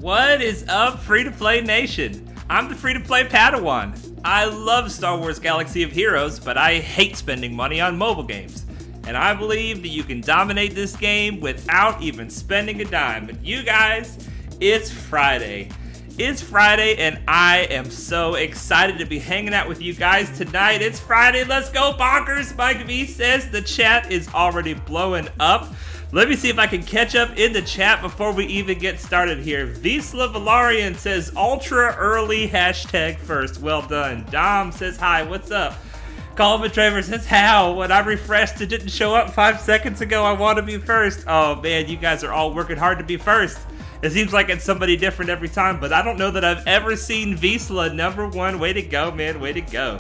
What is up, free-to-play nation? I'm the free-to-play Padawan. I love Star Wars Galaxy of Heroes, but I hate spending money on mobile games. And I believe that you can dominate this game without even spending a dime. But you guys, it's Friday. It's Friday, and I am so excited to be hanging out with you guys tonight. It's Friday, let's go bonkers! Mike V says the chat is already blowing up. Let me see if I can catch up in the chat before we even get started here. Visla Valarian says ultra early hashtag first. Well done. Dom says hi, what's up? Colin Betraver says how? When I refreshed, it didn't show up 5 seconds ago. I want to be first. Oh man, you guys are all working hard to be first. It seems like it's somebody different every time, but I don't know that I've ever seen Visla #1. Way to go, man. Way to go.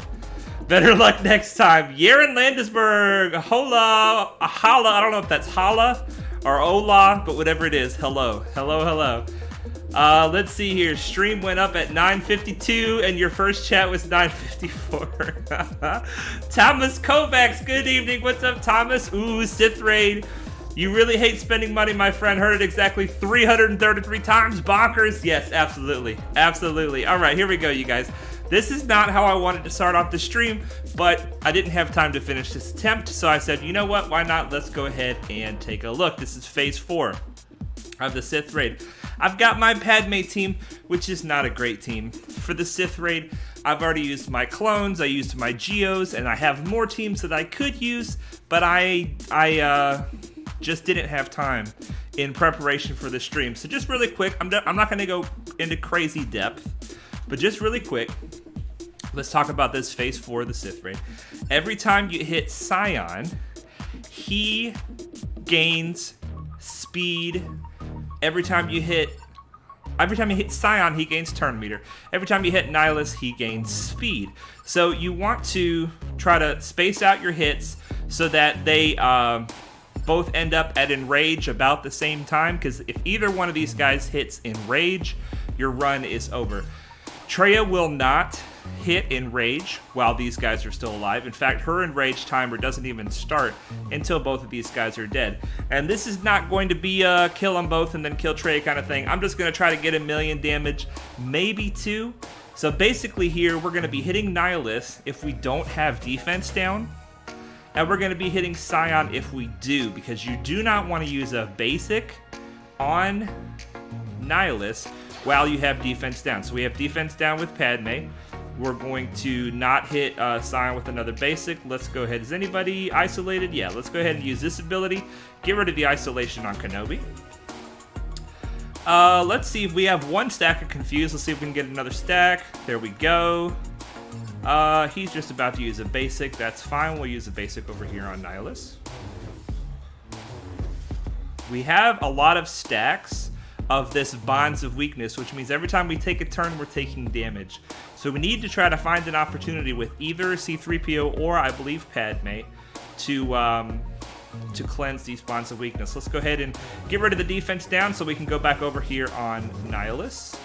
Better luck next time. Yaren Landesberg, hola, holla. I don't know if that's holla or hola, but whatever it is, hello. Hello, hello. Let's see here. Stream went up at 9:52, and your first chat was 9:54. Thomas Kovacs, good evening. What's up, Thomas? Ooh, Sith Raid. You really hate spending money, my friend. Heard it exactly 333 times. Bonkers. Yes, absolutely. Absolutely. All right, here we go, you guys. This is not how I wanted to start off the stream, but I didn't have time to finish this attempt, so I said, you know what, why not? Let's go ahead and take a look. This is Phase 4 of the Sith Raid. I've got my Padme team, which is not a great team. For the Sith Raid, I've already used my clones, I used my Geos, and I have more teams that I could use, but I just didn't have time in preparation for the stream. So just really quick, I'm not going to go into crazy depth, but just really quick, let's talk about this Phase 4 of the Sith Raid. Every time you hit Scion, he gains speed. Every time you hit Scion, he gains turn meter. Every time you hit Nihilus, he gains speed. So you want to try to space out your hits so that they both end up at Enrage about the same time, because if either one of these guys hits Enrage, your run is over. Traya will not hit Enrage while these guys are still alive. In fact, her Enrage timer doesn't even start until both of these guys are dead. And this is not going to be a kill them both and then kill Traya kind of thing. I'm just going to try to get 1,000,000 damage, maybe 2. So basically here, we're going to be hitting Nihilus if we don't have defense down. And we're going to be hitting Scion if we do, because you do not want to use a basic on Nihilus while you have defense down. So we have defense down with Padme. We're going to not hit Scion with another basic. Let's go ahead. Is anybody isolated? Yeah, let's go ahead and use this ability. Get rid of the isolation on Kenobi. Let's see if we have one stack of Confused. Let's see if we can get another stack. There we go. He's just about to use a basic. That's fine. We'll use a basic over here on Nihilus. We have a lot of stacks of this Bonds of Weakness, which means every time we take a turn, we're taking damage. So we need to try to find an opportunity with either C-3PO or, I believe, Padme to cleanse these Bonds of Weakness. Let's go ahead and get rid of the defense down so we can go back over here on Nihilus.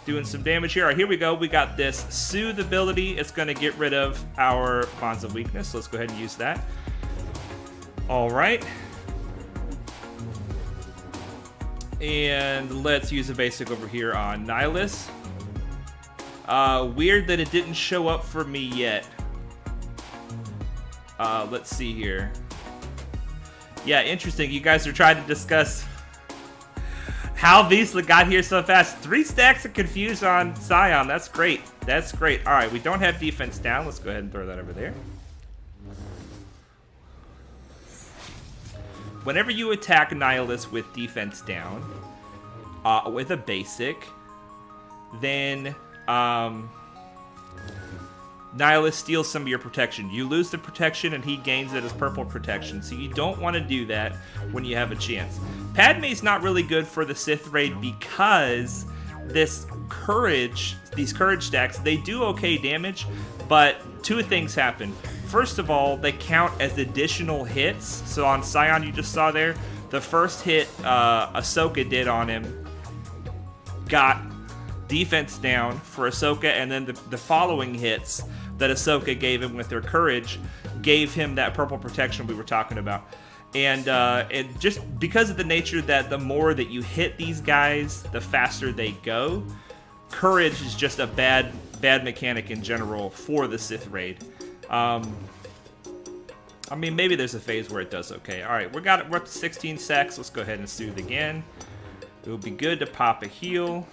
Doing some damage here. All right, here we go. We got this Soothe ability. It's going to get rid of our Bonds of Weakness. So let's go ahead and use that. All right. And let's use a basic over here on Nihilus. Weird that it didn't show up for me yet. Let's see here. Yeah, interesting. You guys are trying to discuss how Visla got here so fast. 3 stacks of Confused on Scion. That's great. That's great. All right, we don't have defense down. Let's go ahead and throw that over there. Whenever you attack Nihilus with defense down, with a basic, then Nihilus steals some of your protection. You lose the protection and he gains it as purple protection. So you don't want to do that when you have a chance. Padme's not really good for the Sith Raid because these courage stacks, they do okay damage, but 2 things happen. First of all, they count as additional hits. So on Scion, you just saw there, the first hit Ahsoka did on him got defense down for Ahsoka, and then the following hits that Ahsoka gave him with her courage gave him that purple protection we were talking about. And just because of the nature that the more that you hit these guys, the faster they go. Courage is just a bad mechanic in general for the Sith raid. I mean, maybe there's a phase where it does okay. All right, we're up to 16 secs. Let's go ahead and soothe again. It would be good to pop a heal.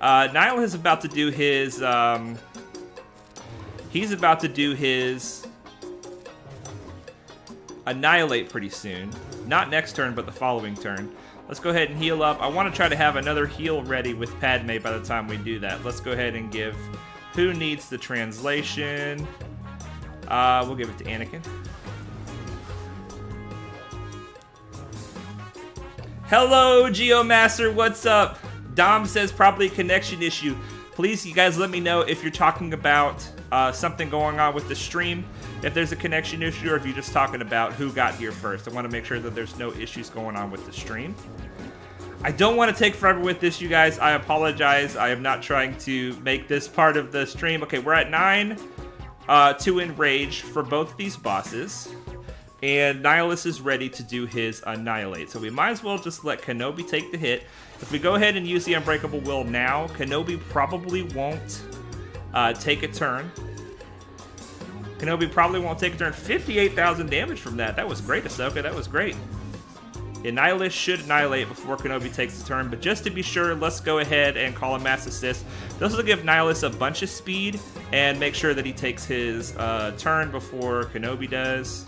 Nihil is about to do his. He's about to do his Annihilate pretty soon. Not next turn, but the following turn. Let's go ahead and heal up. I want to try to have another heal ready with Padme by the time we do that. Let's go ahead and give... Who needs the translation? We'll give it to Anakin. Hello, Geomaster. What's up? Dom says probably a connection issue. Please, you guys let me know if you're talking about something going on with the stream. If there's a connection issue, or if you're just talking about who got here first. I want to make sure that there's no issues going on with the stream. I don't want to take forever with this, you guys. I apologize. I am not trying to make this part of the stream. Okay, we're at 9 to enrage for both these bosses. And Nihilus is ready to do his Annihilate. So we might as well just let Kenobi take the hit. If we go ahead and use the Unbreakable Will now, Kenobi probably won't take a turn. Kenobi probably won't take a turn. 58,000 damage from that. That was great, Ahsoka. That was great. Nihilus should annihilate before Kenobi takes the turn, but just to be sure, let's go ahead and call a Mass Assist. This will give Nihilus a bunch of speed and make sure that he takes his turn before Kenobi does.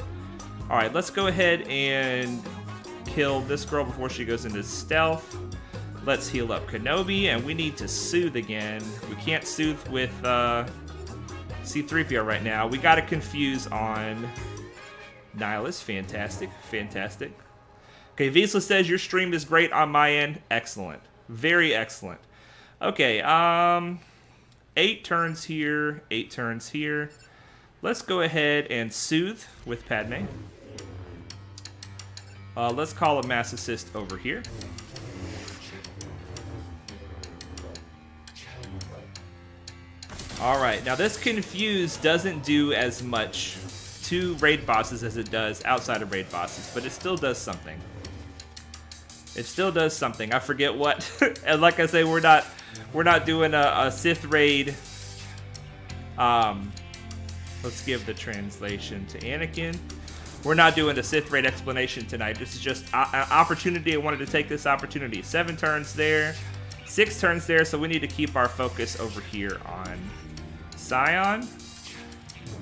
Alright, let's go ahead and kill this girl before she goes into stealth. Let's heal up Kenobi, and we need to soothe again. We can't soothe with C-3PO right now. We gotta confuse on Nihilus. Fantastic, fantastic. Okay, Vizsla says your stream is great on my end. Excellent. Very excellent. Okay, 8 turns here, 8 turns here. Let's go ahead and soothe with Padme. Let's call a Mass Assist over here. Alright, now this Confuse doesn't do as much to raid bosses as it does outside of raid bosses, but it still does something. It still does something. I forget what. And like I say, we're not doing a Sith raid. Let's give the translation to Anakin. We're not doing a Sith raid explanation tonight. This is just an opportunity. I wanted to take this opportunity. 7 turns there, 6 turns there. So we need to keep our focus over here on Scion.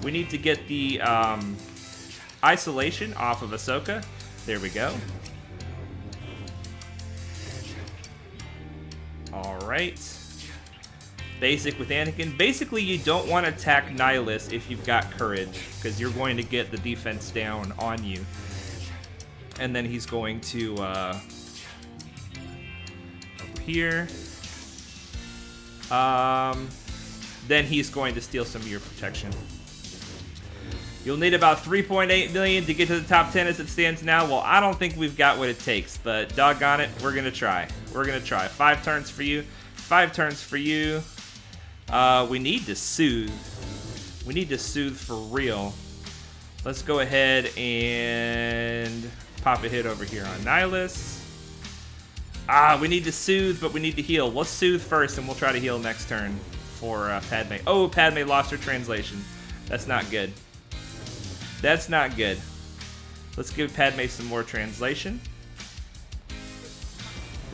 We need to get the isolation off of Ahsoka. There we go. Alright. Basic with Anakin. Basically, you don't want to attack Nihilus if you've got courage, because you're going to get the defense down on you. And then he's going to over here. Then he's going to steal some of your protection. You'll need about 3.8 million to get to the top 10 as it stands now. Well, I don't think we've got what it takes, but doggone it, we're going to try. We're going to try. 5 turns for you. 5 turns for you. We need to soothe. We need to soothe for real. Let's go ahead and pop a hit over here on Nihilus. We need to soothe, but we need to heal. Let's soothe first, and we'll try to heal next turn for Padme. Oh, Padme lost her translation. That's not good. That's not good. Let's give Padme some more translation.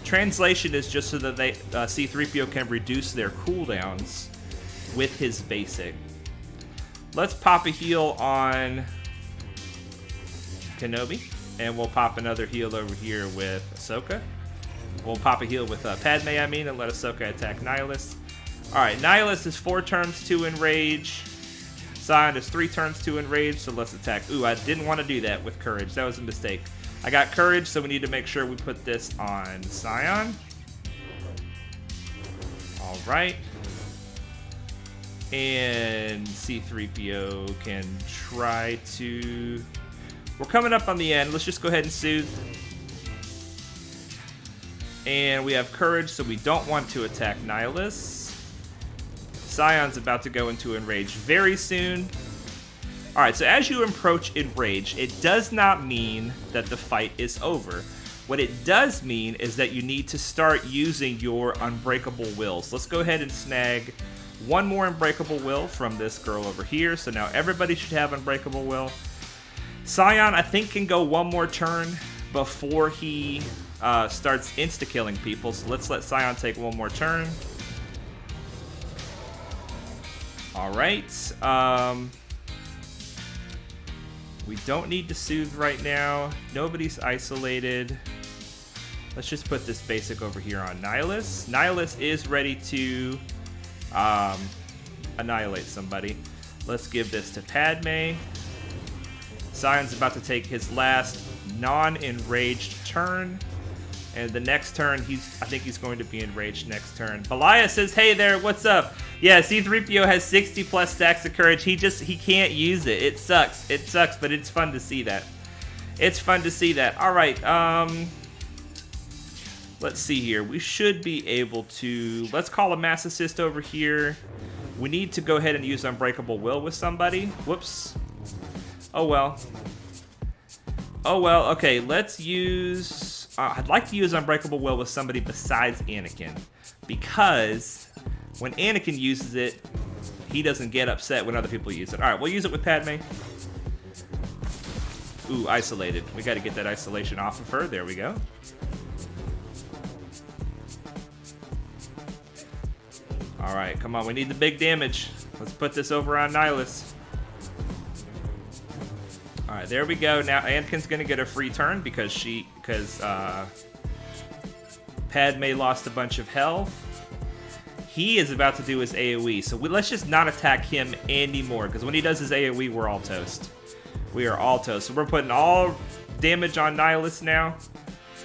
Translation is just so that they C-3PO can reduce their cooldowns with his basic. Let's pop a heal on Kenobi, and we'll pop another heal over here with Ahsoka. We'll pop a heal with Padme, and let Ahsoka attack Nihilus. Alright, Nihilus is 4 turns to enrage. Scion is 3 turns to enrage, so let's attack. Ooh, I didn't want to do that with courage. That was a mistake. I got courage, so we need to make sure we put this on Scion. Alright. And C-3PO can try to... We're coming up on the end. Let's just go ahead and soothe. And we have courage, so we don't want to attack Nihilus. Scion's about to go into enrage very soon. Alright, so as you approach Enraged, it does not mean that the fight is over. What it does mean is that you need to start using your Unbreakable Wills. Let's go ahead and snag one more Unbreakable Will from this girl over here. So now everybody should have Unbreakable Will. Scion, I think, can go one more turn before he starts insta-killing people. So let's let Scion take one more turn. Alright. We don't need to soothe right now. Nobody's isolated. Let's just put this basic over here on Nihilus. Nihilus is ready to annihilate somebody. Let's give this to Padme. Sion's about to take his last non-enraged turn. And the next turn, I think he's going to be enraged next turn. Balaya says, hey there, what's up? Yeah, C-3PO has 60 plus stacks of courage. He can't use it. It sucks, but it's fun to see that. It's fun to see that. All right, let's see here. We should be able to, let's call a mass assist over here. We need to go ahead and use Unbreakable Will with somebody. Whoops. Oh well. Oh well, okay, let's use... I'd like to use Unbreakable Will with somebody besides Anakin, because when Anakin uses it, he doesn't get upset when other people use it. Alright, we'll use it with Padme. Ooh, isolated. We gotta get that isolation off of her. There we go. Alright, come on, we need the big damage. Let's put this over on Nihilus. Alright, there we go. Now Anakin's gonna get a free turn because Padme lost a bunch of health. He is about to do his AoE, so let's just not attack him anymore, because when he does his AoE, we're all toast. We are all toast. So we're putting all damage on Nihilus now.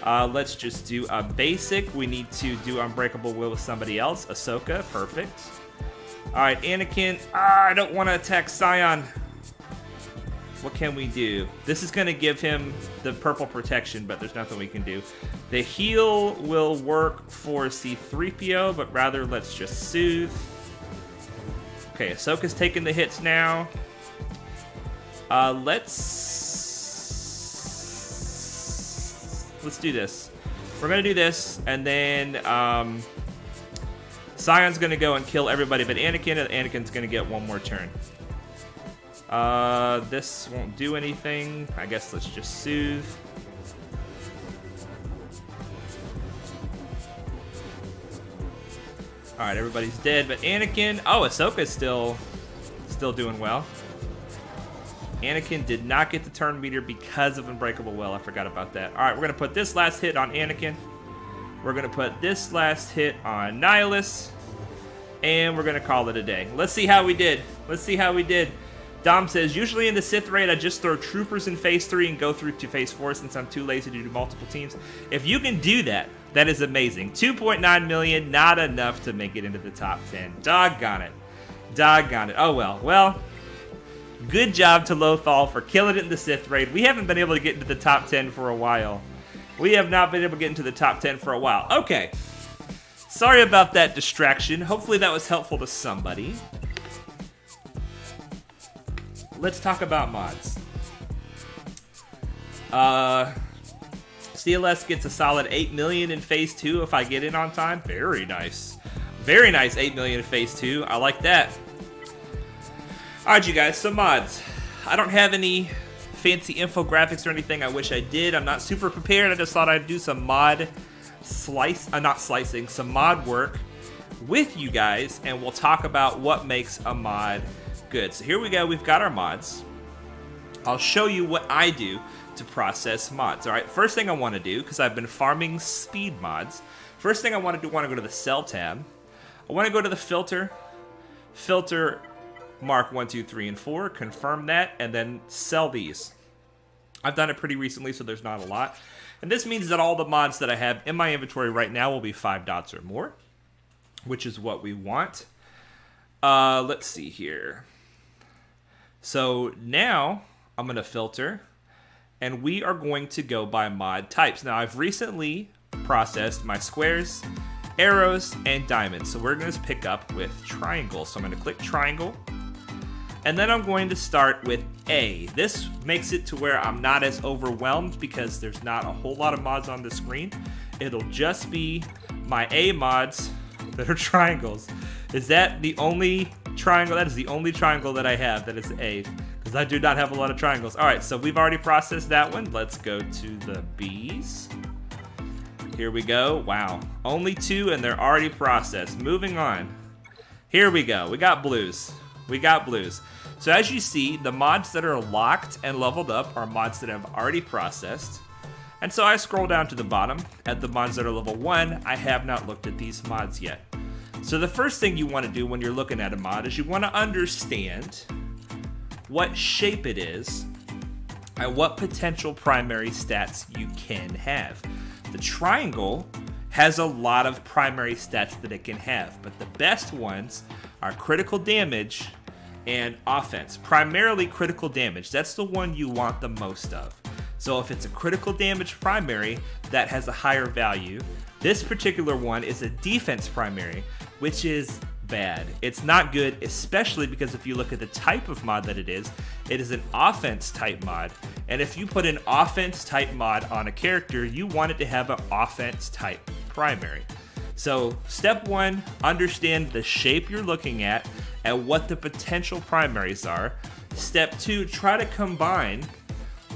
Let's just do a basic. We need to do Unbreakable Will with somebody else. Ahsoka, perfect. Alright, Anakin. I don't want to attack Scion. What can we do? This is going to give him the purple protection, but there's nothing we can do. The heal will work for C-3PO, but rather let's just soothe. Okay, Ahsoka's taking the hits now. Let's do this. We're going to do this, and then Sion's going to go and kill everybody but Anakin, and Anakin's going to get one more turn. This won't do anything. I guess let's just soothe. Alright, everybody's dead, but Anakin... Oh, Ahsoka's still doing well. Anakin did not get the turn meter because of Unbreakable Will. I forgot about that. Alright, we're going to put this last hit on Anakin. We're going to put this last hit on Nihilus. And we're going to call it a day. Let's see how we did. Let's see how we did. Dom says, usually in the Sith raid, I just throw troopers in phase 3 and go through to phase 4 since I'm too lazy to do multiple teams. If you can do that, that is amazing. 2.9 million, not enough to make it into the top 10. Doggone it. Doggone it. Oh well. Well, good job to Lothal for killing it in the Sith raid. We haven't been able to get into the top 10 for a while. We have not been able to get into the top 10 for a while. Okay. Sorry about that distraction. Hopefully that was helpful to somebody. Let's talk about mods. CLS gets a solid 8 million in phase 2 if I get in on time. Very nice. Very nice 8 million in phase 2. I like that. Alright, you guys, some mods. I don't have any fancy infographics or anything. I wish I did. I'm not super prepared. I just thought I'd do some mod some mod work with you guys, and we'll talk about what makes a mod good. So here we go. We've got our mods. I'll show you what I do to process mods. All right, first thing I want to do, because I've been farming speed mods, first thing I want to do, go to the cell tab. I want to go to the filter mark 1, 2, 3, and 4, confirm that, and then sell these. I've done it pretty recently, so there's not a lot. And this means that all the mods that I have in my inventory right now will be 5 dots or more, which is what we want. Let's see here. So now I'm going to filter, and we are going to go by mod types. Now I've recently processed my squares, arrows, and diamonds. So we're going to pick up with triangles. So I'm going to click triangle. And then I'm going to start with A. This makes it to where I'm not as overwhelmed because there's not a whole lot of mods on the screen. It'll just be my A mods that are triangles. Is that the only triangle? That is the only triangle that I have that is A, because I do not have a lot of triangles. All right, so we've already processed that one. Let's go to the B's. Here we go. Wow, only 2 and they're already processed. Moving on. Here we go. We got blues. We got blues. So as you see, the mods that are locked and leveled up are mods that I've already processed. And so I scroll down to the bottom. At the mods that are level 1, I have not looked at these mods yet. So the first thing you want to do when you're looking at a mod is you want to understand what shape it is and what potential primary stats you can have. The triangle has a lot of primary stats that it can have, but the best ones are critical damage and offense. Primarily critical damage. That's the one you want the most of. So if it's a critical damage primary, that has a higher value. This particular one is a defense primary, which is bad. It's not good, especially because if you look at the type of mod that it is an offense type mod. And if you put an offense type mod on a character, you want it to have an offense type primary. So step 1, understand the shape you're looking at and what the potential primaries are. Step 2, try to combine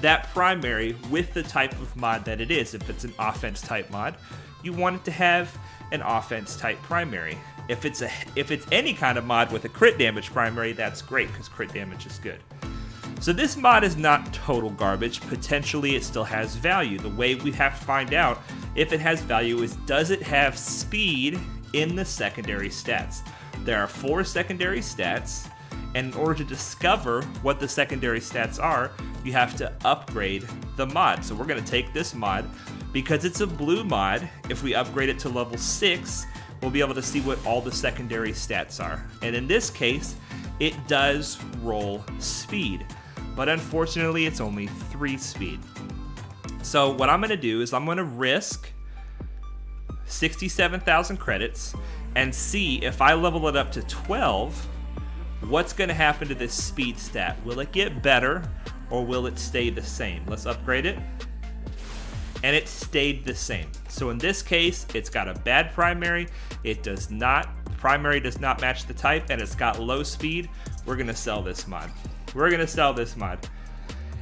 that primary with the type of mod that it is. If it's an offense type mod, you want it to have an offense type primary. If it's any kind of mod with a crit damage primary, that's great because crit damage is good. So this mod is not total garbage. Potentially it still has value. The way we have to find out if it has value is, does it have speed in the secondary stats? There are 4 secondary stats, and in order to discover what the secondary stats are, you have to upgrade the mod. So we're going to take this mod. Because it's a blue mod, if we upgrade it to level 6, we'll be able to see what all the secondary stats are. And in this case, it does roll speed. But unfortunately, it's only 3 speed. So what I'm going to do is I'm going to risk 67,000 credits and see if I level it up to 12, what's going to happen to this speed stat. Will it get better or will it stay the same? Let's upgrade it. And it stayed the same. So in this case, it's got a bad primary. Primary does not match the type, and it's got low speed. We're gonna sell this mod.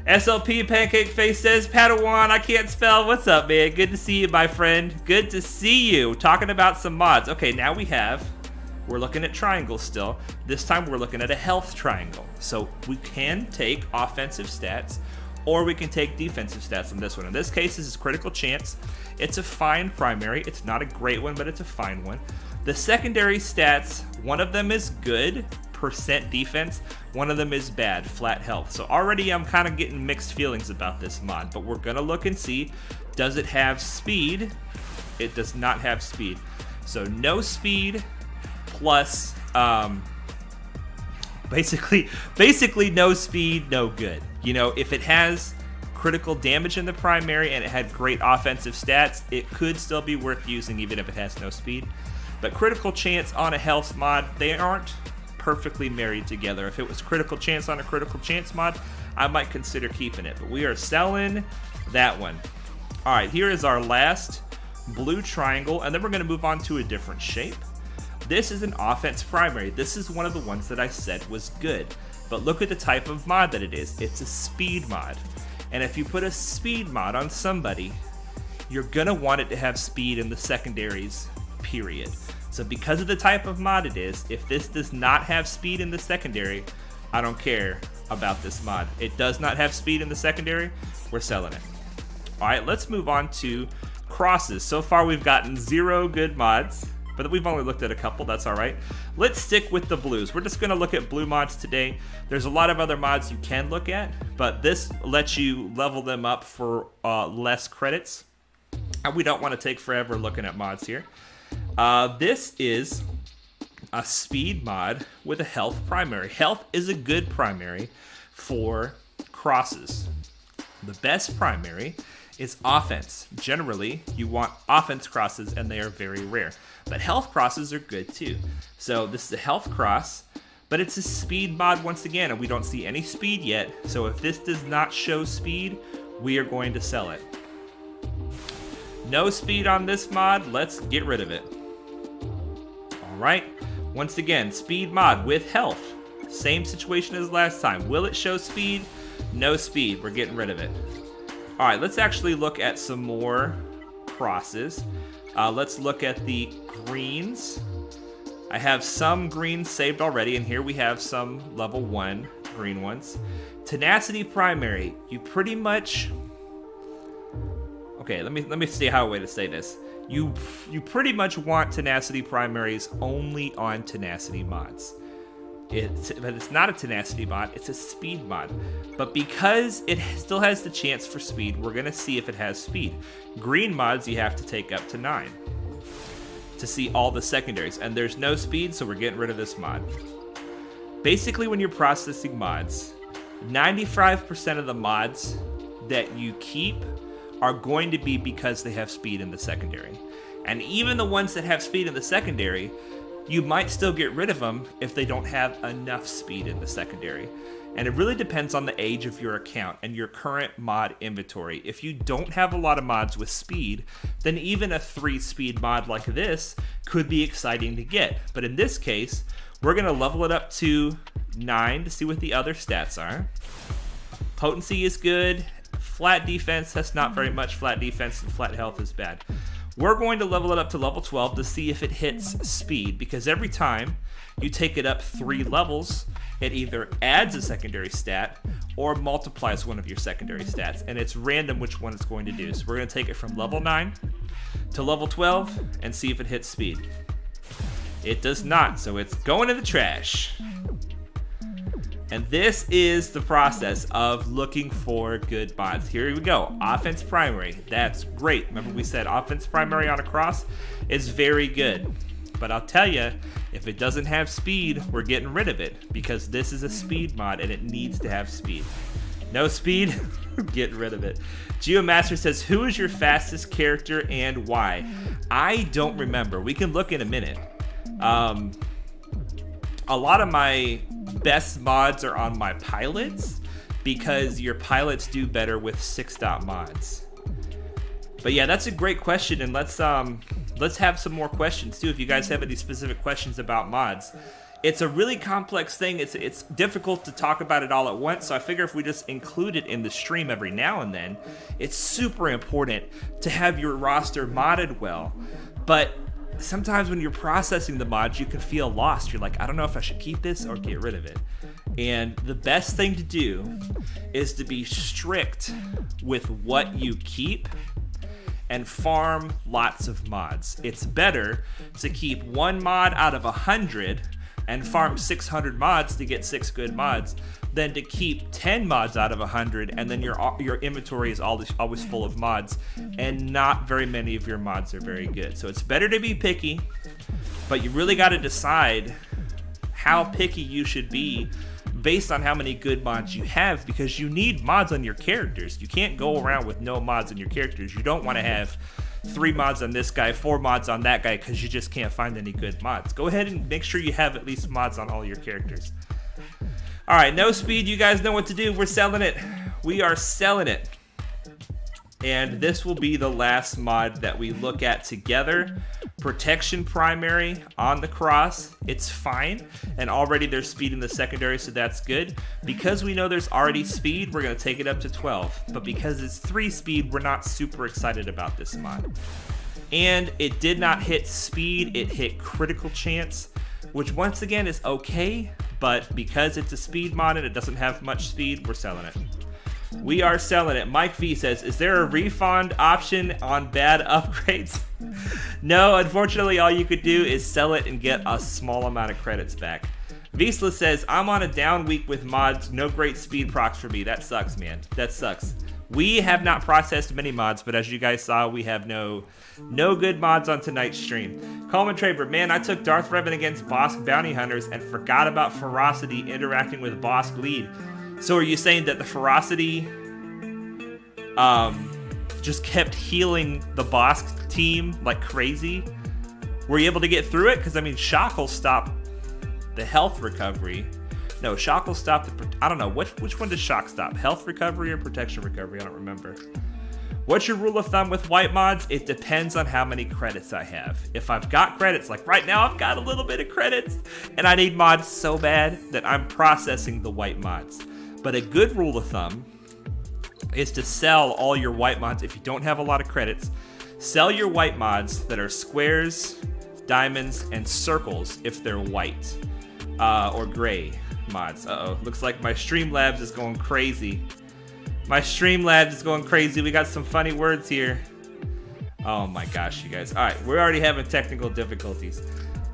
SLP Pancake Face says, Padawan, I can't spell. What's up, man? Good to see you, my friend. Good to see you. Talking about some mods. Okay, now we're looking at triangles still. This time we're looking at a health triangle. So we can take offensive stats, or we can take defensive stats on this one. In this case, this is critical chance. It's a fine primary. It's not a great one, but it's a fine one. The secondary stats, one of them is good, percent defense. One of them is bad, flat health. So already I'm kind of getting mixed feelings about this mod, but we're gonna look and see, does it have speed? It does not have speed. So no speed plus, basically no speed, no good. You know, if it has critical damage in the primary and it had great offensive stats, it could still be worth using even if it has no speed. But critical chance on a health mod, they aren't perfectly married together. If it was critical chance on a critical chance mod, I might consider keeping it. But we are selling that one. All right, here is our last blue triangle, and then we're going to move on to a different shape. This is an offense primary. This is one of the ones that I said was good. But look at the type of mod that it is. It's a speed mod. And if you put a speed mod on somebody, you're gonna want it to have speed in the secondaries, period. So because of the type of mod it is, if this does not have speed in the secondary, I don't care about this mod. It does not have speed in the secondary, we're selling it. All right, let's move on to crosses. So far we've gotten 0 good mods, but we've only looked at a couple, that's all right. Let's stick with the blues. We're just gonna look at blue mods today. There's a lot of other mods you can look at, but this lets you level them up for less credits. And we don't wanna take forever looking at mods here. This is a speed mod with a health primary. Health is a good primary for crosses. The best primary is offense. Generally, you want offense crosses, and they are very rare. But health crosses are good too. So this is a health cross, but it's a speed mod once again, and we don't see any speed yet. So if this does not show speed, we are going to sell it. No speed on this mod, let's get rid of it. All right, once again, speed mod with health. Same situation as last time. Will it show speed? No speed, we're getting rid of it. All right, let's actually look at some more crosses. Let's look at the greens. I have some greens saved already, and here we have some level 1 green ones. Tenacity primary, you pretty much... Okay, let me see how a way to say this. You pretty much want tenacity primaries only on tenacity mods. But it's not a tenacity mod, it's a speed mod. But because it still has the chance for speed, we're gonna see if it has speed. Green mods you have to take up to 9 to see all the secondaries, and there's no speed, so we're getting rid of this mod. Basically, when you're processing mods, 95% of the mods that you keep are going to be because they have speed in the secondary. And even the ones that have speed in the secondary, you might still get rid of them if they don't have enough speed in the secondary. And it really depends on the age of your account and your current mod inventory. If you don't have a lot of mods with speed, then even a 3-speed mod like this could be exciting to get. But in this case, we're gonna level it up to 9 to see what the other stats are. Potency is good. Flat defense, that's not very much. Flat defense and flat health is bad. We're going to level it up to level 12 to see if it hits speed, because every time you take it up 3 levels, it either adds a secondary stat or multiplies one of your secondary stats, and it's random which one it's going to do. So we're going to take it from level 9 to level 12 and see if it hits speed. It does not, so it's going in the trash. And this is the process of looking for good mods. Here we go. Offense primary. That's great. Remember we said offense primary on a cross is very good. But I'll tell you, if it doesn't have speed, we're getting rid of it, because this is a speed mod and it needs to have speed. No speed, getting rid of it. Geomaster says, who is your fastest character and why? I don't remember. We can look in a minute. A lot of my best mods are on my pilots, because your pilots do better with 6-dot mods. But yeah, that's a great question, and let's have some more questions too if you guys have any specific questions about mods. It's a really complex thing. It's difficult to talk about it all at once, so I figure if we just include it in the stream every now and then, it's super important to have your roster modded well. But sometimes when you're processing the mods, you can feel lost. You're like, I don't know if I should keep this or get rid of it. And the best thing to do is to be strict with what you keep and farm lots of mods. It's better to keep 1 mod out of 100 and farm 600 mods to get 6 good mods than to keep 10 mods out of 100 and then your inventory is always full of mods and not very many of your mods are very good. So it's better to be picky, but you really got to decide how picky you should be based on how many good mods you have, because you need mods on your characters. You can't go around with no mods on your characters. You don't want to have 3 mods on this guy, 4 mods on that guy, because you just can't find any good mods. Go ahead and make sure you have at least mods on all your characters. All right, no speed. You guys know what to do. We're selling it. We are selling it. And this will be the last mod that we look at together. Protection primary on the cross. It's fine. And already there's speed in the secondary, so that's good. Because we know there's already speed, we're going to take it up to 12. But because it's 3 speed, we're not super excited about this mod. And it did not hit speed. It hit critical chance, which once again is okay. But because it's a speed mod and it doesn't have much speed, we're selling it. We are selling it. Mike V says, is there a refund option on bad upgrades? No, unfortunately, all you could do is sell it and get a small amount of credits back. Visla says, I'm on a down week with mods. No great speed procs for me. That sucks, man. That sucks. We have not processed many mods, but as you guys saw, we have no good mods on tonight's stream. Coleman Traber, man, I took Darth Revan against Bosk bounty hunters and forgot about Ferocity interacting with Bosk lead. So are you saying that the Ferocity just kept healing the Bosk team like crazy? Were you able to get through it? Because, I mean, Shaak will stop the health recovery. No, Shaak will stop the... I don't know. Which one does Shaak stop? Health recovery or protection recovery? I don't remember. What's your rule of thumb with white mods? It depends on how many credits I have. If I've got credits, like right now I've got a little bit of credits, and I need mods so bad that I'm processing the white mods. But a good rule of thumb is to sell all your white mods. If you don't have a lot of credits, sell your white mods that are squares, diamonds, and circles if they're white or gray mods. Uh-oh, looks like my Streamlabs is going crazy. My Streamlabs is going crazy. We got some funny words here. Oh my gosh, you guys. All right, we're already having technical difficulties.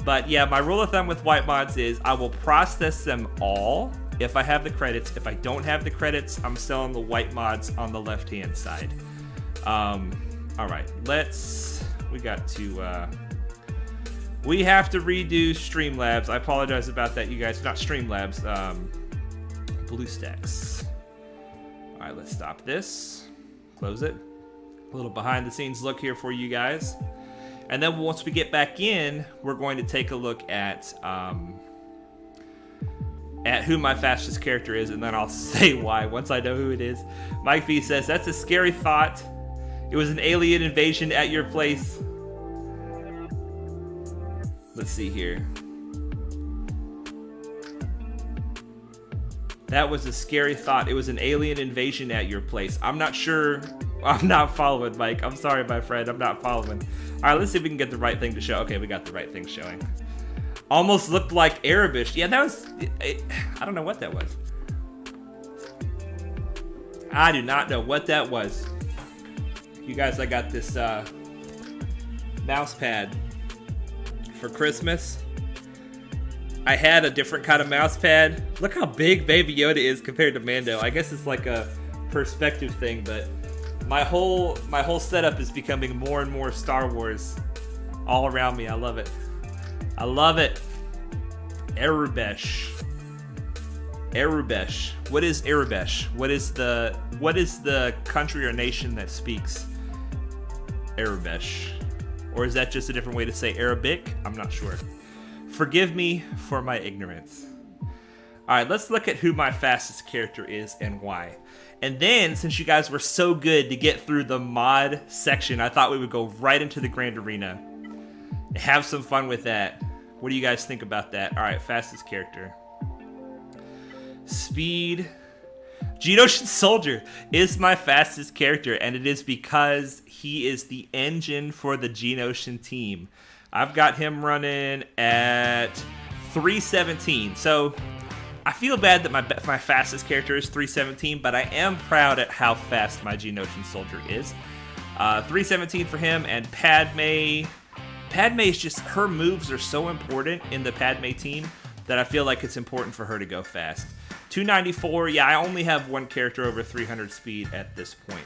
But yeah, my rule of thumb with white mods is I will process them all if I have the credits. If I don't have the credits, I'm selling the white mods on the left-hand side. All right, we have to redo Streamlabs. I apologize about that, you guys. Not Streamlabs, BlueStacks. All right, let's stop this. Close it. A little behind-the-scenes look here for you guys. And then once we get back in, we're going to take a look at who my fastest character is, and then I'll say why once I know who it is. Mike V says, that's a scary thought. It was an alien invasion at your place. Let's see here. That was a scary thought. It was an alien invasion at your place. I'm not sure. I'm not following, Mike. I'm sorry, my friend. I'm not following. All right, let's see if we can get the right thing to show. Okay, we got the right thing showing. Almost looked like Arabish. Yeah, that was... I don't know what that was. I do not know what that was. You guys, I got this mouse pad for Christmas. I had a different kind of mouse pad. Look how big Baby Yoda is compared to Mando. I guess it's like a perspective thing, but my whole setup is becoming more and more Star Wars all around me. I love it. I love it. Arabesh. Arabesh. What is Arabesh? What is the country or nation that speaks Arabesh? Or is that just a different way to say Arabic? I'm not sure. Forgive me for my ignorance. All right, let's look at who my fastest character is and why. And then, since you guys were so good to get through the mod section, I thought we would go right into the Grand Arena. Have some fun with that. What do you guys think about that? All right, fastest character. Speed. Geos Soldier is my fastest character, and it is because he is the engine for the Geos team. I've got him running at 317. So I feel bad that my fastest character is 317, but I am proud at how fast my Geos Soldier is. 317 for him, and Padme. Padme is just, her moves are so important in the Padme team that I feel like it's important for her to go fast. 294, yeah, I only have one character over 300 speed at this point.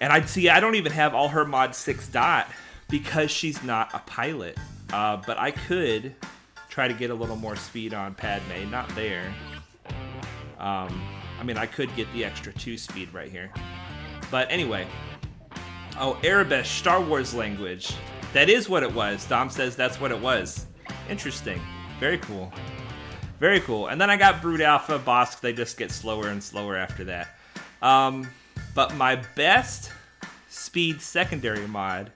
And I don't even have all her mod 6 dot because she's not a pilot. But I could try to get a little more speed on Padme, not there. I mean, I could get the extra 2 speed right here. But anyway. Oh, Arabesh, Star Wars language. That is what it was. Dom says that's what it was. Interesting. Very cool. Very cool. And then I got Brood Alpha, Bosk. They just get slower and slower after that. But my best speed secondary mod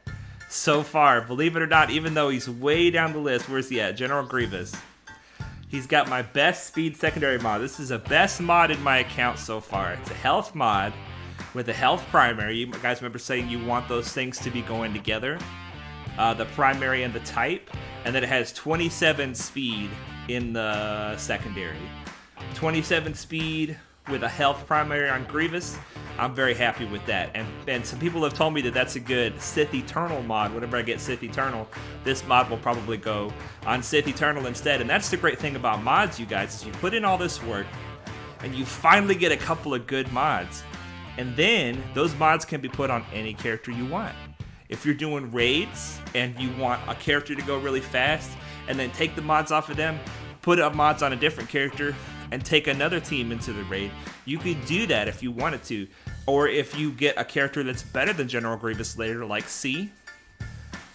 so far, believe it or not, even though he's way down the list, where's he at? General Grievous. He's got my best speed secondary mod. This is a best mod in my account so far. It's a health mod with a health primary. You guys remember saying you want those things to be going together. The primary and the type. And then it has 27 speed in the secondary. 27 speed with a health primary on Grievous. I'm very happy with that. And some people have told me that that's a good Sith Eternal mod. Whenever I get Sith Eternal, this mod will probably go on Sith Eternal instead. And that's the great thing about mods, you guys, is you put in all this work and you finally get a couple of good mods. And then those mods can be put on any character you want. If you're doing raids and you want a character to go really fast and then take the mods off of them, put up mods on a different character and take another team into the raid, you could do that if you wanted to. Or if you get a character that's better than General Grievous later, like C,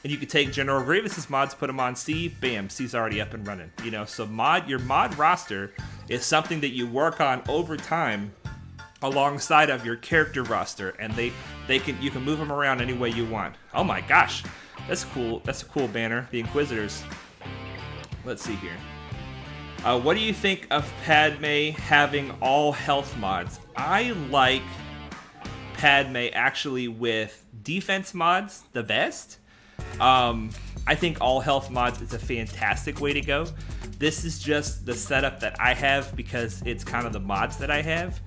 And you could take General Grievous's mods, put them on C, bam, C's already up and running. You know, so your mod roster is something that you work on over time alongside of your character roster, and you can move them around any way you want. Oh my gosh, that's cool. That's a cool banner. The Inquisitors. Let's see here. What do you think of Padme having all health mods? I like Padme actually with defense mods the best. I think all health mods is a fantastic way to go. This is just the setup that I have because it's kind of the mods that I have.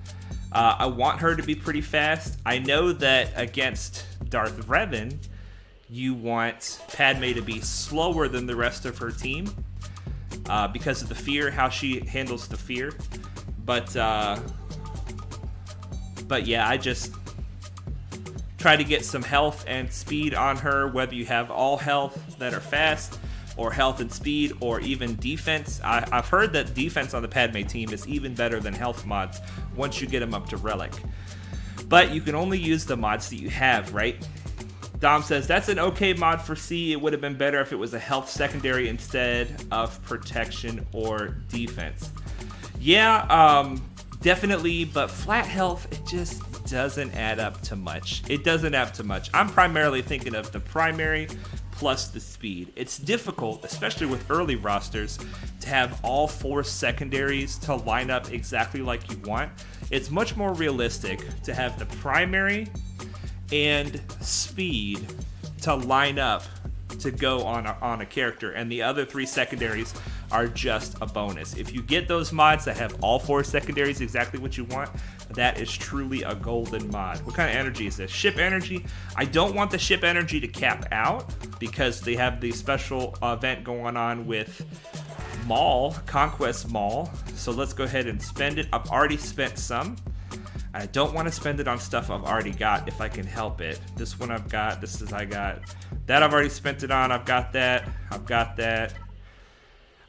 I want her to be pretty fast. I know that against Darth Revan, you want Padme to be slower than the rest of her team because of the fear, how she handles the fear. But yeah, I just try to get some health and speed on her, whether you have all health that are fast, or health and speed, or even defense. I've heard that defense on the Padme team is even better than health mods once you get them up to Relic. But you can only use the mods that you have, right? Dom says, that's an okay mod for C. It would have been better if it was a health secondary instead of protection or defense. Yeah, definitely, but flat health, it just doesn't add up to much. It doesn't add up to much. I'm primarily thinking of the primary plus the speed. It's difficult, especially with early rosters, to have all 4 secondaries to line up exactly like you want. It's much more realistic to have the primary and speed to line up to go on a character, and the other 3 secondaries are just a bonus. If you get those mods that have all 4 secondaries exactly what you want, that is truly a golden mod. What kind of energy is this? Ship energy. I don't want the ship energy to cap out because they have the special event going on with Maul, Conquest Maul. So let's go ahead and spend it. I've already spent some. I don't want to spend it on stuff I've already got if I can help it. This one I've got. I got. That I've already spent it on. I've got that. I've got that.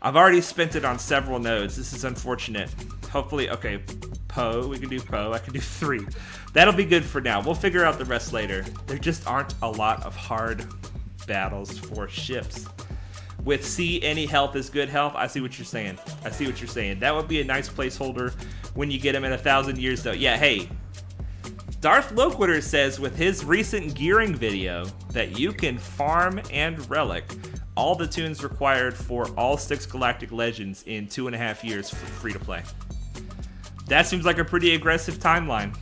I've already spent it on several nodes. This is unfortunate. Hopefully, okay, Poe. We can do Poe. I can do 3. That'll be good for now. We'll figure out the rest later. There just aren't a lot of hard battles for ships. With C, any health is good health. I see what you're saying. I see what you're saying. That would be a nice placeholder when you get him in 1,000 years, though. Yeah, hey. Darth Loquitur says with his recent gearing video that you can farm and relic all the tunes required for all 6 Galactic Legends in 2.5 years for free to play. That seems like a pretty aggressive timeline,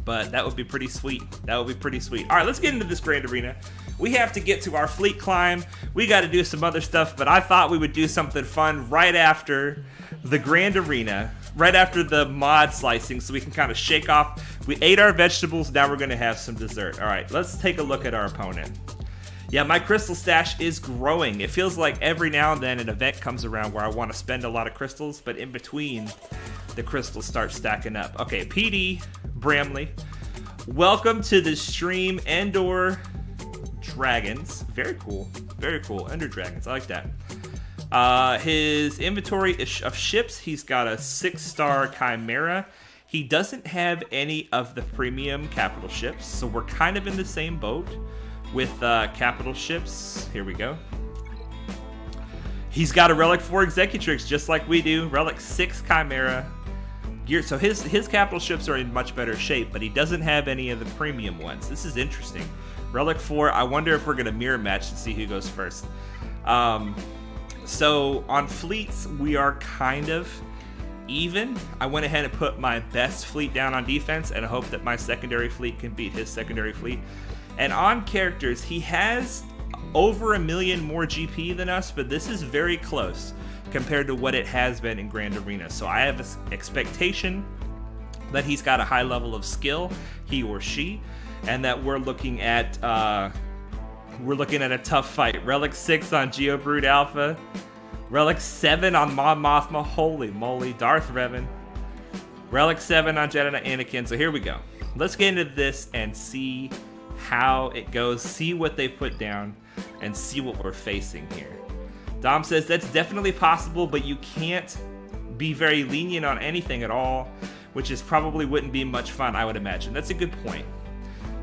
but that would be pretty sweet. That would be pretty sweet. All right, let's get into this Grand Arena. We have to get to our fleet climb. We got to do some other stuff, but I thought we would do something fun right after the Grand Arena, right after the mod slicing, so we can kind of shake off. We ate our vegetables, now we're going to have some dessert. All right, let's take a look at our opponent. Yeah, my crystal stash is growing. It feels like every now and then an event comes around where I want to spend a lot of crystals, but in between, the crystals start stacking up. Okay, PD Bramley, welcome to the stream, Endor Dragons. Very cool, very cool. Ender Dragons, I like that. His inventory of ships, he's got a 6-star Chimera. He doesn't have any of the premium capital ships, so we're kind of in the same boat with capital ships. Here we go. He's got a Relic 4 Executrix just like we do. Relic 6 Chimera. Gear. So his capital ships are in much better shape, but he doesn't have any of the premium ones. This is interesting. Relic 4, I wonder if we're going to mirror match to see who goes first. So on fleets, we are kind of even. I went ahead and put my best fleet down on defense and I hope that my secondary fleet can beat his secondary fleet. And on characters, he has over 1 million more GP than us, but this is very close compared to what it has been in Grand Arena. So I have an expectation that he's got a high level of skill, he or she, and that we're looking at a tough fight. Relic 6 on Geobrood Alpha, Relic 7 on Mon Mothma, holy moly, Darth Revan, Relic 7 on Jedi Anakin. So here we go. Let's get into this and see how it goes, see what they put down, and see what we're facing here. Dom says that's definitely possible, but you can't be very lenient on anything at all, which is probably wouldn't be much fun, I would imagine. That's a good point.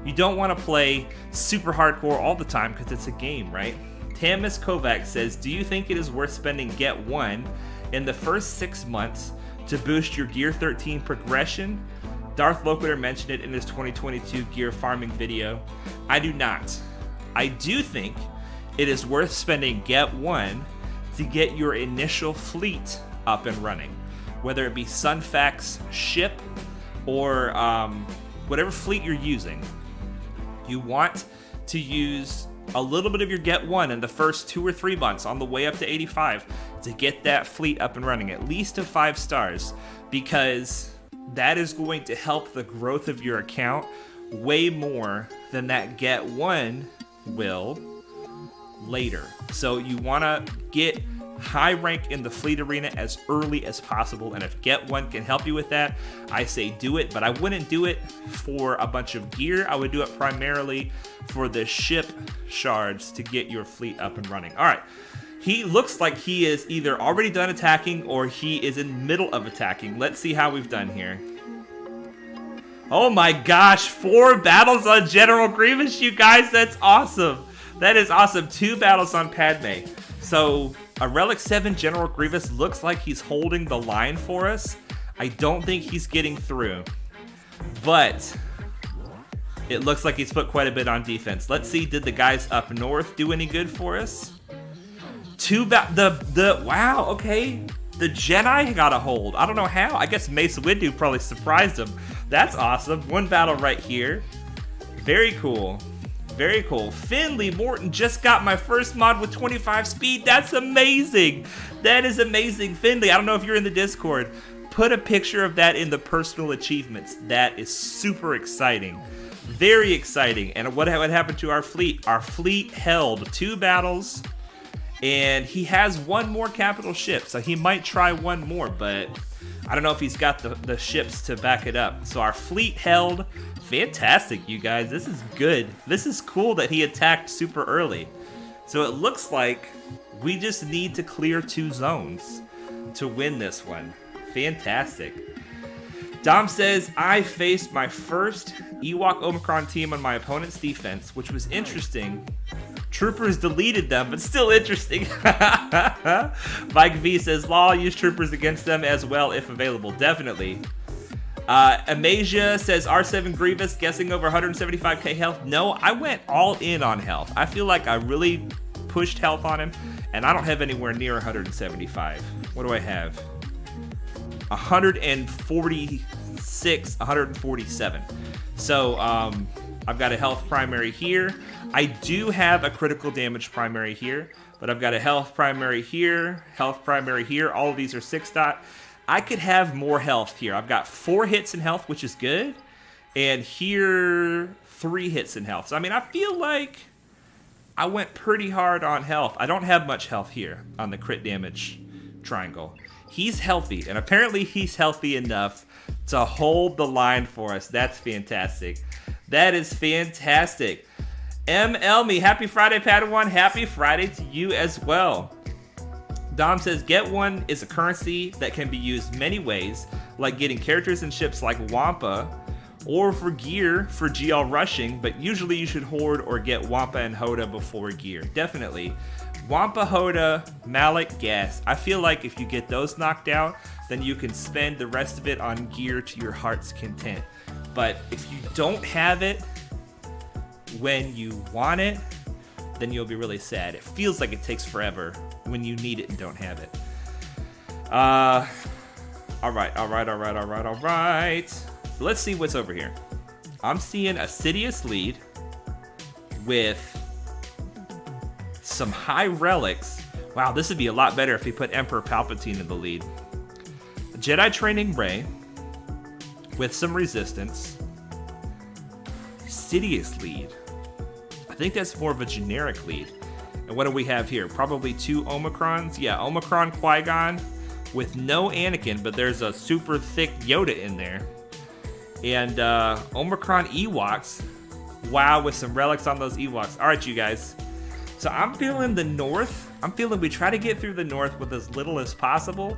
You don't want to play super hardcore all the time because it's a game, right? Tamis Kovac says, do you think it is worth spending Get 1 in the first 6 months to boost your Gear 13 progression? Darth Locator mentioned it in his 2022 gear farming video. I do not. I do think it is worth spending Get 1 to get your initial fleet up and running. Whether it be Sunfax ship or whatever fleet you're using. You want to use a little bit of your Get 1 in the first 2 or 3 months on the way up to 85 to get that fleet up and running, at least to 5 stars, because that is going to help the growth of your account way more than that Get 1 will later. So you want to get high rank in the fleet arena as early as possible, and if Get 1 can help you with that, I say do it, but I wouldn't do it for a bunch of gear. I would do it primarily for the ship shards to get your fleet up and running. All right, he looks like he is either already done attacking or he is in the middle of attacking. Let's see how we've done here. Oh my gosh, 4 battles on General Grievous, you guys. That's awesome. That is awesome. 2 battles on Padme. So a Relic 7 General Grievous looks like he's holding the line for us. I don't think he's getting through, but it looks like he's put quite a bit on defense. Let's see, did the guys up north do any good for us? Wow, okay. The Jedi got a hold. I don't know how. I guess Mace Windu probably surprised him. That's awesome. 1 battle right here. Very cool. Very cool. Finley Morton just got my first mod with 25 speed. That's amazing. That is amazing. Finley, I don't know if you're in the Discord. Put a picture of that in the personal achievements. That is super exciting. Very exciting. And what happened to our fleet? Our fleet held 2 battles, and he has 1 more capital ship, so he might try 1 more, but I don't know if he's got the ships to back it up. So our fleet held. Fantastic, you guys. This is good. This is cool that he attacked super early. So it looks like we just need to clear 2 zones to win this one. Fantastic. Dom says, I faced my first Ewok Omicron team on my opponent's defense, which was interesting. Troopers deleted them, but still interesting. Mike V says, lol, use troopers against them as well if available. Definitely. Amasia says R7 Grievous, guessing over 175k health. No, I went all in on health. I feel like I really pushed health on him, and I don't have anywhere near 175. What do I have? 146, 147. So I've got a health primary here. I do have a critical damage primary here, but I've got a health primary here, health primary here. All of these are 6 dot. I could have more health here. I've got 4 hits in health, which is good. And here, 3 hits in health. So, I mean, I feel like I went pretty hard on health. I don't have much health here on the crit damage triangle. He's healthy, and apparently he's healthy enough to hold the line for us. That's fantastic. That is fantastic. M. Elmy, happy Friday, Padawan. Happy Friday to you as well. Dom says, Get 1 is a currency that can be used many ways, like getting characters and ships like Wampa, or for gear for GL rushing, but usually you should hoard or get Wampa and Hoda before gear. Definitely. Wampa, Hoda, Malik, Gas. I feel like if you get those knocked out, then you can spend the rest of it on gear to your heart's content. But if you don't have it when you want it, then you'll be really sad. It feels like it takes forever when you need it and don't have it. All right. So let's see what's over here. I'm seeing a Sidious lead with some high relics. Wow, this would be a lot better if we put Emperor Palpatine in the lead. A Jedi Training Rey with some resistance. Sidious lead. I think that's more of a generic lead. And what do we have here? Probably 2 Omicrons. Yeah, Omicron Qui-Gon with no Anakin, but there's a super thick Yoda in there. And Omicron Ewoks. Wow, with some relics on those Ewoks. All right, you guys. So I'm feeling the north. I'm feeling we try to get through the north with as little as possible,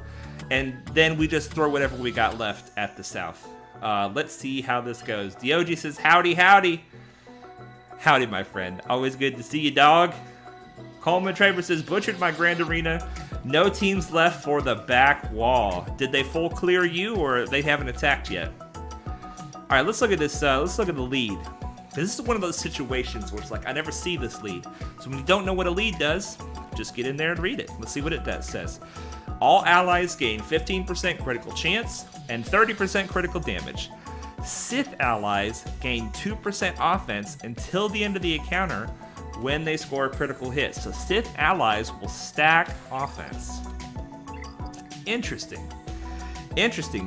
and then we just throw whatever we got left at the south. Let's see how this goes. Diogi says, howdy, howdy. Howdy, my friend. Always good to see you, dog. Coleman Traver says, butchered my Grand Arena. No teams left for the back wall. Did they full clear you, or they haven't attacked yet? All right, let's look at this. Let's look at the lead. This is one of those situations where it's like, I never see this lead. So when you don't know what a lead does, just get in there and read it. Let's see what it says. All allies gain 15% critical chance and 30% critical damage. Sith allies gain 2% offense until the end of the encounter when they score a critical hit. So Sith allies will stack offense. Interesting.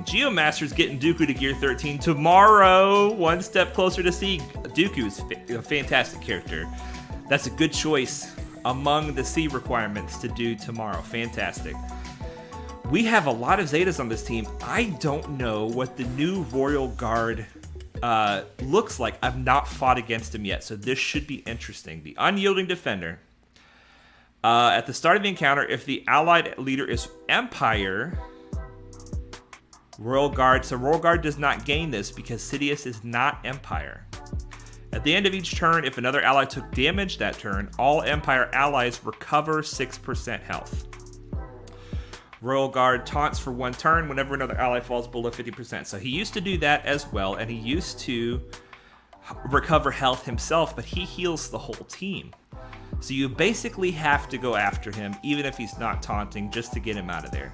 Geomaster's getting Dooku to gear 13 tomorrow. One step closer to see. Dooku's a fantastic character. That's a good choice among the C requirements to do tomorrow. Fantastic. We have a lot of Zetas on this team. I don't know what the new Royal Guard looks like. I've not fought against him yet, so this should be interesting. The Unyielding Defender. At the start of the encounter, if the allied leader is Empire... Royal Guard. So Royal Guard does not gain this because Sidious is not Empire. At the end of each turn, if another ally took damage that turn, all Empire allies recover 6% health. Royal Guard taunts for 1 turn whenever another ally falls below 50%. So he used to do that as well, and he used to recover health himself, but he heals the whole team. So you basically have to go after him, even if he's not taunting, just to get him out of there.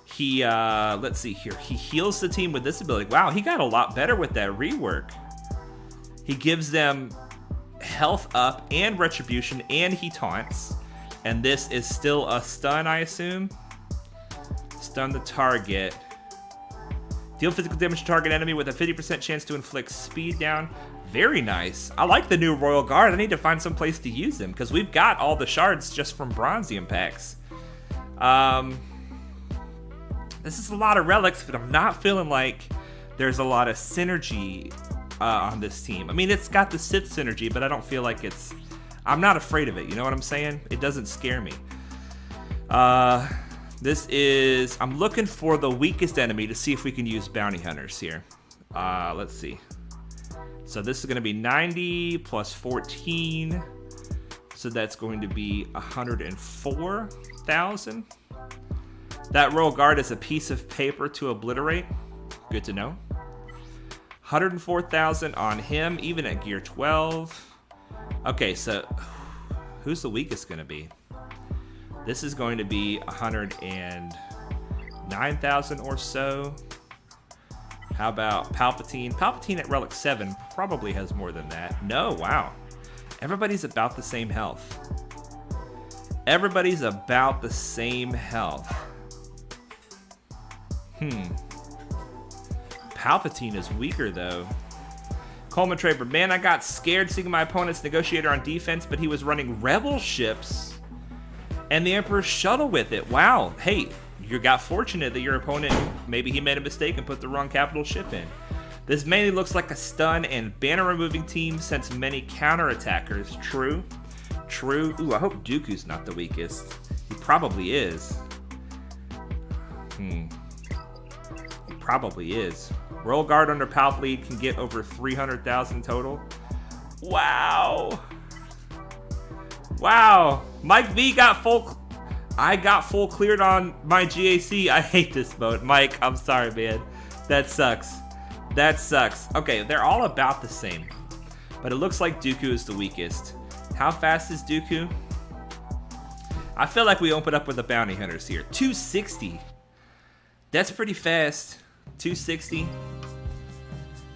He, let's see here. He heals the team with this ability. Wow, he got a lot better with that rework. He gives them health up and retribution, and he taunts. And this is still a stun, I assume. Stun the target. Deal physical damage to target enemy with a 50% chance to inflict speed down. Very nice. I like the new Royal Guard. I need to find some place to use them, because we've got all the shards just from Bronzium packs. This is a lot of relics, but I'm not feeling like there's a lot of synergy on this team. I mean, it's got the Sith synergy, but I don't feel like it's... I'm not afraid of it, you know what I'm saying? It doesn't scare me. This is... I'm looking for the weakest enemy to see if we can use bounty hunters here. Let's see. So this is going to be 90 plus 14. So that's going to be 104,000. That Royal Guard is a piece of paper to obliterate. Good to know. 104,000 on him, even at gear 12. Okay, so who's the weakest going to be? This is going to be 109,000 or so. How about Palpatine? Palpatine at Relic 7 probably has more than that. No, wow. Everybody's about the same health. Everybody's about the same health. Palpatine is weaker, though. Coleman Traver, man, I got scared seeing my opponent's negotiator on defense, but he was running rebel ships and the Emperor's shuttle with it. Wow. Hey, you got fortunate that your opponent, maybe he made a mistake and put the wrong capital ship in. This mainly looks like a stun and banner removing team since many counterattackers. True. Ooh, I hope Dooku's not the weakest. He probably is. He probably is. Royal Guard under Palp lead can get over 300,000 total. Wow. Mike V got full... I got full cleared on my GAC. I hate this mode. Mike, I'm sorry, man. That sucks. Okay, they're all about the same. But it looks like Dooku is the weakest. How fast is Dooku? I feel like we open up with the bounty hunters here. 260. That's pretty fast. 260.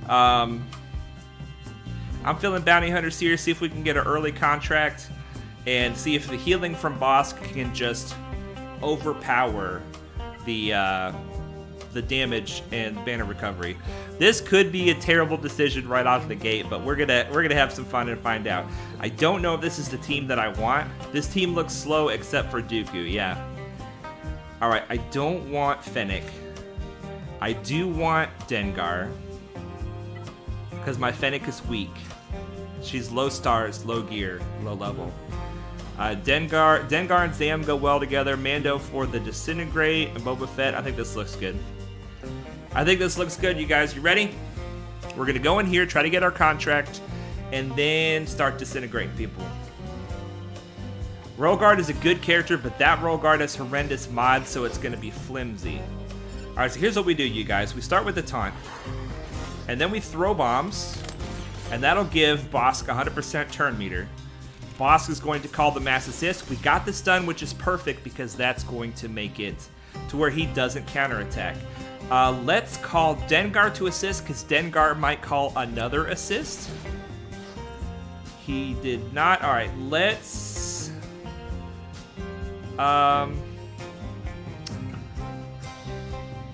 I'm feeling bounty hunters here. See if we can get an early contract. And see if the healing from Bosk can just overpower the damage and banner recovery. This could be a terrible decision right off the gate, but we're gonna have some fun and find out. I don't know if this is the team that I want. This team looks slow except for Dooku, yeah. Alright, I don't want Fennec. I do want Dengar, because my Fennec is weak. She's low stars, low gear, low level. Dengar and Zam go well together. Mando for the Disintegrate and Boba Fett. I think this looks good. You guys. You ready? We're going to go in here, try to get our contract, and then start disintegrating people. Royal Guard is a good character, but that Royal Guard has horrendous mods, so it's going to be flimsy. Alright, so here's what we do, you guys. We start with the taunt, and then we throw bombs, and that'll give Bosk 100% turn meter. Bosk is going to call the mass assist. We got this done, which is perfect because that's going to make it to where he doesn't counterattack. Let's call Dengar to assist because Dengar might call another assist. He did not. All right, let's...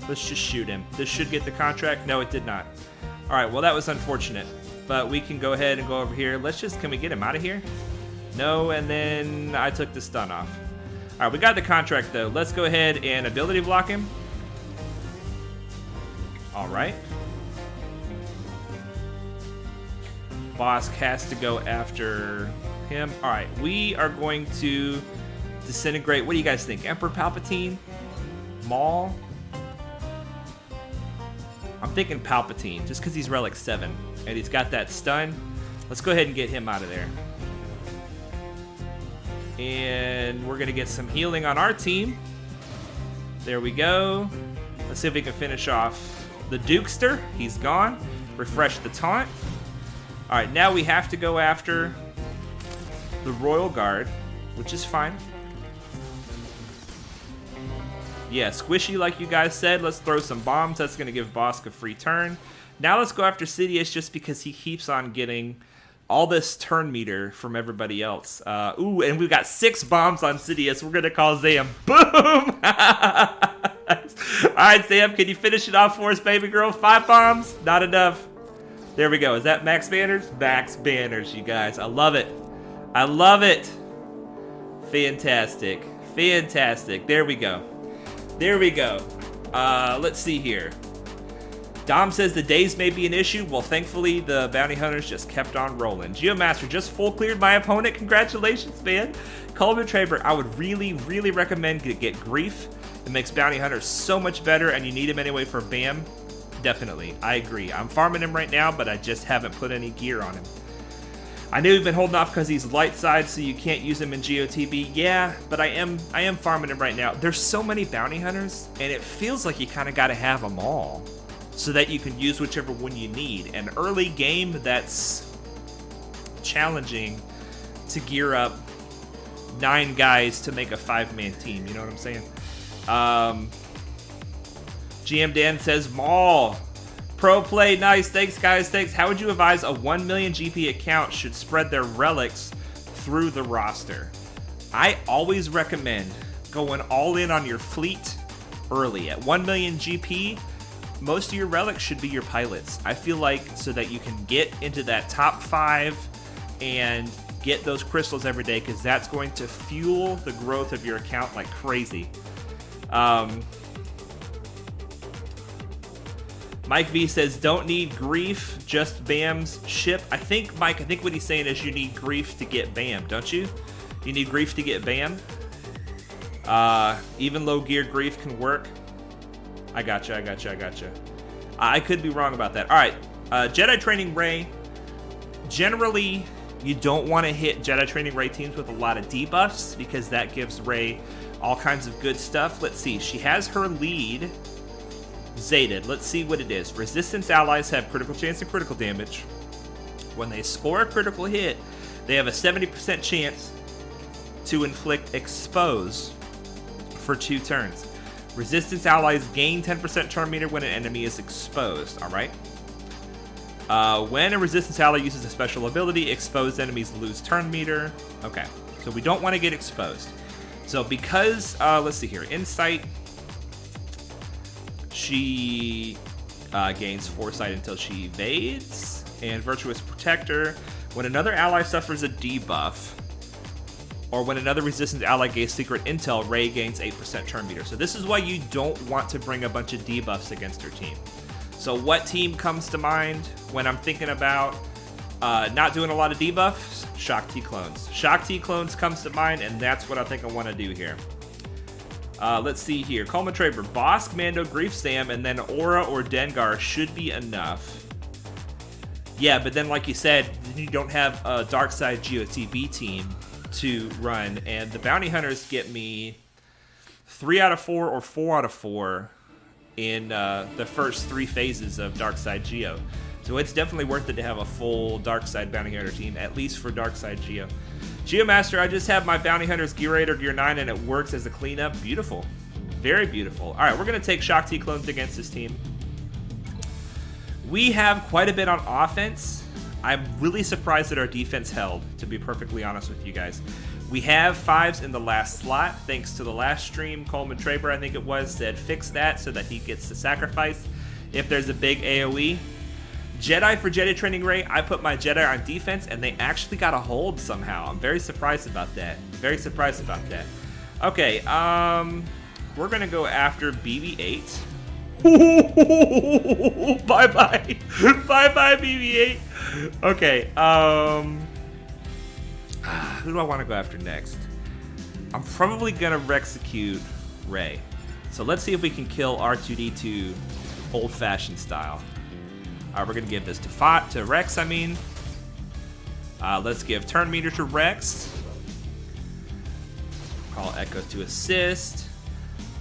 let's just shoot him. This should get the contract. No, it did not. All right, well, that was unfortunate. But we can go ahead and go over here. Let's just... Can we get him out of here? No, and then I took the stun off. All right, we got the contract, though. Let's go ahead and ability block him. All right. Bosk has to go after him. All right, we are going to disintegrate. What do you guys think? Emperor Palpatine? Maul? I'm thinking Palpatine, just because he's Relic 7. And he's got that stun. Let's go ahead and get him out of there. And we're going to get some healing on our team. There we go. Let's see if we can finish off the Dukester. He's gone. Refresh the taunt. All right, now we have to go after the Royal Guard, which is fine. Yeah, squishy like you guys said. Let's throw some bombs. That's going to give Bosk a free turn. Now let's go after Sidious just because he keeps on getting all this turn meter from everybody else. Ooh, and we've got 6 bombs on Sidious. We're going to call Zam. Boom! Alright, Sam, can you finish it off for us, baby girl? 5 bombs? Not enough. There we go. Is that max banners? Max banners, you guys. I love it. I love it. Fantastic. Fantastic. There we go. There we go. Let's see here. Dom says the days may be an issue. Well, thankfully, the bounty hunters just kept on rolling. Geomaster just full cleared my opponent. Congratulations, man. Coleman Traber, I would really, really recommend get Grief. It makes bounty hunters so much better, and you need him anyway for BAM. Definitely, I agree. I'm farming him right now, but I just haven't put any gear on him. I know you've been holding off because he's light side, so you can't use him in GOTB. Yeah, but I am farming him right now. There's so many bounty hunters, and it feels like you kind of got to have them all so that you can use whichever one you need. And early game, that's challenging to gear up 9 guys to make a 5-man team. You know what I'm saying? GM Dan says, Maul. Pro play, nice. Thanks, guys. Thanks. How would you advise a 1 million GP account should spread their relics through the roster? I always recommend going all in on your fleet early. At 1 million GP, most of your relics should be your pilots. I feel like so that you can get into that top 5 and get those crystals every day, because that's going to fuel the growth of your account like crazy. Mike V says, don't need Grief, just BAM's ship. I think, Mike, what he's saying is you need Grief to get BAM, don't you? You need Grief to get BAM? Even low gear Grief can work. I gotcha. I could be wrong about that. All right, Jedi Training Rey. Generally, you don't want to hit Jedi Training Rey teams with a lot of debuffs because that gives Rey all kinds of good stuff. Let's see. She has her lead Zated. Let's see what it is. Resistance allies have critical chance and critical damage. When they score a critical hit, they have a 70% chance to inflict expose for 2 turns. Resistance allies gain 10% turn meter when an enemy is exposed. All right. When a resistance ally uses a special ability, exposed enemies lose turn meter. Okay, so we don't want to get exposed. So because, let's see here, Insight, she gains Foresight until she evades, and Virtuous Protector, when another ally suffers a debuff, or when another resistance ally gains secret intel, Rey gains 8% turn meter. So this is why you don't want to bring a bunch of debuffs against her team. So what team comes to mind when I'm thinking about not doing a lot of debuffs? Shaak Clones. Shaak Clones comes to mind, and that's what I think I want to do here. Let's see here. Coleman Traber, Bosk, Mando, Grief, Sam, and then Aura or Dengar should be enough. Yeah, but then like you said, you don't have a Dark Side GOTV team to run, and the bounty hunters get me 3 out of 4 or 4 out of 4 in the first 3 phases of Dark Side Geo. So it's definitely worth it to have a full Dark Side bounty hunter team, at least for Dark Side Geo. Geomaster, I just have my bounty hunters Gear 8 or Gear 9, and it works as a cleanup. Beautiful. Very beautiful. All right, we're going to take Shaak Clones against this team. We have quite a bit on offense. I'm really surprised that our defense held, to be perfectly honest with you guys. We have 5s in the last slot, thanks to the last stream. Coleman Traber, I think it was, said fix that so that he gets the sacrifice if there's a big AoE. Jedi for Jedi Training Ray, I put my Jedi on defense, and they actually got a hold somehow. I'm very surprised about that. Very surprised about that. Okay, we're going to go after BB-8. Bye-bye. Bye-bye, BB-8. Okay, who do I want to go after next? I'm probably going to execute Rey. So let's see if we can kill R2-D2 old-fashioned style. All right, we're going to give this to Rex, I mean. Let's give turn meter to Rex. Call Echo to assist.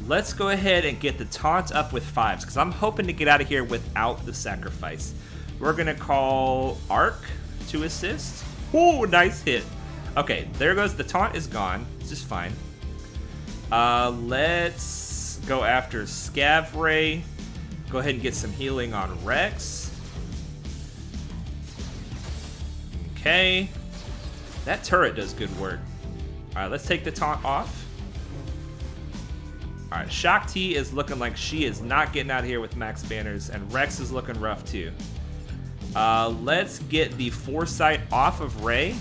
Let's go ahead and get the taunt up with 5s, because I'm hoping to get out of here without the sacrifice. We're going to call Arc to assist. Ooh, nice hit. Okay, there goes. The taunt is gone. It's just fine. Let's go after Scav Ray. Go ahead and get some healing on Rex. Okay. That turret does good work. All right, let's take the taunt off. All right, Shaak T is looking like she is not getting out of here with max banners, and Rex is looking rough too. Let's get the foresight off of Rey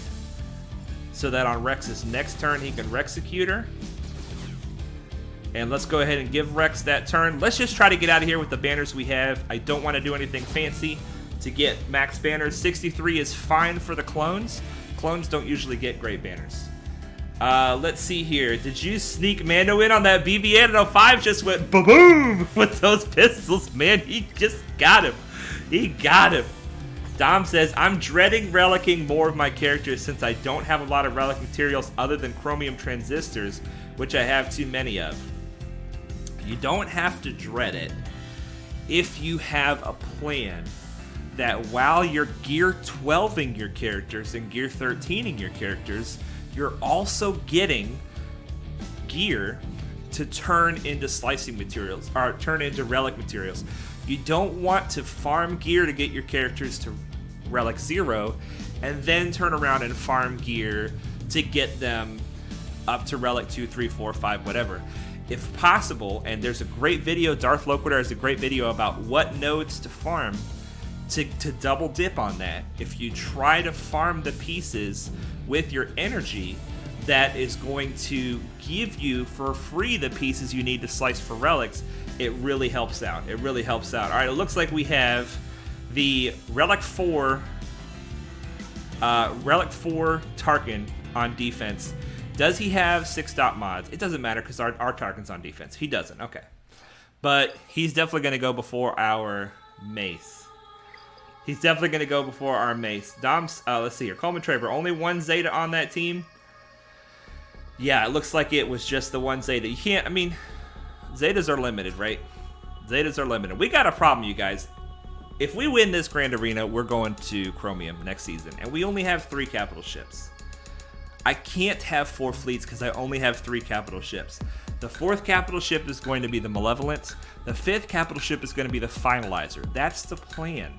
so that on Rex's next turn he can Rexecute her. And let's go ahead and give Rex that turn. Let's just try to get out of here with the banners we have. I don't want to do anything fancy to get max banners. 63 is fine for the clones. Clones don't usually get great banners. Let's see here. Did you sneak Mando in on that BB-8? And 05 just went boom with those pistols, man. He just got him. He got him. Dom says, I'm dreading relicking more of my characters since I don't have a lot of relic materials other than chromium transistors, which I have too many of. You don't have to dread it if you have a plan that while you're gear 12ing your characters and gear 13ing your characters, you're also getting gear to turn into slicing materials, or turn into relic materials. You don't want to farm gear to get your characters to relic 0, and then turn around and farm gear to get them up to relic 2, 3, 4, 5, whatever. If possible, and there's a great video, Darth Loquitur has a great video about what nodes to farm to double dip on that. If you try to farm the pieces with your energy, that is going to give you for free the pieces you need to slice for relics. It really helps out. It really helps out. All right, it looks like we have the Relic 4 Tarkin on defense. Does he have 6-dot mods? It doesn't matter because our Tarkin's on defense. He doesn't. Okay. But he's definitely going to go before our Mace. He's definitely going to go before our Mace. Dom's, let's see here. Coleman Traver, only one Zeta on that team. Yeah, it looks like it was just the one Zeta. You can't, I mean, Zetas are limited, right? Zetas are limited. We got a problem, you guys. If we win this Grand Arena, we're going to Chromium next season. And we only have 3 capital ships. I can't have 4 fleets because I only have 3 capital ships. The 4th capital ship is going to be the Malevolent. The 5th capital ship is going to be the Finalizer. That's the plan.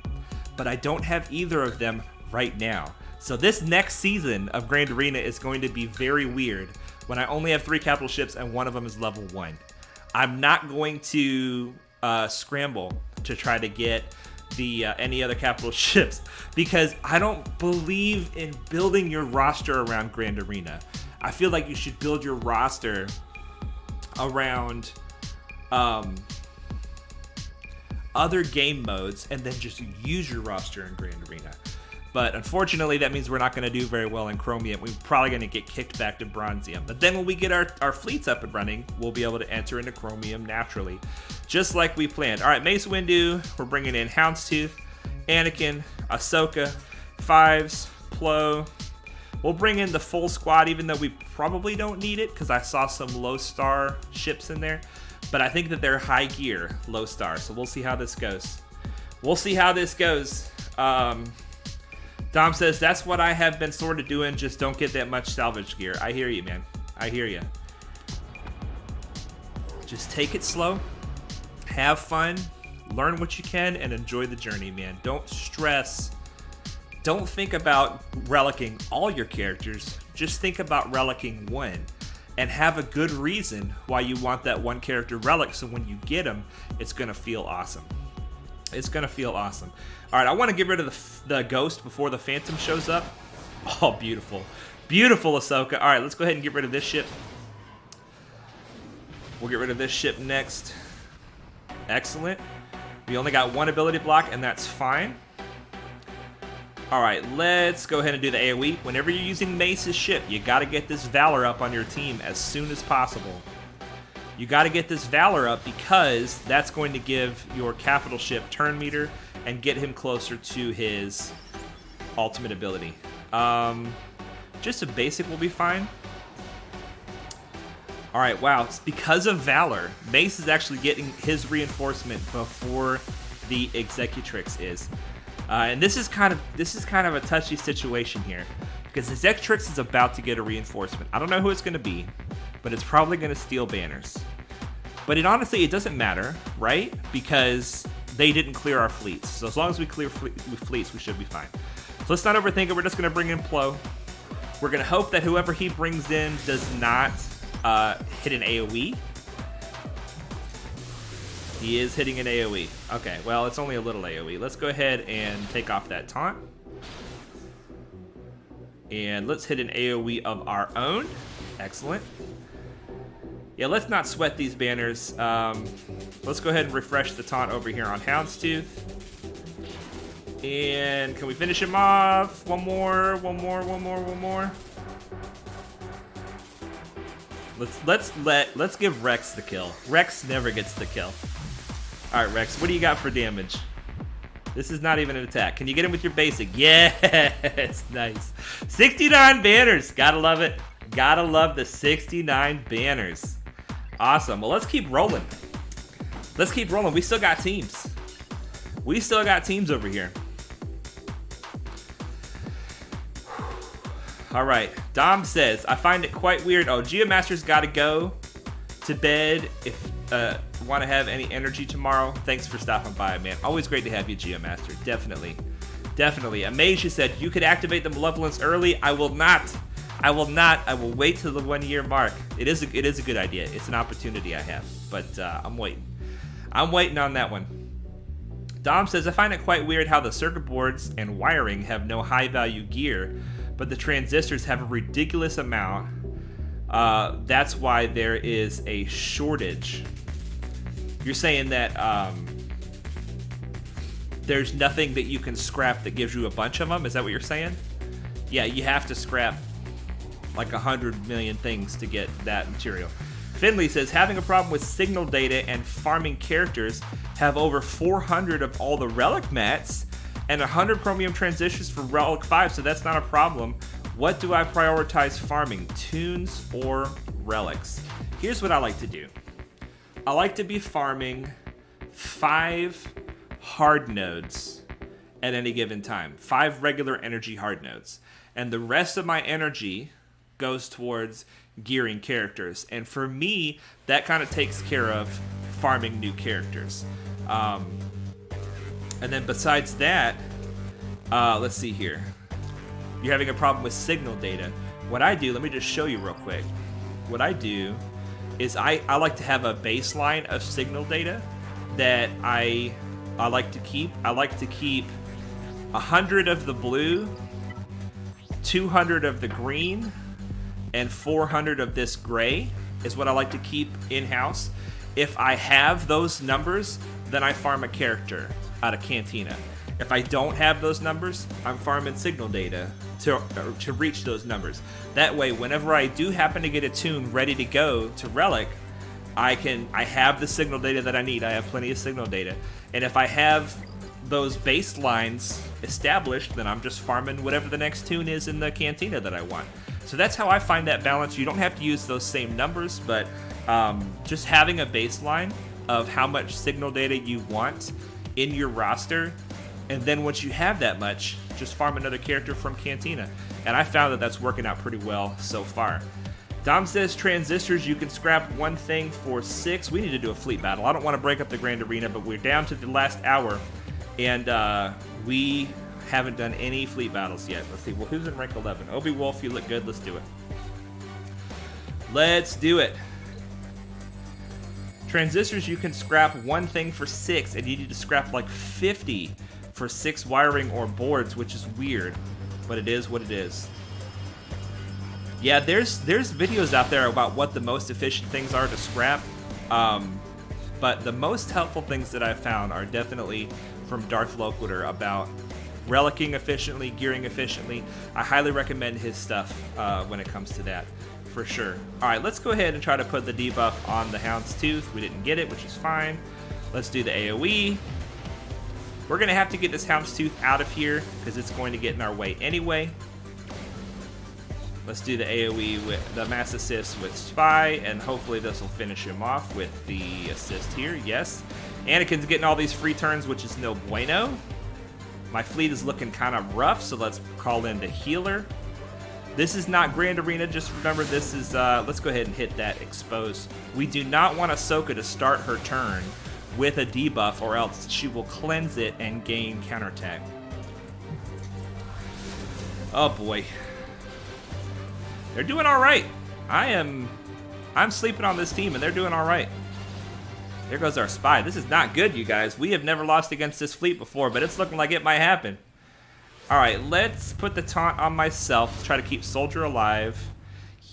But I don't have either of them right now. So this next season of Grand Arena is going to be very weird when I only have 3 capital ships and one of them is level 1. I'm not going to scramble to try to get the any other capital ships because I don't believe in building your roster around Grand Arena. I feel like you should build your roster around other game modes and then just use your roster in Grand Arena. But unfortunately, that means we're not going to do very well in Chromium. We're probably going to get kicked back to Bronzium. But then when we get our fleets up and running, we'll be able to enter into Chromium naturally, just like we planned. All right, Mace Windu, we're bringing in Houndstooth. Anakin, Ahsoka, Fives, Plo. We'll bring in the full squad, even though we probably don't need it, because I saw some low star ships in there. But I think that they're high gear, low star. So we'll see how this goes. We'll see how this goes. Dom says, that's what I have been sort of doing. Just don't get that much salvage gear. I hear you, man. I hear you. Just take it slow. Have fun. Learn what you can and enjoy the journey, man. Don't stress. Don't think about relicking all your characters. Just think about relicking one. And have a good reason why you want that one character relic, so when you get him, it's going to feel awesome. It's going to feel awesome. All right, I want to get rid of the ghost before the Phantom shows up. Oh, beautiful. Beautiful, Ahsoka. All right, let's go ahead and get rid of this ship. We'll get rid of this ship next. Excellent. We only got one ability block, and that's fine. All right, let's go ahead and do the AoE. Whenever you're using Mace's ship, you got to get this Valor up on your team as soon as possible. You got to get this Valor up because that's going to give your capital ship turn meter and get him closer to his ultimate ability. Just a basic will be fine. All right, wow. It's because of Valor, Mace is actually getting his reinforcement before the Executrix is. And this is kind of a touchy situation here because Executrix is about to get a reinforcement. I don't know who it's going to be, but it's probably going to steal banners. But it doesn't matter, right? Because they didn't clear our fleets. So as long as we clear fleets, we should be fine. So let's not overthink it. We're just going to bring in Plo. We're going to hope that whoever he brings in does not hit an AoE. He is hitting an AoE. Okay, well, it's only a little AoE. Let's go ahead and take off that taunt. And let's hit an AoE of our own. Excellent. Yeah, let's not sweat these banners. Let's go ahead and refresh the taunt over here on Houndstooth. And can we finish him off? One more. Let's give Rex the kill. Rex never gets the kill. All right, Rex, what do you got for damage? This is not even an attack. Can you get him with your basic? Yes, nice. 69 banners. Gotta love it. Gotta love the 69 banners. Awesome. Well, let's keep rolling. Let's keep rolling. We still got teams. We still got teams over here. All right. Dom says, I find it quite weird. Oh, Geomaster's got to go to bed if want to have any energy tomorrow. Thanks for stopping by, man. Always great to have you, Geomaster. Definitely. Amasia said, you could activate the Malevolence early. I will not. I will wait till the 1 year mark. It is a good idea. It's an opportunity I have, but I'm waiting. I'm waiting on that one. Dom says, I find it quite weird how the circuit boards and wiring have no high value gear, but the transistors have a ridiculous amount. That's why there is a shortage. You're saying that there's nothing that you can scrap that gives you a bunch of them? Is that what you're saying? Yeah, you have to scrap like 100 million things to get that material. Finley says, having a problem with signal data and farming characters, have over 400 of all the relic mats and 100 chromium transistors for relic 5, so that's not a problem. What do I prioritize farming, tunes or relics? Here's what I like to do. I like to be farming 5 hard nodes at any given time. 5 regular energy hard nodes. And the rest of my energy goes towards gearing characters. And for me, that kind of takes care of farming new characters. And then besides that, let's see here. You're having a problem with signal data. What I do, let me just show you real quick. What I do is I like to have a baseline of signal data that I like to keep. I like to keep 100 of the blue, 200 of the green, and 400 of this gray is what I like to keep in-house. If I have those numbers, then I farm a character out of Cantina. If I don't have those numbers, I'm farming signal data to reach those numbers. That way, whenever I do happen to get a tune ready to go to Relic, I have the signal data that I need. I have plenty of signal data. And if I have those baselines established, then I'm just farming whatever the next tune is in the cantina that I want. So that's how I find that balance. You don't have to use those same numbers, but just having a baseline of how much signal data you want in your roster, and then once you have that much, just farm another character from Cantina. And I found that that's working out pretty well so far. Dom says transistors, you can scrap one thing for 6. We need to do a fleet battle. I don't want to break up the Grand Arena, but we're down to the last hour, and we haven't done any fleet battles yet. Let's see. Well, who's in rank 11? Obi Wolf, you look good. Let's do it. Let's do it. Transistors, you can scrap one thing for 6, and you need to scrap like 50 for 6 wiring or boards, which is weird, but it is what it is. Yeah, there's videos out there about what the most efficient things are to scrap, but the most helpful things that I've found are definitely from Darth Loquitur about relicking efficiently, gearing efficiently. I highly recommend his stuff when it comes to that, for sure. All right, let's go ahead and try to put the debuff on the Houndstooth. We didn't get it, which is fine. Let's do the AoE. We're going to have to get this Houndstooth out of here because it's going to get in our way anyway. Let's do the AoE with the mass assist with Spy, and hopefully this will finish him off with the assist here. Yes. Anakin's getting all these free turns, which is no bueno. My fleet is looking kind of rough, so let's call in the healer. This is not Grand Arena, just remember this is, let's go ahead and hit that expose. We do not want Ahsoka to start her turn with a debuff, or else she will cleanse it and gain counterattack. Oh boy. They're doing alright. I'm sleeping on this team and they're doing alright. There goes our Spy. This is not good, you guys. We have never lost against this fleet before, but it's looking like it might happen. Alright, let's put the taunt on myself to try to keep Soldier alive.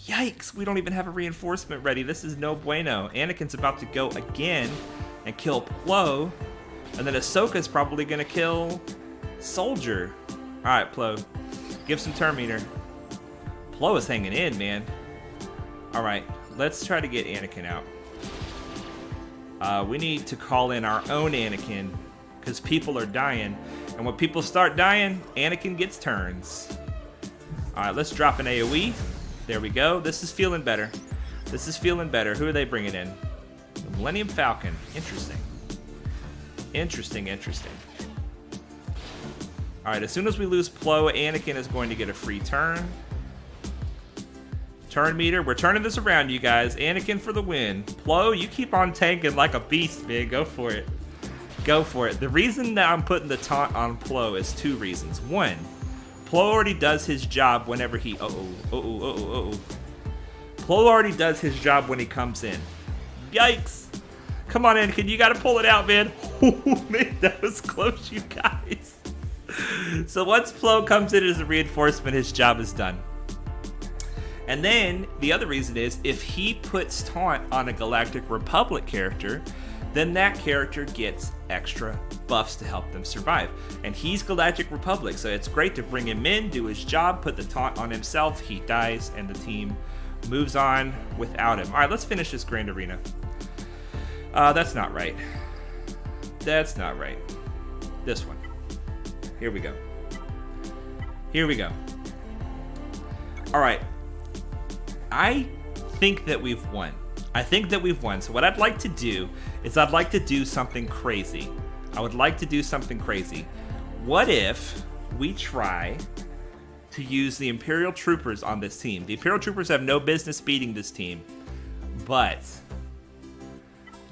Yikes, we don't even have a reinforcement ready. This is no bueno. Anakin's about to go again and kill Plo, and then Ahsoka's probably going to kill Soldier. Alright, Plo, give some turn meter. Plo is hanging in, man. Alright, let's try to get Anakin out. We need to call in our own Anakin, because people are dying. And when people start dying, Anakin gets turns. Alright, let's drop an AoE. There we go. This is feeling better. This is feeling better. Who are they bringing in? The Millennium Falcon. Interesting. Interesting, interesting. Alright, as soon as we lose Plo, Anakin is going to get a free turn. Turn meter. We're turning this around, you guys. Anakin for the win. Plo, you keep on tanking like a beast, man. Go for it. Go for it. The reason that I'm putting the taunt on Plo is 2 reasons. 1, Plo already does his job whenever he... Plo already does his job when he comes in. Yikes. Come on, Anakin. You gotta pull it out, man. Oh, man, that was close, you guys. So once Plo comes in as a reinforcement, his job is done. And then the other reason is if he puts taunt on a Galactic Republic character, then that character gets extra buffs to help them survive. And he's Galactic Republic, so it's great to bring him in, do his job, put the taunt on himself, he dies, and the team moves on without him. All right, let's finish this Grand Arena. That's not right. That's not right. This one. Here we go. Here we go. All right. I think that we've won. I think that we've won. So what I'd like to do is I'd like to do something crazy. I would like to do something crazy. What if we try to use the Imperial Troopers on this team? The Imperial Troopers have no business beating this team, but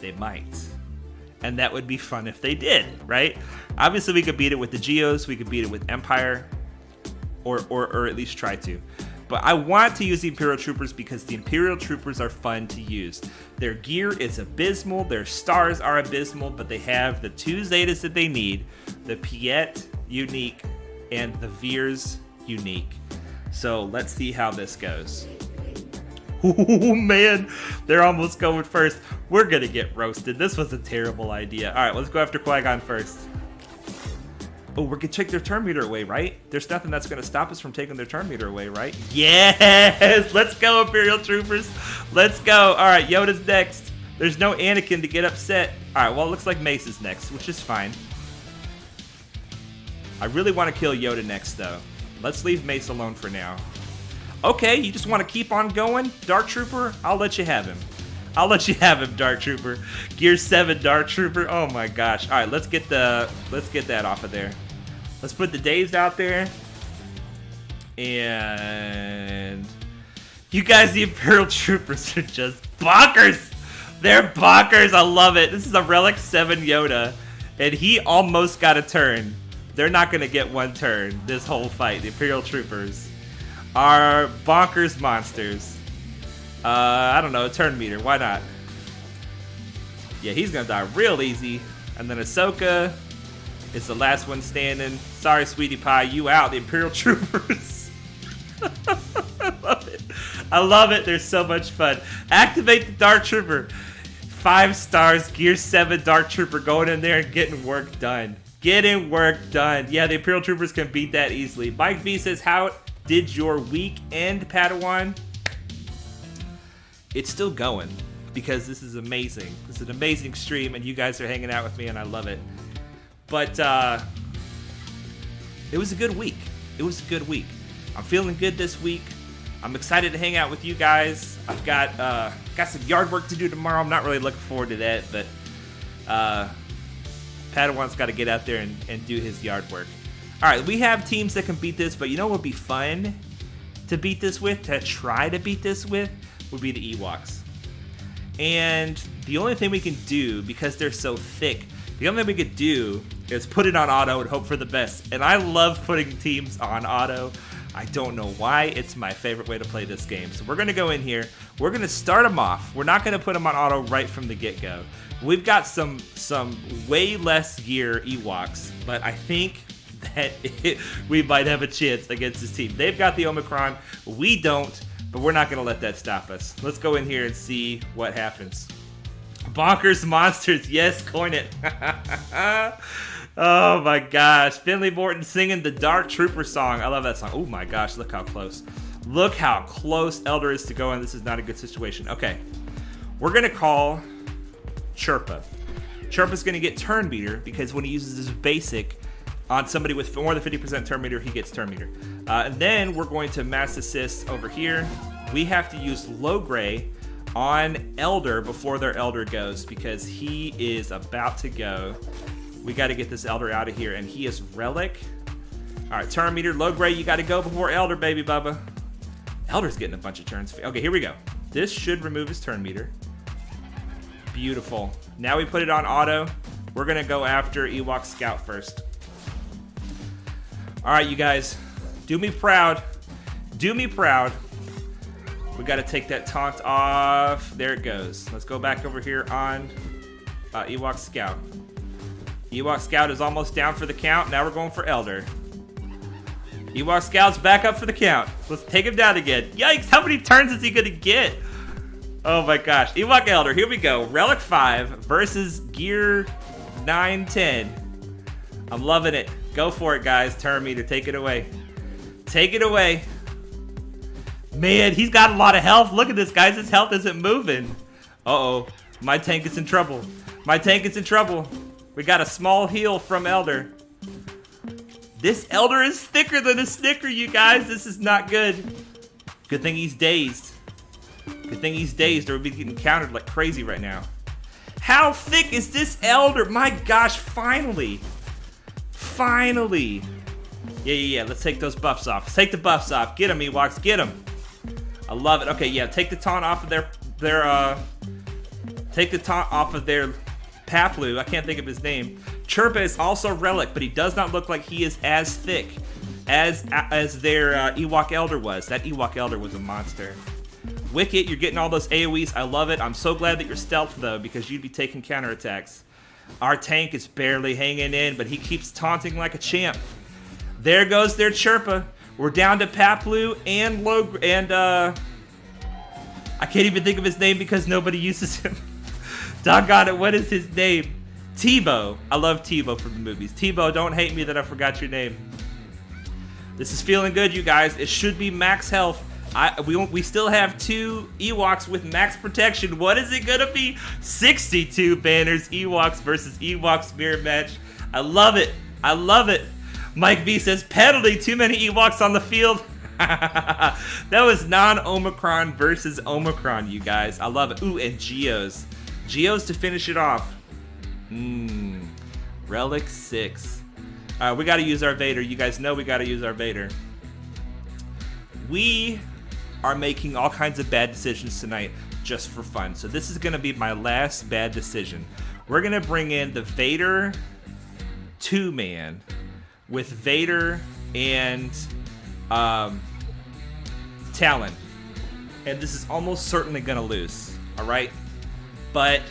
they might. And that would be fun if they did, right? Obviously, we could beat it with the Geos. We could beat it with Empire, or at least try to. But I want to use the Imperial Troopers because the Imperial Troopers are fun to use. Their gear is abysmal, their stars are abysmal, but they have the 2 Zetas that they need, the Piet unique and the Veers unique. So let's see how this goes. Oh man, they're almost going first. We're gonna get roasted. This was a terrible idea. All right, let's go after Qui-Gon first. Oh, we're gonna take their turn meter away, right? There's nothing that's gonna stop us from taking their turn meter away, right? Yes! Let's go, Imperial Troopers. Let's go. All right, Yoda's next. There's no Anakin to get upset. All right, well, it looks like Mace is next, which is fine. I really want to kill Yoda next, though. Let's leave Mace alone for now. Okay, you just want to keep on going? Dark Trooper? I'll let you have him. I'll let you have him, Dark Trooper. Gear 7 Dark Trooper. Oh my gosh. All right, let's get that off of there. Let's put the Dazed out there. And you guys, the Imperial Troopers are just bonkers. They're bonkers. I love it. This is a Relic 7 Yoda, and he almost got a turn. They're not going to get one turn this whole fight. The Imperial Troopers are bonkers monsters. I don't know, a turn meter. Why not? Yeah, he's going to die real easy. And then Ahsoka is the last one standing. Sorry, sweetie pie, you out. The Imperial Troopers. I love it. I love it. They're so much fun. Activate the Dark Trooper. 5 stars, Gear 7 Dark Trooper going in there and getting work done. Getting work done. Yeah, the Imperial Troopers can beat that easily. Mike V says, how did your week end, Padawan? It's still going because this is amazing. This is an amazing stream and you guys are hanging out with me and I love it. But it was a good week. It was a good week. I'm feeling good this week. I'm excited to hang out with you guys. I've got some yard work to do tomorrow. I'm not really looking forward to that, but Padawan's got to get out there and do his yard work. All right, we have teams that can beat this, but you know what would be fun to beat this with, to try to beat this with, would be the Ewoks. And the only thing we can do, because they're so thick, the only thing we could do is put it on auto and hope for the best. And I love putting teams on auto. I don't know why. It's my favorite way to play this game. So we're going to go in here. We're going to start them off. We're not going to put them on auto right from the get-go. We've got some way less gear Ewoks, but I think that we might have a chance against this team. They've got the Omicron. We don't, but we're not going to let that stop us. Let's go in here and see what happens. Bonkers monsters. Yes, coin it. Oh my gosh. Finley Morton singing the Dark Trooper song. I love that song. Oh my gosh, look how close. Look how close Elder is to go, and this is not a good situation. Okay. We're going to call Chirpa. Chirpa's going to get turn meter because when he uses his basic on somebody with more than 50% turn meter, he gets turn meter. And then we're going to mass assist over here. We have to use low gray on Elder before their Elder goes because he is about to go. We got to get this Elder out of here, and he is Relic. All right, turn meter, low gray, you got to go before Elder, baby bubba. Elder's getting a bunch of turns. Okay, here we go. This should remove his turn meter. Beautiful. Now we put it on auto. We're going to go after Ewok Scout first. All right, you guys. Do me proud. Do me proud. We got to take that taunt off. There it goes. Let's go back over here on Ewok Scout. Ewok Scout is almost down for the count. Now we're going for Elder. Ewok Scout's back up for the count. Let's take him down again. Yikes, how many turns is he going to get? Oh my gosh. Ewok Elder, here we go. Relic 5 versus Gear 9, 10. I'm loving it. Go for it, guys. Turn meter, take it away. Take it away. Man, he's got a lot of health. Look at this, guys. His health isn't moving. Uh-oh. My tank is in trouble. My tank is in trouble. We got a small heal from Elder. This Elder is thicker than a Snicker, you guys. This is not good. Good thing he's dazed. Good thing he's dazed or we'd be getting countered like crazy right now. How thick is this Elder? My gosh, finally. Finally. Yeah. Let's take those buffs off. Let's take the buffs off. Get him, Ewoks. Get him. I love it. Okay, yeah. Take the taunt off of their take the taunt off of their Paplu. I can't think of his name. Chirpa is also Relic, but he does not look like he is as thick as their Ewok Elder was. That Ewok Elder was a monster. Wicket, you're getting all those AoEs. I love it. I'm so glad that you're stealth, though, because you'd be taking counterattacks. Our tank is barely hanging in, but he keeps taunting like a champ. There goes their Chirpa. We're down to Paplu and I can't even think of his name because nobody uses him. Doggone it, what is his name? Tebow. I love Tebow from the movies. Tebow, don't hate me that I forgot your name. This is feeling good, you guys. It should be max health. We still have 2 Ewoks with max protection. What is it gonna be? 62 banners, Ewoks versus Ewoks mirror match. I love it. I love it. Mike V says, penalty, too many Ewoks on the field. That was non-Omicron versus Omicron, you guys. I love it. Ooh, and Geos. Geos to finish it off. Relic 6. We got to use our Vader. You guys know we got to use our Vader. We are making all kinds of bad decisions tonight just for fun. So this is going to be my last bad decision. We're going to bring in the Vader 2-man with Vader and Talon. And this is almost certainly going to lose. All right? But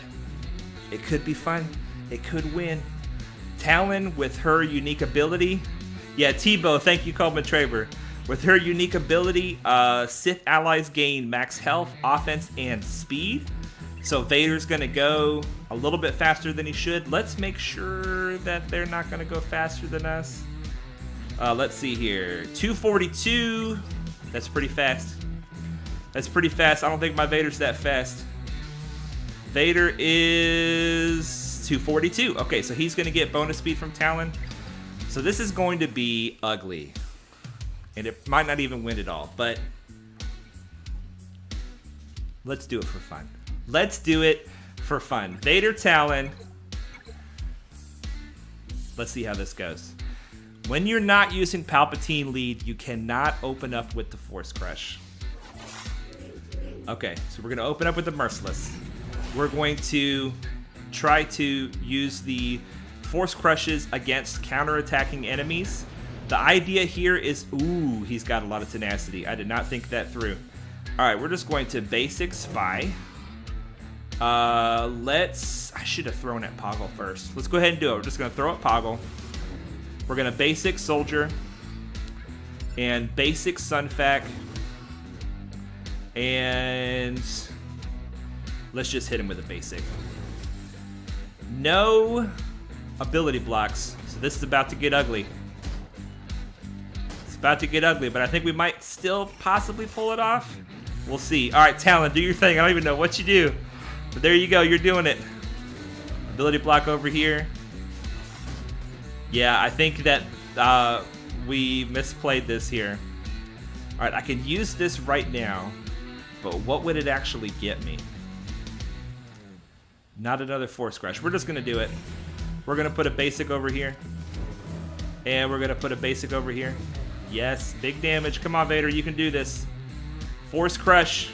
it could be fun. It could win. Talon with her unique ability. Yeah, Tebow, thank you, Coleman Traver. With her unique ability, Sith allies gain max health, offense, and speed. So Vader's going to go a little bit faster than he should. Let's make sure that they're not going to go faster than us. Let's see here. 242. That's pretty fast. That's pretty fast. I don't think my Vader's that fast. Vader is 242. Okay, so he's going to get bonus speed from Talon. So this is going to be ugly. And it might not even win at all, but let's do it for fun. Let's do it for fun. Vader Talon. Let's see how this goes. When you're not using Palpatine lead, you cannot open up with the Force Crush. Okay, so we're going to open up with the Merciless. We're going to try to use the Force Crushes against counterattacking enemies. The idea here is, ooh, he's got a lot of tenacity. I did not think that through. All right, we're just going to basic spy. I should have thrown at Poggle first. Let's go ahead and do it. We're just going to throw at Poggle. We're going to basic soldier and basic Sunfac. And let's just hit him with a basic. No ability blocks. So this is about to get ugly. About to get ugly, but I think we might still possibly pull it off. We'll see. All right, Talon, do your thing. I don't even know what you do, but there you go. You're doing it. Ability block over here. Yeah, I think that we misplayed this here. All right, I can use this right now, but what would it actually get me? Not another Force Crush. We're just going to do it. We're going to put a basic over here, and we're going to put a basic over here. Yes, big damage. Come on, Vader, you can do this. Force Crush.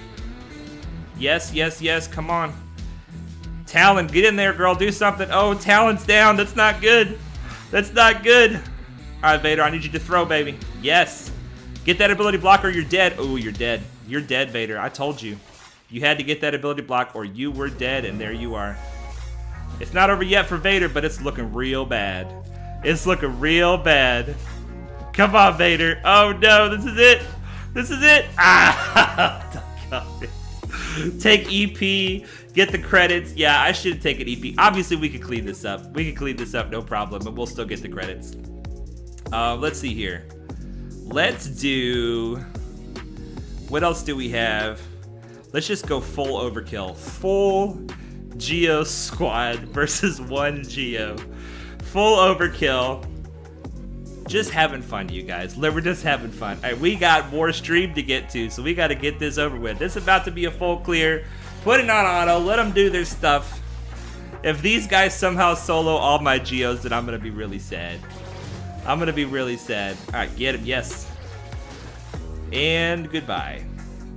Yes, yes, yes, come on. Talon, get in there, girl, do something. Oh, Talon's down. That's not good. That's not good. All right, Vader, I need you to throw, baby. Yes. Get that ability block or you're dead. Oh, you're dead. You're dead, Vader. I told you. You had to get that ability block or you were dead, and there you are. It's not over yet for Vader, but it's looking real bad. It's looking real bad. Come on, Vader. Oh, no. This is it. This is it. Ah. Take EP. Get the credits. Yeah, I should have taken EP. Obviously, we could clean this up. We could clean this up, no problem, but we'll still get the credits. Let's see here. Let's do... What else do we have? Let's just go full overkill. Full Geo squad versus one Geo. Full overkill. Just having fun, you guys. We're just having fun. All right, we got more stream to get to, so we got to get this over with. This is about to be a full clear. Put it on auto. Let them do their stuff. If these guys somehow solo all my Geos, then I'm going to be really sad. I'm going to be really sad. All right, get him. Yes. And goodbye.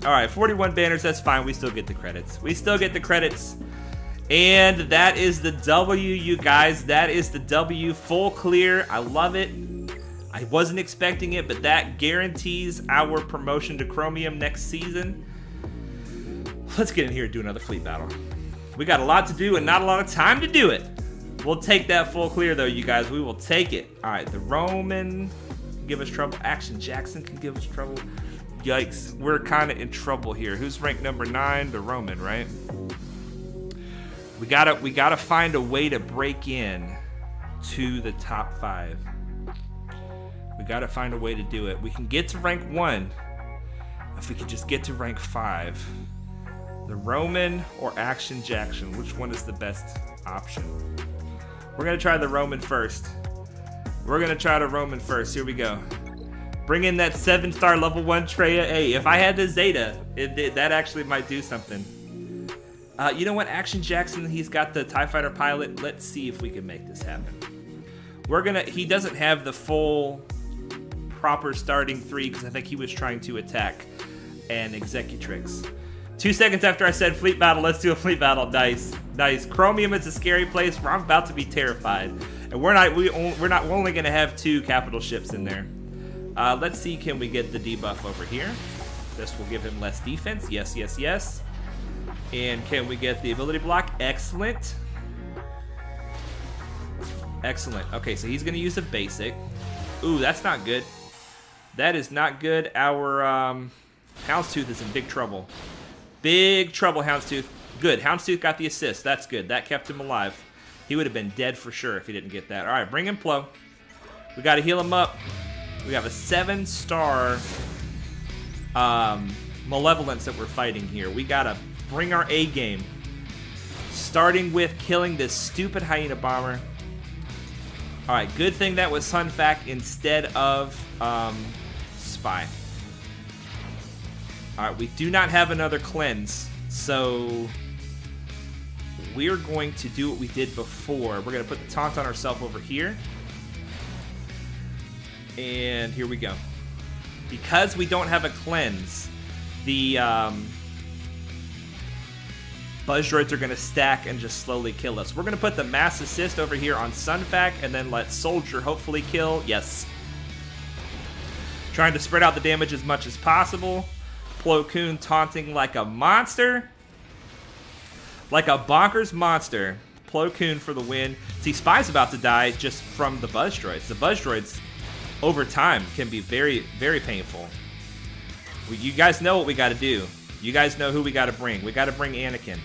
All right, 41 banners. That's fine. We still get the credits. We still get the credits. And that is the W, you guys. That is the W. Full clear. I love it. I wasn't expecting it, but that guarantees our promotion to Chromium next season. Let's get in here and do another fleet battle. We got a lot to do and not a lot of time to do it. We'll take that full clear, though, you guys. We will take it. All right, the Roman can give us trouble. Action Jackson can give us trouble. Yikes, we're kind of in trouble here. Who's ranked number 9? The Roman, right? We gotta find a way to break in to the top 5. We gotta find a way to do it. We can get to rank 1 if we can just get to rank 5. The Roman or Action Jackson, which one is the best option? We're gonna try the Roman first. We're gonna try to Roman first. Here we go. Bring in that 7-star level 1 Traya. Hey, if I had the Zeta, that actually might do something. You know what, Action Jackson, he's got the TIE Fighter pilot. Let's see if we can make this happen. He doesn't have the full proper starting 3 because I think he was trying to attack and Executrix. 2 seconds after I said fleet battle, let's do a fleet battle. Nice. Chromium is a scary place where I'm about to be terrified. And we're only gonna have 2 capital ships in there. Let's see, can we get the debuff over here? This will give him less defense. Yes. And can we get the ability block? Excellent. Okay, so he's gonna use a basic. Ooh, that's not good. That is not good. Our Houndstooth is in big trouble. Big trouble, Houndstooth. Good, Houndstooth got the assist. That's good. That kept him alive. He would have been dead for sure if he didn't get that. All right, bring in Plo. We got to heal him up. We have a 7-star Malevolence that we're fighting here. We got to bring our A game. Starting with killing this stupid Hyena Bomber. All right, good thing that was Sun Fac instead of Spy. All right, we do not have another cleanse, so we're going to do what we did before. We're going to put the taunt on ourselves over here. And here we go. Because we don't have a cleanse, the Buzz Droids are going to stack and just slowly kill us. We're going to put the Mass Assist over here on Sun Fac and then let Soldier hopefully kill. Yes. Trying to spread out the damage as much as possible. Plo Koon taunting like a monster. Like a bonkers monster. Plo Koon for the win. See, Spy's about to die just from the Buzz Droids. The Buzz Droids, over time, can be very, very painful. You guys know what we got to do. You guys know who we got to bring. We got to bring Anakin.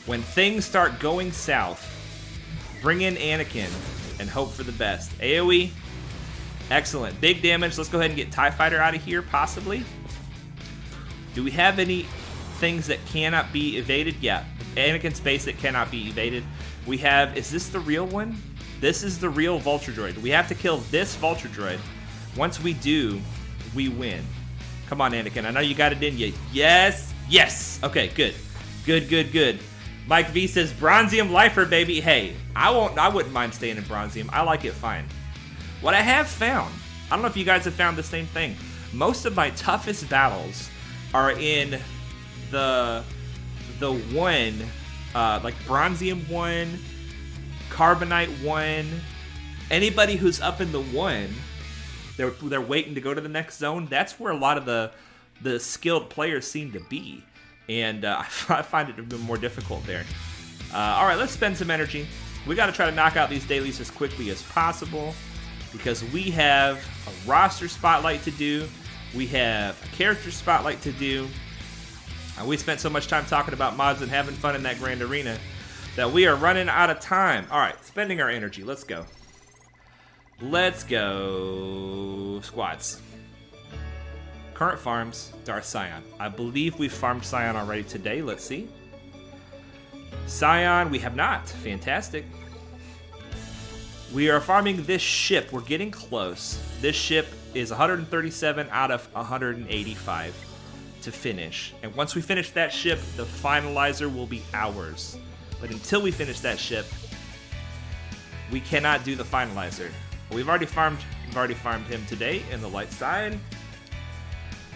When things start going south, bring in Anakin and hope for the best. AoE. Excellent. Big damage. Let's go ahead and get TIE Fighter out of here, possibly. Do we have any things that cannot be evaded? Yeah. Anakin's basic cannot be evaded. We have... Is this the real one? This is the real Vulture Droid. We have to kill this Vulture Droid. Once we do, we win. Come on, Anakin. I know you got it in you. Yes. Yes. Okay, good. Good. Mike V says, Bronzium Lifer, baby. Hey, I wouldn't mind staying in Bronzium. I like it fine. What I have found, I don't know if you guys have found the same thing. Most of my toughest battles are in the one, like Bronzium 1, Carbonite 1. Anybody who's up in the 1, they're waiting to go to the next zone. That's where a lot of the skilled players seem to be. And I find it to be more difficult there. All right, let's spend some energy. We got to try to knock out these dailies as quickly as possible because we have a roster spotlight to do. We have a character spotlight to do. We spent so much time talking about mods and having fun in that Grand Arena that we are running out of time. All right, spending our energy. Let's go. Let's go. Squads. Current farms, Darth Scion. I believe we've farmed Scion already today. Let's see. Scion, we have not. Fantastic. We are farming this ship. We're getting close. This ship is 137 out of 185 to finish. And once we finish that ship, the finalizer will be ours. But until we finish that ship, we cannot do the finalizer. We've already farmed him today in the light side.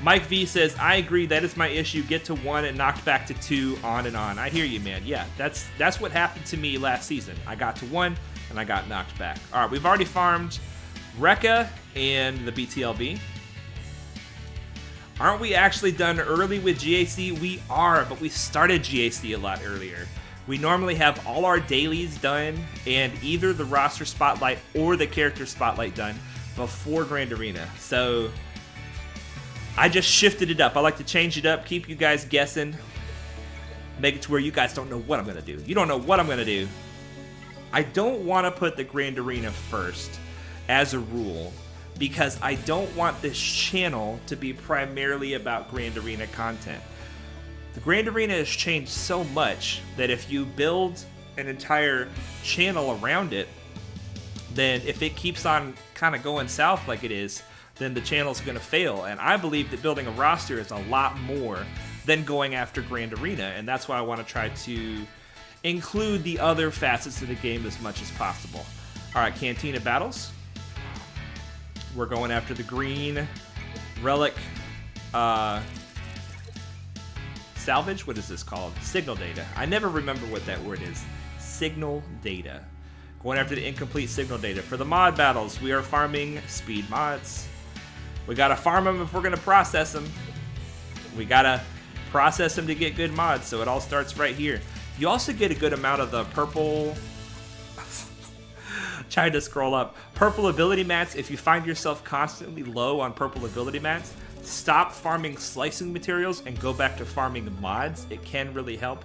Mike V says, I agree, that is my issue. Get to 1 and knocked back to 2, on and on. I hear you, man. Yeah, that's what happened to me last season. I got to 1 and I got knocked back. All right, we've already farmed Rekka and the BTLB. Aren't we actually done early with GAC? We are, but we started GAC a lot earlier. We normally have all our dailies done and either the roster spotlight or the character spotlight done before Grand Arena. So I just shifted it up. I like to change it up, keep you guys guessing, make it to where you guys don't know what I'm going to do. You don't know what I'm going to do. I don't want to put the Grand Arena first as a rule because I don't want this channel to be primarily about Grand Arena content. The Grand Arena has changed so much that if you build an entire channel around it, then if it keeps on kind of going south like it is, then the channel's going to fail. And I believe that building a roster is a lot more than going after Grand Arena, and that's why I want to try to include the other facets of the game as much as possible. All right, Cantina battles. We're going after the green relic salvage. What is this called? Signal data. I never remember what that word is. Signal data. Going after the incomplete signal data. For the mod battles, we are farming speed mods. We gotta farm them if we're gonna process them. We gotta process them to get good mods, so it all starts right here. You also get a good amount of the purple... Trying to scroll up. Purple ability mats. If you find yourself constantly low on purple ability mats, stop farming slicing materials and go back to farming mods. It can really help.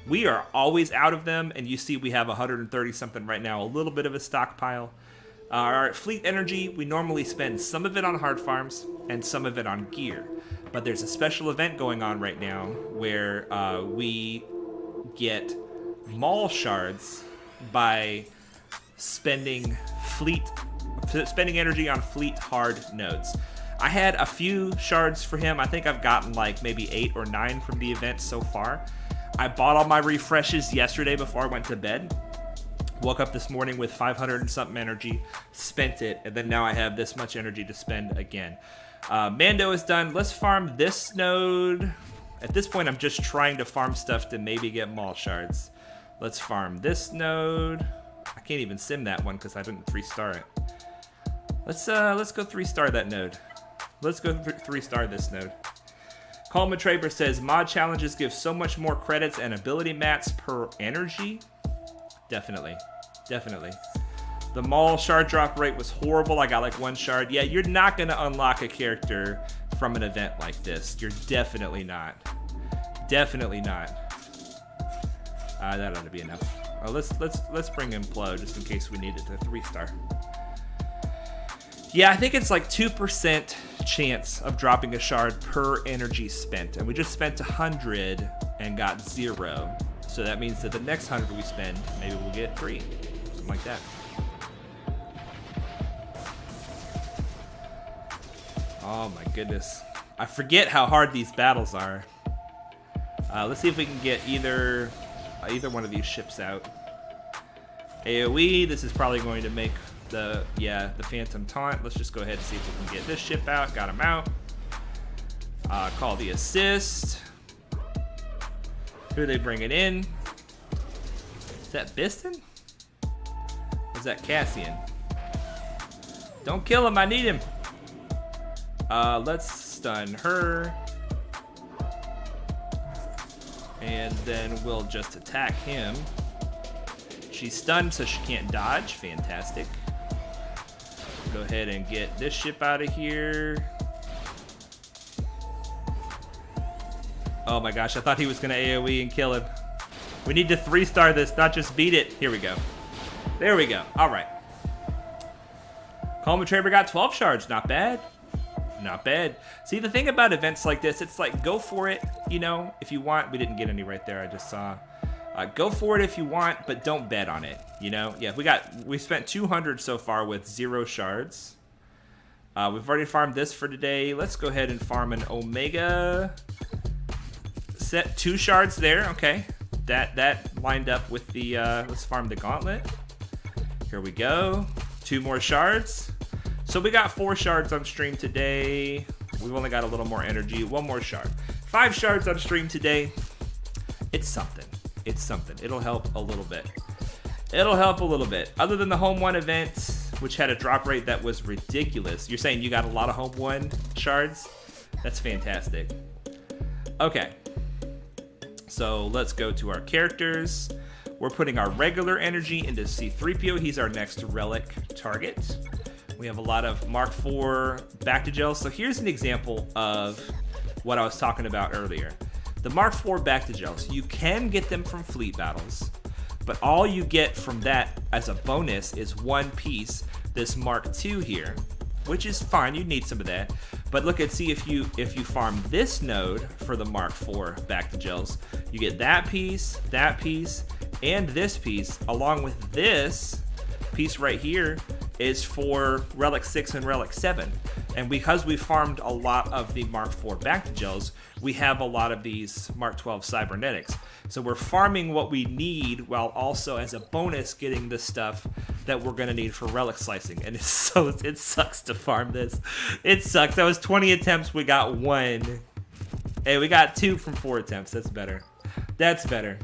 We are always out of them, and you see we have 130 something right now, a little bit of a stockpile. Our fleet energy, we normally spend some of it on hard farms and some of it on gear. But there's a special event going on right now where we get mall shards by spending energy on fleet hard nodes. I had a few shards for him. I think I've gotten like maybe 8 or 9 from the event so far. I bought all my refreshes yesterday before I went to bed. Woke up this morning with 500 and something energy, spent it, and then now I have this much energy to spend again. Mando is done. Let's farm this node. At this point, I'm just trying to farm stuff to maybe get mall shards. Let's farm this node. I can't even sim that one because I didn't 3-star it. Let's go 3-star that node. Let's go 3-star this node. Coleman Traber says, mod challenges give so much more credits and ability mats per energy. Definitely. Definitely. The mall shard drop rate was horrible. I got like 1 shard. Yeah, you're not going to unlock a character from an event like this. You're definitely not. Definitely not. That ought to be enough. Oh, let's bring in Plo just in case we need it to 3-star. Yeah, I think it's like 2% chance of dropping a shard per energy spent. And we just spent 100 and got 0. So that means that the next 100 we spend, maybe we'll get 3. Something like that. Oh my goodness. I forget how hard these battles are. Let's see if we can get either one of these ships out. AoE, this is probably going to make the Phantom Taunt. Let's just go ahead and see if we can get this ship out. Got him out. Call the assist. Who are they bringing in? Is that Biston? Or is that Cassian? Don't kill him, I need him. Let's stun her. And then we'll just attack him. She's stunned, so she can't dodge. Fantastic. Go ahead and get this ship out of here. Oh my gosh, I thought he was going to AoE and kill him. We need to 3-star this, not just beat it. Here we go. There we go. All right. Coleman Traber got 12 shards. Not bad. Not bad. See, the thing about events like this, it's like, go for it, you know, if you want. We didn't get any right there, I just saw. Go for it if you want, but don't bet on it, you know? Yeah, we spent 200 so far with 0 shards. We've already farmed this for today. Let's go ahead and farm an Omega. Set 2 shards there, okay. That lined up with the, let's farm the Gauntlet. Here we go. 2 more shards. So we got 4 shards on stream today. We've only got a little more energy. 1 more shard. 5 shards on stream today. It's something. It's something. It'll help a little bit. It'll help a little bit. Other than the Home 1 event, which had a drop rate that was ridiculous. You're saying you got a lot of Home 1 shards? That's fantastic. Okay. So let's go to our characters. We're putting our regular energy into C-3PO. He's our next relic target. We have a lot of Mark IV back-to-gels. So here's an example of what I was talking about earlier. The Mark IV back-to-gels, you can get them from fleet battles, but all you get from that as a bonus is 1 piece, this Mark II here, which is fine. You need some of that. But look and see if you farm this node for the Mark IV back-to-gels, you get that piece, and this piece, along with this piece right here, is for Relic 6 and Relic 7. And because we farmed a lot of the Mark 4 back to gels, we have a lot of these Mark 12 cybernetics. So we're farming what we need while also, as a bonus, getting the stuff that we're going to need for relic slicing. And it sucks to farm this. It sucks. That was 20 attempts. We got 1. Hey, we got 2 from 4 attempts. That's better. That's better.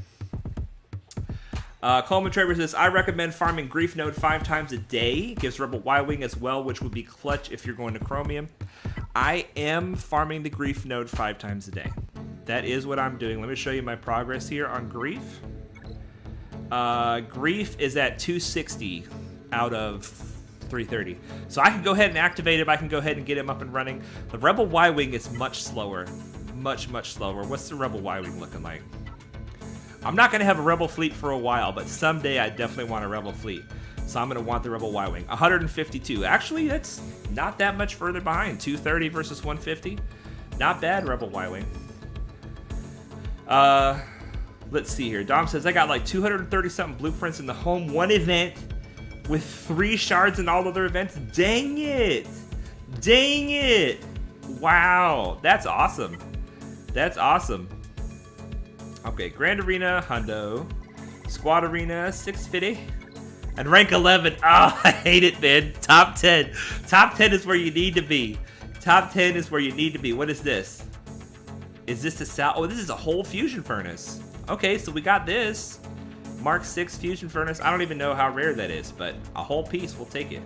Coleman Traver says, I recommend farming Grief Node 5 times a day. Gives Rebel Y-Wing as well, which would be clutch if you're going to Chromium. I am farming the Grief Node 5 times a day. That is what I'm doing. Let me show you my progress here on Grief. Grief is at 260 out of 330. So I can go ahead and activate him. I can go ahead and get him up and running. The Rebel Y-Wing is much slower. Much slower. What's the Rebel Y-Wing looking like? I'm not going to have a Rebel fleet for a while, but someday I definitely want a Rebel fleet. So I'm going to want the Rebel Y-Wing. 152. Actually, that's not that much further behind. 230 versus 150. Not bad, Rebel Y-Wing. Let's see here. Dom says, I got like 230-something blueprints in the Home 1 event with 3 shards in all other events. Dang it. Dang it. Wow. That's awesome. That's awesome. Okay, Grand Arena, Hundo. Squad Arena, 650. And rank 11. Oh, I hate it, man. Top 10. Top 10 is where you need to be. Top 10 is where you need to be. What is this? Is this a Sal? Oh, this is a whole fusion furnace. Okay, so we got this. Mark 6 fusion furnace. I don't even know how rare that is, but a whole piece, we'll take it.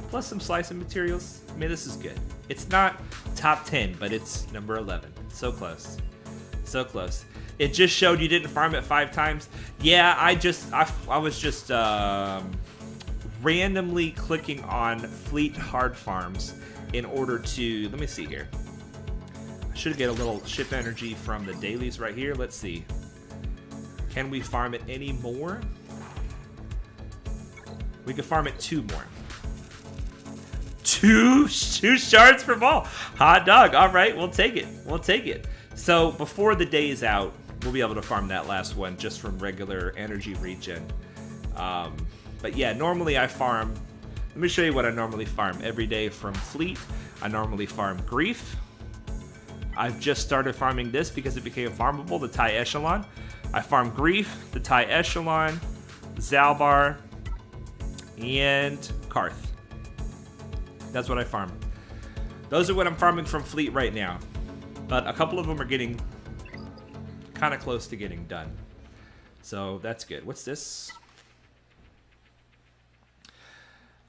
Plus some slicing materials. I mean, this is good. It's not top 10, but it's number 11. So close. So close. It just showed you didn't farm it 5 times. Yeah, I was just randomly clicking on fleet hard farms in order to, let me see here. I should get a little ship energy from the dailies right here. Let's see. Can we farm it any more? We can farm it 2 more. 2 shards per ball. Hot dog. All right, we'll take it. We'll take it. So before the day is out, we'll be able to farm that last one just from regular energy regen. But yeah, normally I farm. Let me show you what I normally farm every day from Fleet. I normally farm Grief. I've just started farming this because it became farmable, the TIE Echelon. I farm Grief, the TIE Echelon, Zalbar, and Karth. That's what I farm. Those are what I'm farming from Fleet right now. But a couple of them are getting kind of close to getting done. So that's good. What's this?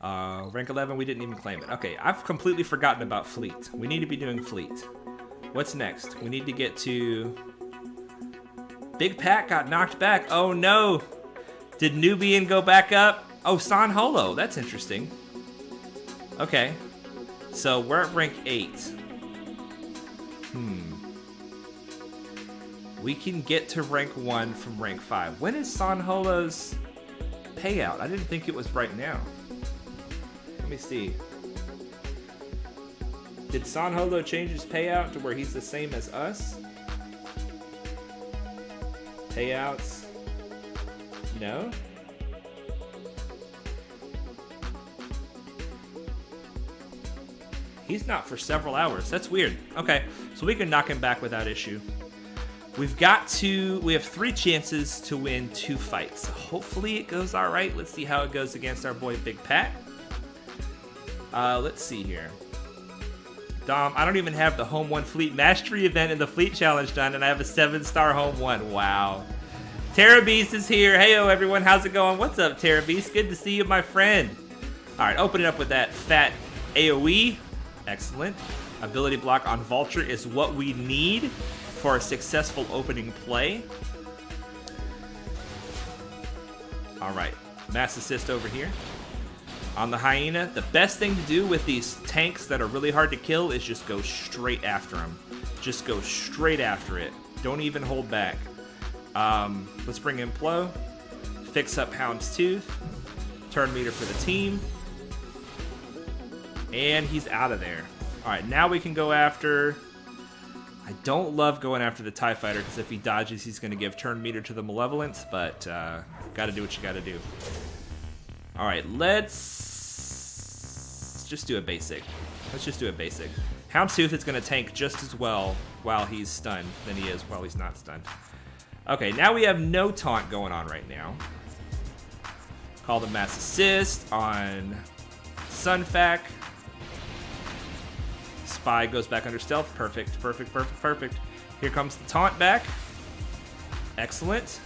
Rank 11, we didn't even claim it. Okay, I've completely forgotten about Fleet. We need to be doing Fleet. What's next? We need to get to... Big Pat got knocked back. Oh no! Did Nubian go back up? Oh, San Holo. That's interesting. Okay. So we're at rank 8. We can get to rank 1 from rank 5. When is San Holo's payout? I didn't think it was right now. Let me see. Did San Holo change his payout to where he's the same as us? Payouts? No? He's not for several hours. That's weird. Okay, so we can knock him back without issue. We have 3 chances to win 2 fights. Hopefully it goes all right. Let's see how it goes against our boy Big Pat. Let's see here. Dom, I don't even have the Home 1 Fleet Mastery event and the Fleet Challenge done, and I have a 7-star Home 1. Wow. Terra Beast is here. Heyo, everyone. How's it going? What's up, Terra Beast? Good to see you, my friend. All right, open it up with that fat AoE. Excellent. Ability block on Vulture is what we need for a successful opening play. All right, mass assist over here. On the Hyena, the best thing to do with these tanks that are really hard to kill is just go straight after them. Just go straight after it. Don't even hold back. Let's bring in Plo. Fix up Hound's Tooth. Turn meter for the team. And he's out of there. All right, now we can go after... I don't love going after the TIE Fighter because if he dodges, he's going to give turn meter to the Malevolence, but got to do what you got to do. All right, let's just do a basic. Let's just do a basic. Houndstooth is going to tank just as well while he's stunned than he is while he's not stunned. Okay, now we have no taunt going on right now. Call the Mass Assist on Sunfac. Spy goes back under stealth. Perfect, perfect, perfect, perfect. Here comes the taunt back. Excellent.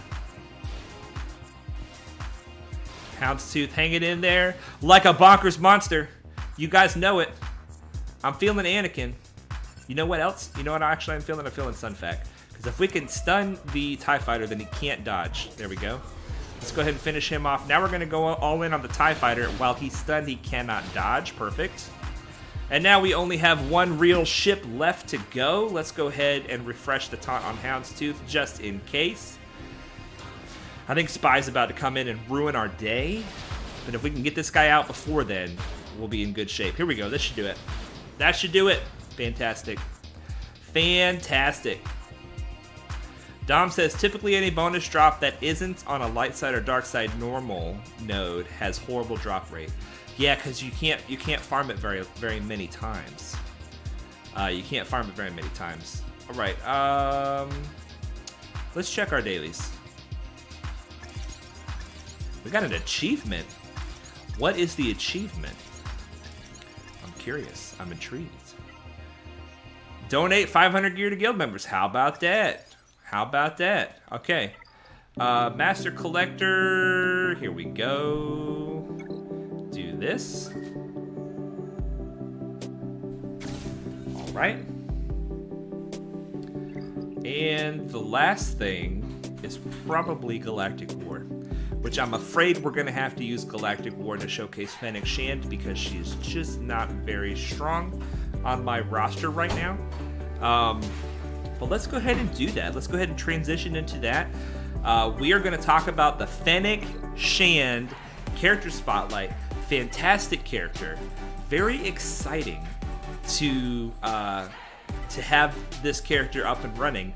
Houndstooth hanging in there like a bonkers monster. You guys know it. I'm feeling Anakin. You know what else? You know what actually I'm feeling? I'm feeling Sunfac. Because if we can stun the TIE Fighter, then he can't dodge. There we go. Let's go ahead and finish him off. Now we're going to go all in on the TIE Fighter. While he's stunned, he cannot dodge. Perfect. And now we only have one real ship left to go. Let's go ahead and refresh the taunt on Houndstooth just in case. I think Spy's about to come in and ruin our day. But if we can get this guy out before then, we'll be in good shape. Here we go. This should do it. That should do it. Fantastic. Fantastic. Dom says, typically any bonus drop that isn't on a light side or dark side normal node has horrible drop rate. Yeah, because you can't farm it very many times. You can't farm it very many times. All right. Let's check our dailies. We got an achievement. What is the achievement? I'm curious. I'm intrigued. Donate 500 gear to guild members. How about that? How about that? Okay. Master Collector. Here we go. Do this. All right. And the last thing is probably Galactic War, which I'm afraid we're going to have to use Galactic War to showcase Fennec Shand because she's just not very strong on my roster right now. But let's go ahead and do that. Let's go ahead and transition into that. We are going to talk about the Fennec Shand character spotlight. Fantastic character. Very exciting to have this character up and running,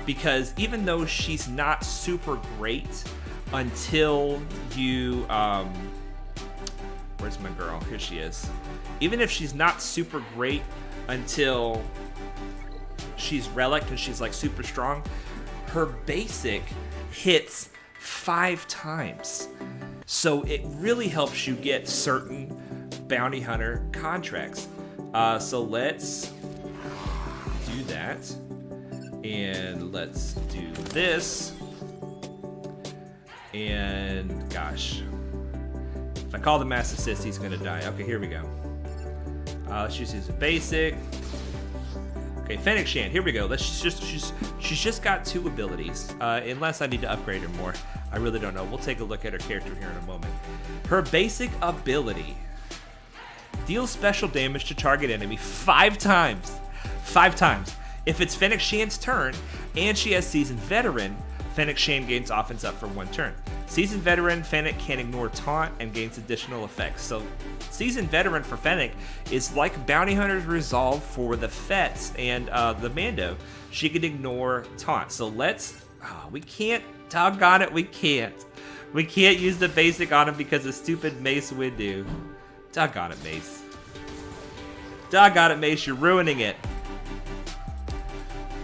because even though she's not super great until you where's my girl? Here she is. Even if she's not super great until she's relic and she's like super strong, her basic hits 5 times. So it really helps you get certain bounty hunter contracts. So let's do that. And let's do this. And gosh, if I call the Mass Assist, he's gonna die. Okay, here we go. Let's just use a basic. Okay, Fennec Shand, here we go. She's just got 2 abilities. Unless I need to upgrade her more. I really don't know. We'll take a look at her character here in a moment. Her basic ability deals special damage to target enemy 5 times. 5 times. If it's Fennec Shand's turn and she has Seasoned Veteran, Fennec Shand gains offense up for 1 turn. Seasoned Veteran, Fennec can ignore taunt and gains additional effects. So Seasoned Veteran for Fennec is like Bounty Hunter's Resolve for the Fets and the Mando. She can ignore taunt. So let's... Oh, we can't... Doggone it, we can't. We can't use the basic on him because of stupid Mace Windu. Doggone it, Mace. Doggone it, Mace, you're ruining it.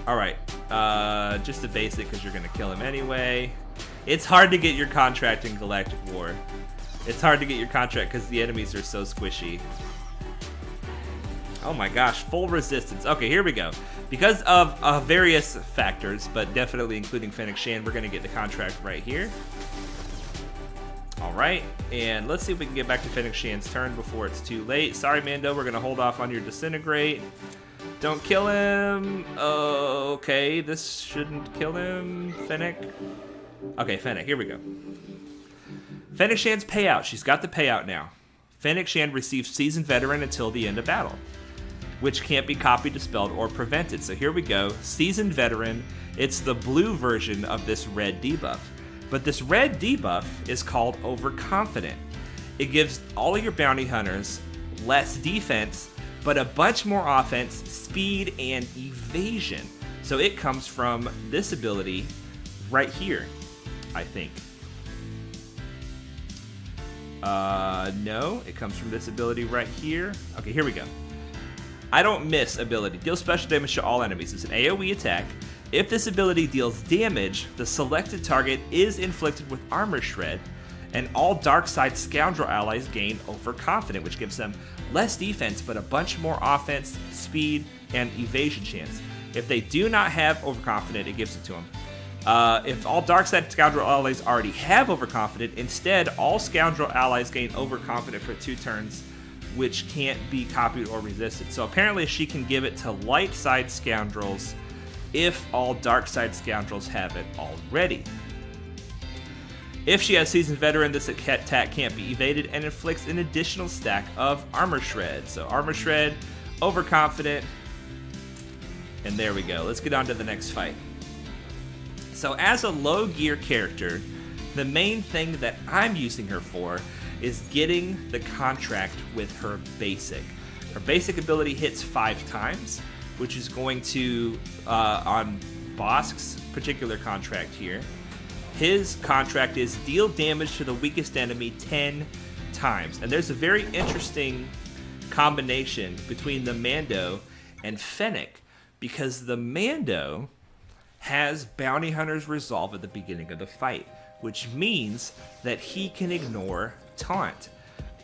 Alright. Just a basic because you're going to kill him anyway. It's hard to get your contract in Galactic War. It's hard to get your contract because the enemies are so squishy. Oh my gosh, full resistance. Okay, here we go. Because of various factors, but definitely including Fennec Shand, we're going to get the contract right here. Alright, and let's see if we can get back to Fennec Shand's turn before it's too late. Sorry, Mando, we're going to hold off on your Disintegrate. Don't kill him. Okay, this shouldn't kill him. Fennec. Okay, Fennec, here we go. Fennec Shand's payout. She's got the payout now. Fennec Shand receives Seasoned Veteran until the end of battle, which can't be copied, dispelled, or prevented. So here we go. Seasoned Veteran. It's the blue version of this red debuff. But this red debuff is called Overconfident. It gives all of your bounty hunters less defense, but a bunch more offense, speed, and evasion. So it comes from this ability right here, I think. No, it comes from this ability right here. Okay, here we go. I don't miss ability. Deal special damage to all enemies. It's an AoE attack. If this ability deals damage, the selected target is inflicted with armor shred, and all dark side scoundrel allies gain overconfident, which gives them less defense but a bunch more offense, speed, and evasion chance. If they do not have overconfident, it gives it to them. If all dark side scoundrel allies already have overconfident, instead all scoundrel allies gain overconfident for 2 turns, which can't be copied or resisted. So apparently she can give it to light side scoundrels if all dark side scoundrels have it already. If she has seasoned veteran, this attack can't be evaded and inflicts an additional stack of armor shred. So armor shred, overconfident, and there we go. Let's get on to the next fight. So as a low gear character, the main thing that I'm using her for is getting the contract with her basic. Her basic ability hits 5 times, which is going to, on Bosk's particular contract here, his contract is deal damage to the weakest enemy 10 times. And there's a very interesting combination between the Mando and Fennec, because the Mando has Bounty Hunter's Resolve at the beginning of the fight, which means that he can ignore taunt.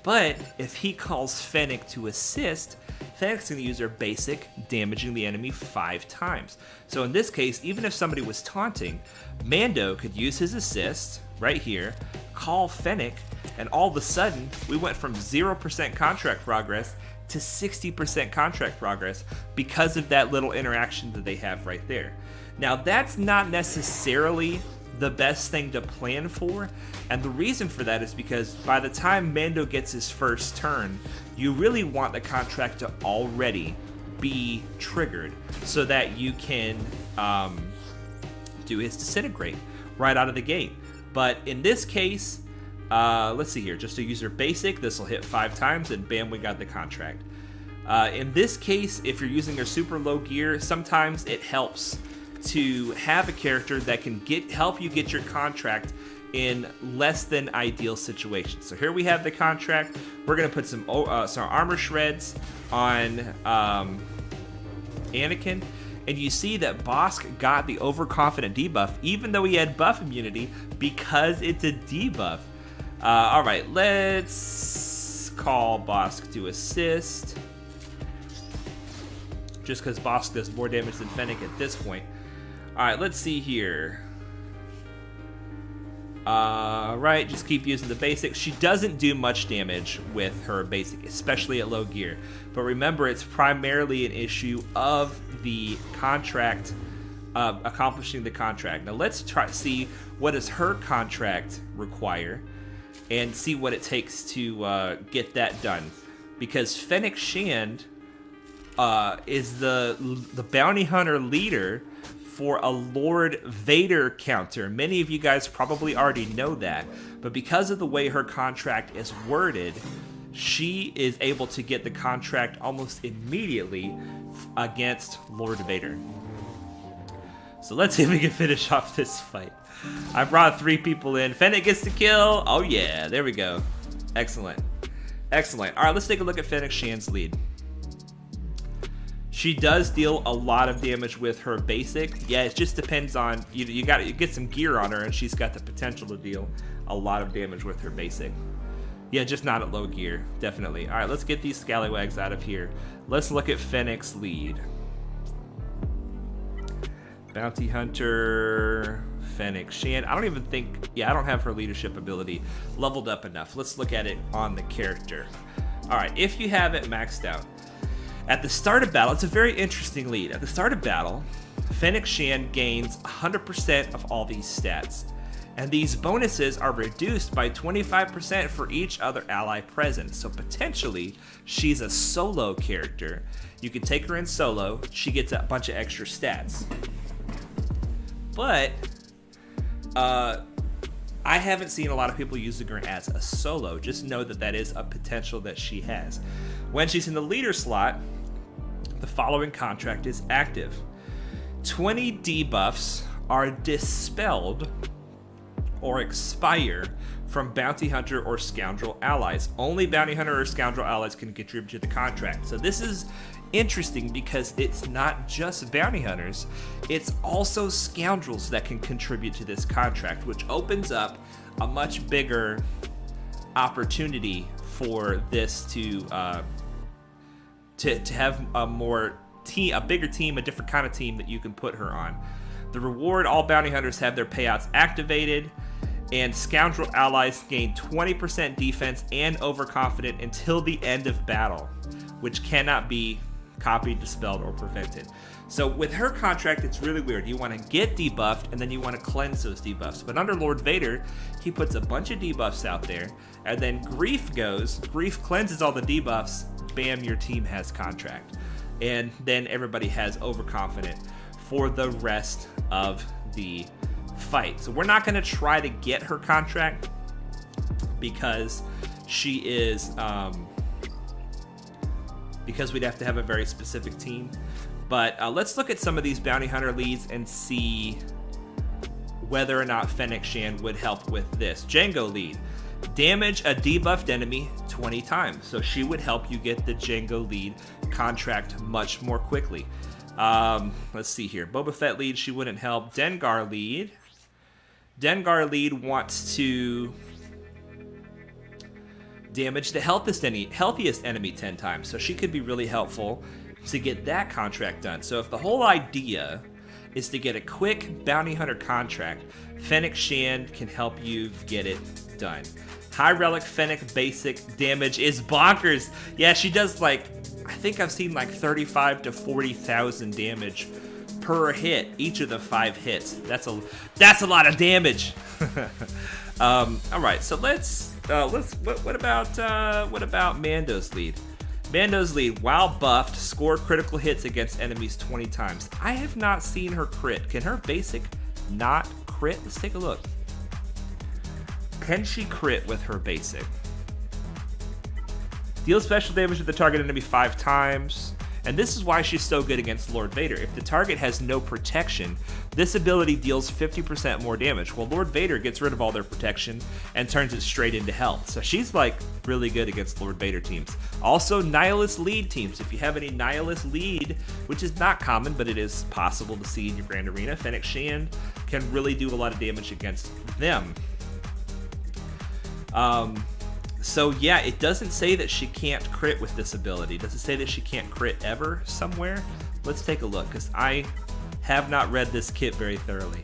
But if he calls Fennec to assist, Fennec's going to use her basic, damaging the enemy 5 times. So in this case, even if somebody was taunting, Mando could use his assist right here, call Fennec, and all of a sudden, we went from 0% contract progress to 60% contract progress because of that little interaction that they have right there. Now, that's not necessarily the best thing to plan for, and the reason for that is because by the time Mando gets his first turn, you really want the contract to already be triggered so that you can do his disintegrate right out of the gate. But in this case, let's see here, just to use her basic, this will hit 5 times and bam, we got the contract. In this case, if you're using her super low gear, sometimes it helps to have a character that can help you get your contract in less than ideal situations. So here we have the contract. We're gonna put some armor shreds on Anakin, and you see that Bosk got the overconfident debuff, even though he had buff immunity, because it's a debuff. All right, let's call Bosk to assist, just because Bosk does more damage than Fennec at this point. All right, let's see here. Right, just keep using the basic. She doesn't do much damage with her basic, especially at low gear. But remember, it's primarily an issue of the contract, accomplishing the contract. Now let's see what does her contract require and see what it takes to get that done. Because Fennec Shand is the bounty hunter leader for a Lord Vader counter. Many of you guys probably already know that, but because of the way her contract is worded, she is able to get the contract almost immediately against Lord Vader. So let's see if we can finish off this fight. I brought 3 people in. Fennec gets the kill. Oh yeah, there we go. Excellent. Excellent. All right, let's take a look at Fennec Shand's lead. She does deal a lot of damage with her basic. Yeah, it just depends on, you get some gear on her, and she's got the potential to deal a lot of damage with her basic. Yeah, just not at low gear, definitely. All right, let's get these scallywags out of here. Let's look at Fennec's lead. Bounty Hunter, Fennec Shand. I don't even think, I don't have her leadership ability leveled up enough. Let's look at it on the character. All right, if you have it maxed out, at the start of battle, it's a very interesting lead. At the start of battle, Fennec Shand gains 100% of all these stats. And these bonuses are reduced by 25% for each other ally present. So potentially, she's a solo character. You can take her in solo, she gets a bunch of extra stats. But, I haven't seen a lot of people using her as a solo. Just know that that is a potential that she has. When she's in the leader slot, the following contract is active. 20 debuffs are dispelled or expire from bounty hunter or scoundrel allies. Only bounty hunter or scoundrel allies can contribute to the contract. So this is interesting because it's not just bounty hunters, it's also scoundrels that can contribute to this contract, which opens up a much bigger opportunity for this to have a bigger team, a different kind of team that you can put her on. The reward: all bounty hunters have their payouts activated, and scoundrel allies gain 20% defense and overconfident until the end of battle, which cannot be copied, dispelled, or prevented. So with her contract, it's really weird. You want to get debuffed, and then you want to cleanse those debuffs. But under Lord Vader, he puts a bunch of debuffs out there, and then Grief cleanses all the debuffs, bam, your team has contract. And then everybody has overconfident for the rest of the fight. So we're not going to try to get her contract because she is because we'd have to have a very specific team. But let's look at some of these bounty hunter leads and see whether or not Fennec Shand would help with this. Django lead: damage a debuffed enemy 20 times. So she would help you get the Django lead contract much more quickly. Let's see here. Boba Fett lead, she wouldn't help. Dengar lead wants to damage the healthiest enemy 10 times. So she could be really helpful to get that contract done. So if the whole idea is to get a quick bounty hunter contract, Fennec Shand can help you get it done. High Relic Fennec basic damage is bonkers. Yeah, she does I think I've seen 35 to 40,000 damage per hit, each of the 5 hits. That's a lot of damage. All right, so what about Mando's lead? Mando's lead, while buffed, score critical hits against enemies 20 times. I have not seen her crit. Can her basic not crit? Let's take a look. Can she crit with her basic? Deal special damage to the target enemy 5 times. And this is why she's so good against Lord Vader. If the target has no protection, this ability deals 50% more damage. Well, Lord Vader gets rid of all their protection and turns it straight into health. So she's really good against Lord Vader teams. Also, Nihilist lead teams. If you have any Nihilist lead, which is not common, but it is possible to see in your Grand Arena, Fennec Shand can really do a lot of damage against them. So yeah, it doesn't say that she can't crit with this ability. Does it say that she can't crit ever somewhere? Let's take a look, because I have not read this kit very thoroughly.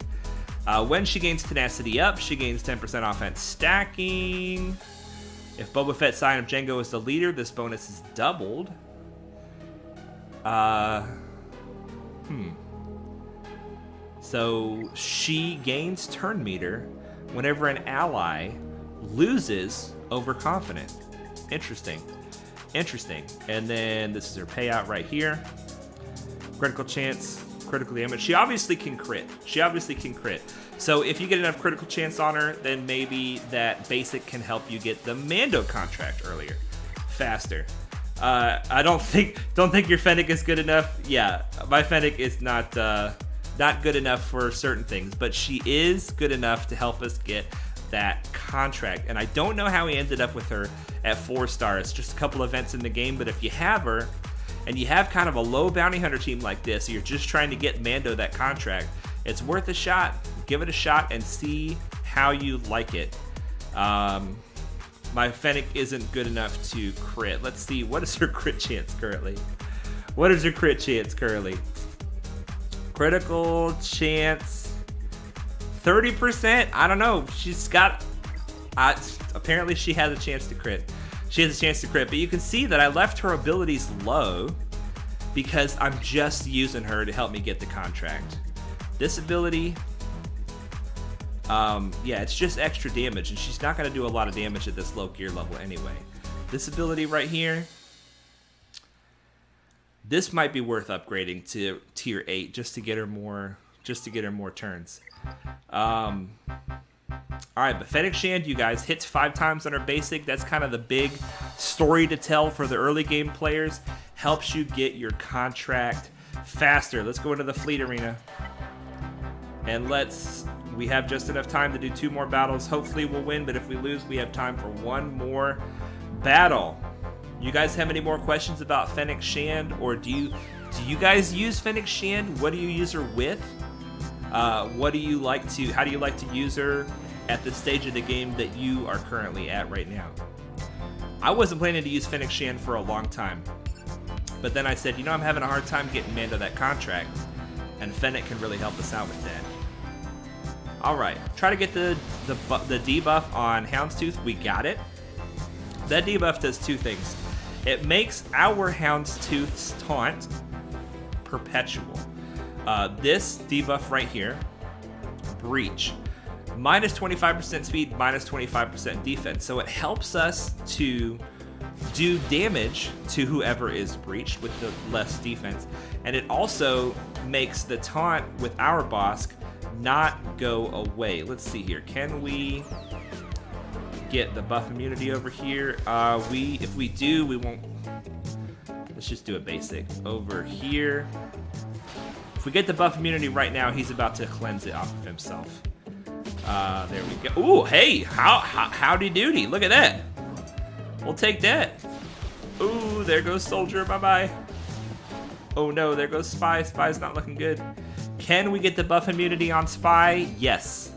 When she gains tenacity up, she gains 10% offense stacking. If Boba Fett's sign of Django is the leader, this bonus is doubled. So she gains turn meter whenever an ally loses overconfident. Interesting. And then this is her payout right here. Critical chance, critical damage. She obviously can crit. So if you get enough critical chance on her, then maybe that basic can help you get the Mando contract earlier, faster. I don't think your Fennec is good enough. Yeah, my Fennec is not good enough for certain things, but she is good enough to help us get that contract. And I don't know how he ended up with her at 4 stars. Just a couple events in the game, but if you have her and you have kind of a low bounty hunter team like this, you're just trying to get Mando that contract, it's worth a shot. Give it a shot and see how you like it. My Fennec isn't good enough to crit. Let's see, what is her crit chance currently? Critical chance 30%. I don't know. She's got apparently she has a chance to crit. But you can see that I left her abilities low because I'm just using her to help me get the contract. This ability, yeah, it's just extra damage, and she's not going to do a lot of damage at this low gear level anyway. This ability right here, this might be worth upgrading to tier 8 just to get her more turns. Alright, but Fennec Shand, you guys, hits 5 times on her basic. That's kind of the big story to tell for the early game players. Helps you get your contract faster. Let's go into the fleet arena. And let's We have just enough time to do 2 more battles. Hopefully we'll win, but if we lose, we have time for 1 more battle. You guys have any more questions about Fennec Shand, or do you guys use Fennec Shand? What do you use her with? How do you like to use her at the stage of the game that you are currently at right now? I wasn't planning to use Fennec Shand for a long time, but then I said, I'm having a hard time getting Mando that contract, and Fennec can really help us out with that. All right, try to get the debuff on Houndstooth. We got it. That debuff does 2 things. It makes our Houndstooth's taunt perpetual. This debuff right here, Breach, minus 25% speed, minus 25% defense. So it helps us to do damage to whoever is breached with the less defense. And it also makes the taunt with our boss not go away. Let's see here. Can we get the buff immunity over here? If we do, we won't. Let's just do a basic over here. If we get the buff immunity right now, he's about to cleanse it off of himself. There we go. Ooh, hey, howdy doody. Look at that. We'll take that. Ooh, there goes Soldier. Bye-bye. Oh no, there goes Spy. Spy's not looking good. Can we get the buff immunity on Spy? Yes.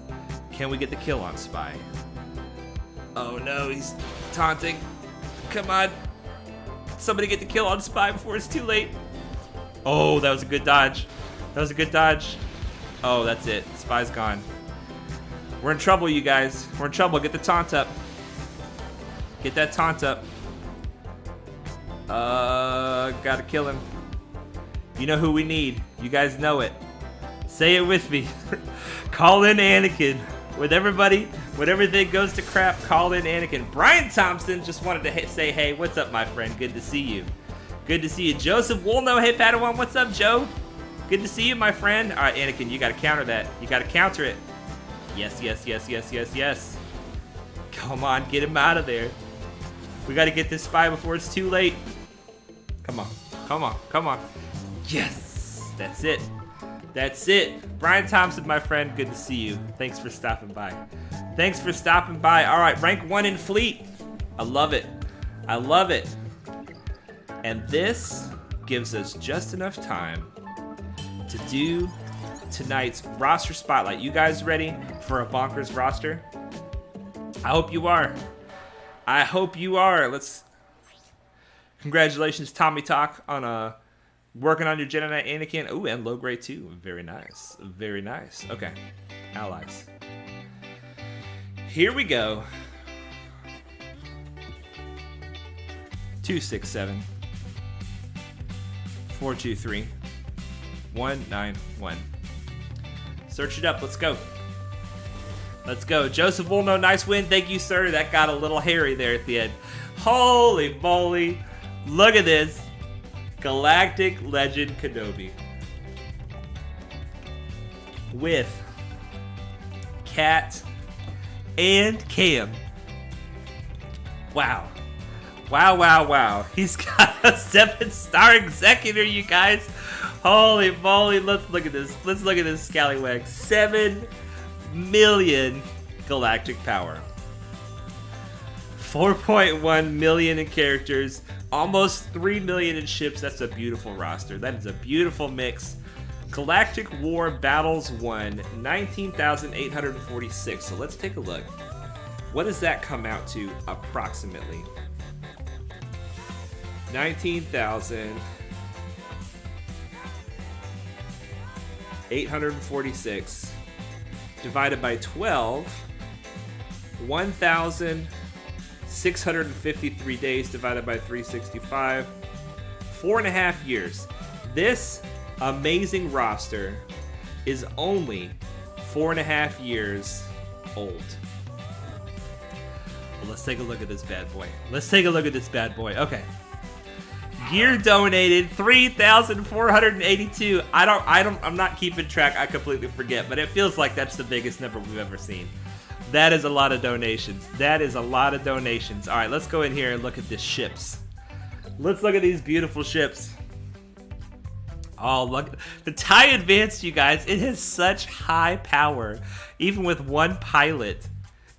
Can we get the kill on Spy? Oh no, he's taunting. Come on. Somebody get the kill on Spy before it's too late. Oh, that was a good dodge. That was a good dodge. Oh, that's it. Spy's gone. We're in trouble, you guys. We're in trouble. Get the taunt up. Get that taunt up. Gotta kill him. You know who we need. You guys know it. Say it with me. Call in Anakin. With everybody, when everything goes to crap, call in Anakin. Brian Thompson just wanted to say, hey, what's up, my friend? Good to see you. Good to see you. Joseph Woolno, hey, Padawan, what's up, Joe? Good to see you, my friend. All right, Anakin, you got to counter that. You got to counter it. Yes, yes, yes, yes, yes, yes. Come on, get him out of there. We got to get this Spy before it's too late. Come on, come on, come on. Yes, that's it. That's it. Brian Thompson, my friend, good to see you. Thanks for stopping by. Thanks for stopping by. All right, rank 1 in Fleet. I love it. I love it. And this gives us just enough time to do tonight's roster spotlight. You guys ready for a bonkers roster? I hope you are. I hope you are. Congratulations, Tommy Talk, on working on your Jedi Knight Anakin. Ooh, and low grade too. Very nice. Very nice. Okay. Allies. Here we go. 267 423 191. Search it up. Let's go. Let's go. Joseph Woolno, nice win. Thank you, sir. That got a little hairy there at the end. Holy moly. Look at this. Galactic Legend Kenobi. With Cat and Cam. Wow. Wow, wow, wow. He's got a 7-star executor, you guys. Holy moly. Let's look at this. Let's look at this scallywag. 7 million galactic power. 4.1 million in characters. Almost 3 million in ships. That's a beautiful roster. That is a beautiful mix. Galactic War Battles won 19,846. So let's take a look. What does that come out to approximately? 19,846 divided by 12. 1,653 days divided by 365. 4.5 years. This amazing roster is only 4.5 years old. Well, let's take a look at this bad boy. Let's take a look at this bad boy. Okay. Gear donated 3,482. I'm not keeping track. I completely forget, but it feels like that's the biggest number we've ever seen. That is a lot of donations. That is a lot of donations. All right, let's go in here and look at the ships. Let's look at these beautiful ships. Oh, look. The TIE Advanced, you guys, it has such high power. Even with one pilot,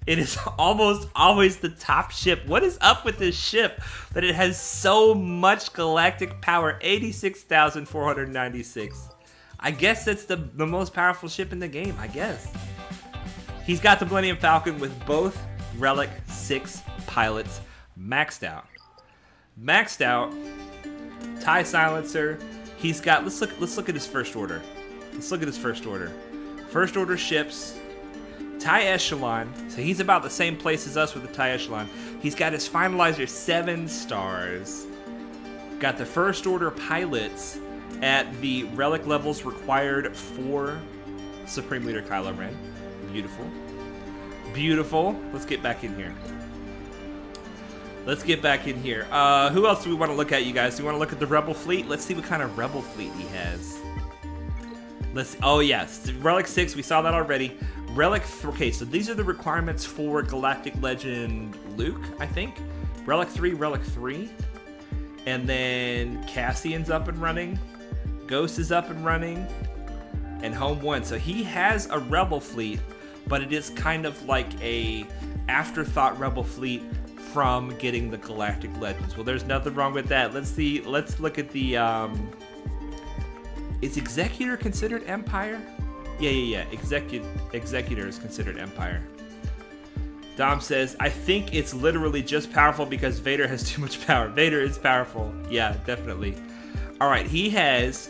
it is almost always the top ship. What is up with this ship that it has so much galactic power? 86,496. I guess that's the most powerful ship in the game, I guess. He's got the Millennium Falcon with both Relic 6 pilots maxed out. Maxed out. TIE Silencer. He's got, let's look at his first order. Let's look at his first order. First order ships. TIE Echelon. So he's about the same place as us with the TIE Echelon. He's got his finalizer 7 stars. Got the first order pilots at the relic levels required for Supreme Leader Kylo Ren. Beautiful. Beautiful. Let's get back in here. Let's get back in here. Who else do we want to look at, you guys? Do we want to look at the Rebel fleet? Let's see what kind of Rebel fleet he has. Oh yes, Relic 6, we saw that already. Relic, okay, so these are the requirements for Galactic Legend Luke, I think. Relic 3. And then Cassian's up and running. Ghost is up and running. And Home 1. So he has a Rebel fleet, but it is kind of like a afterthought Rebel fleet from getting the Galactic Legends. Well, there's nothing wrong with that. Let's look at the, is Executor considered Empire? Yeah. Executor is considered Empire. Dom says, I think it's literally just powerful because Vader has too much power. Vader is powerful. Yeah, definitely. All right, he has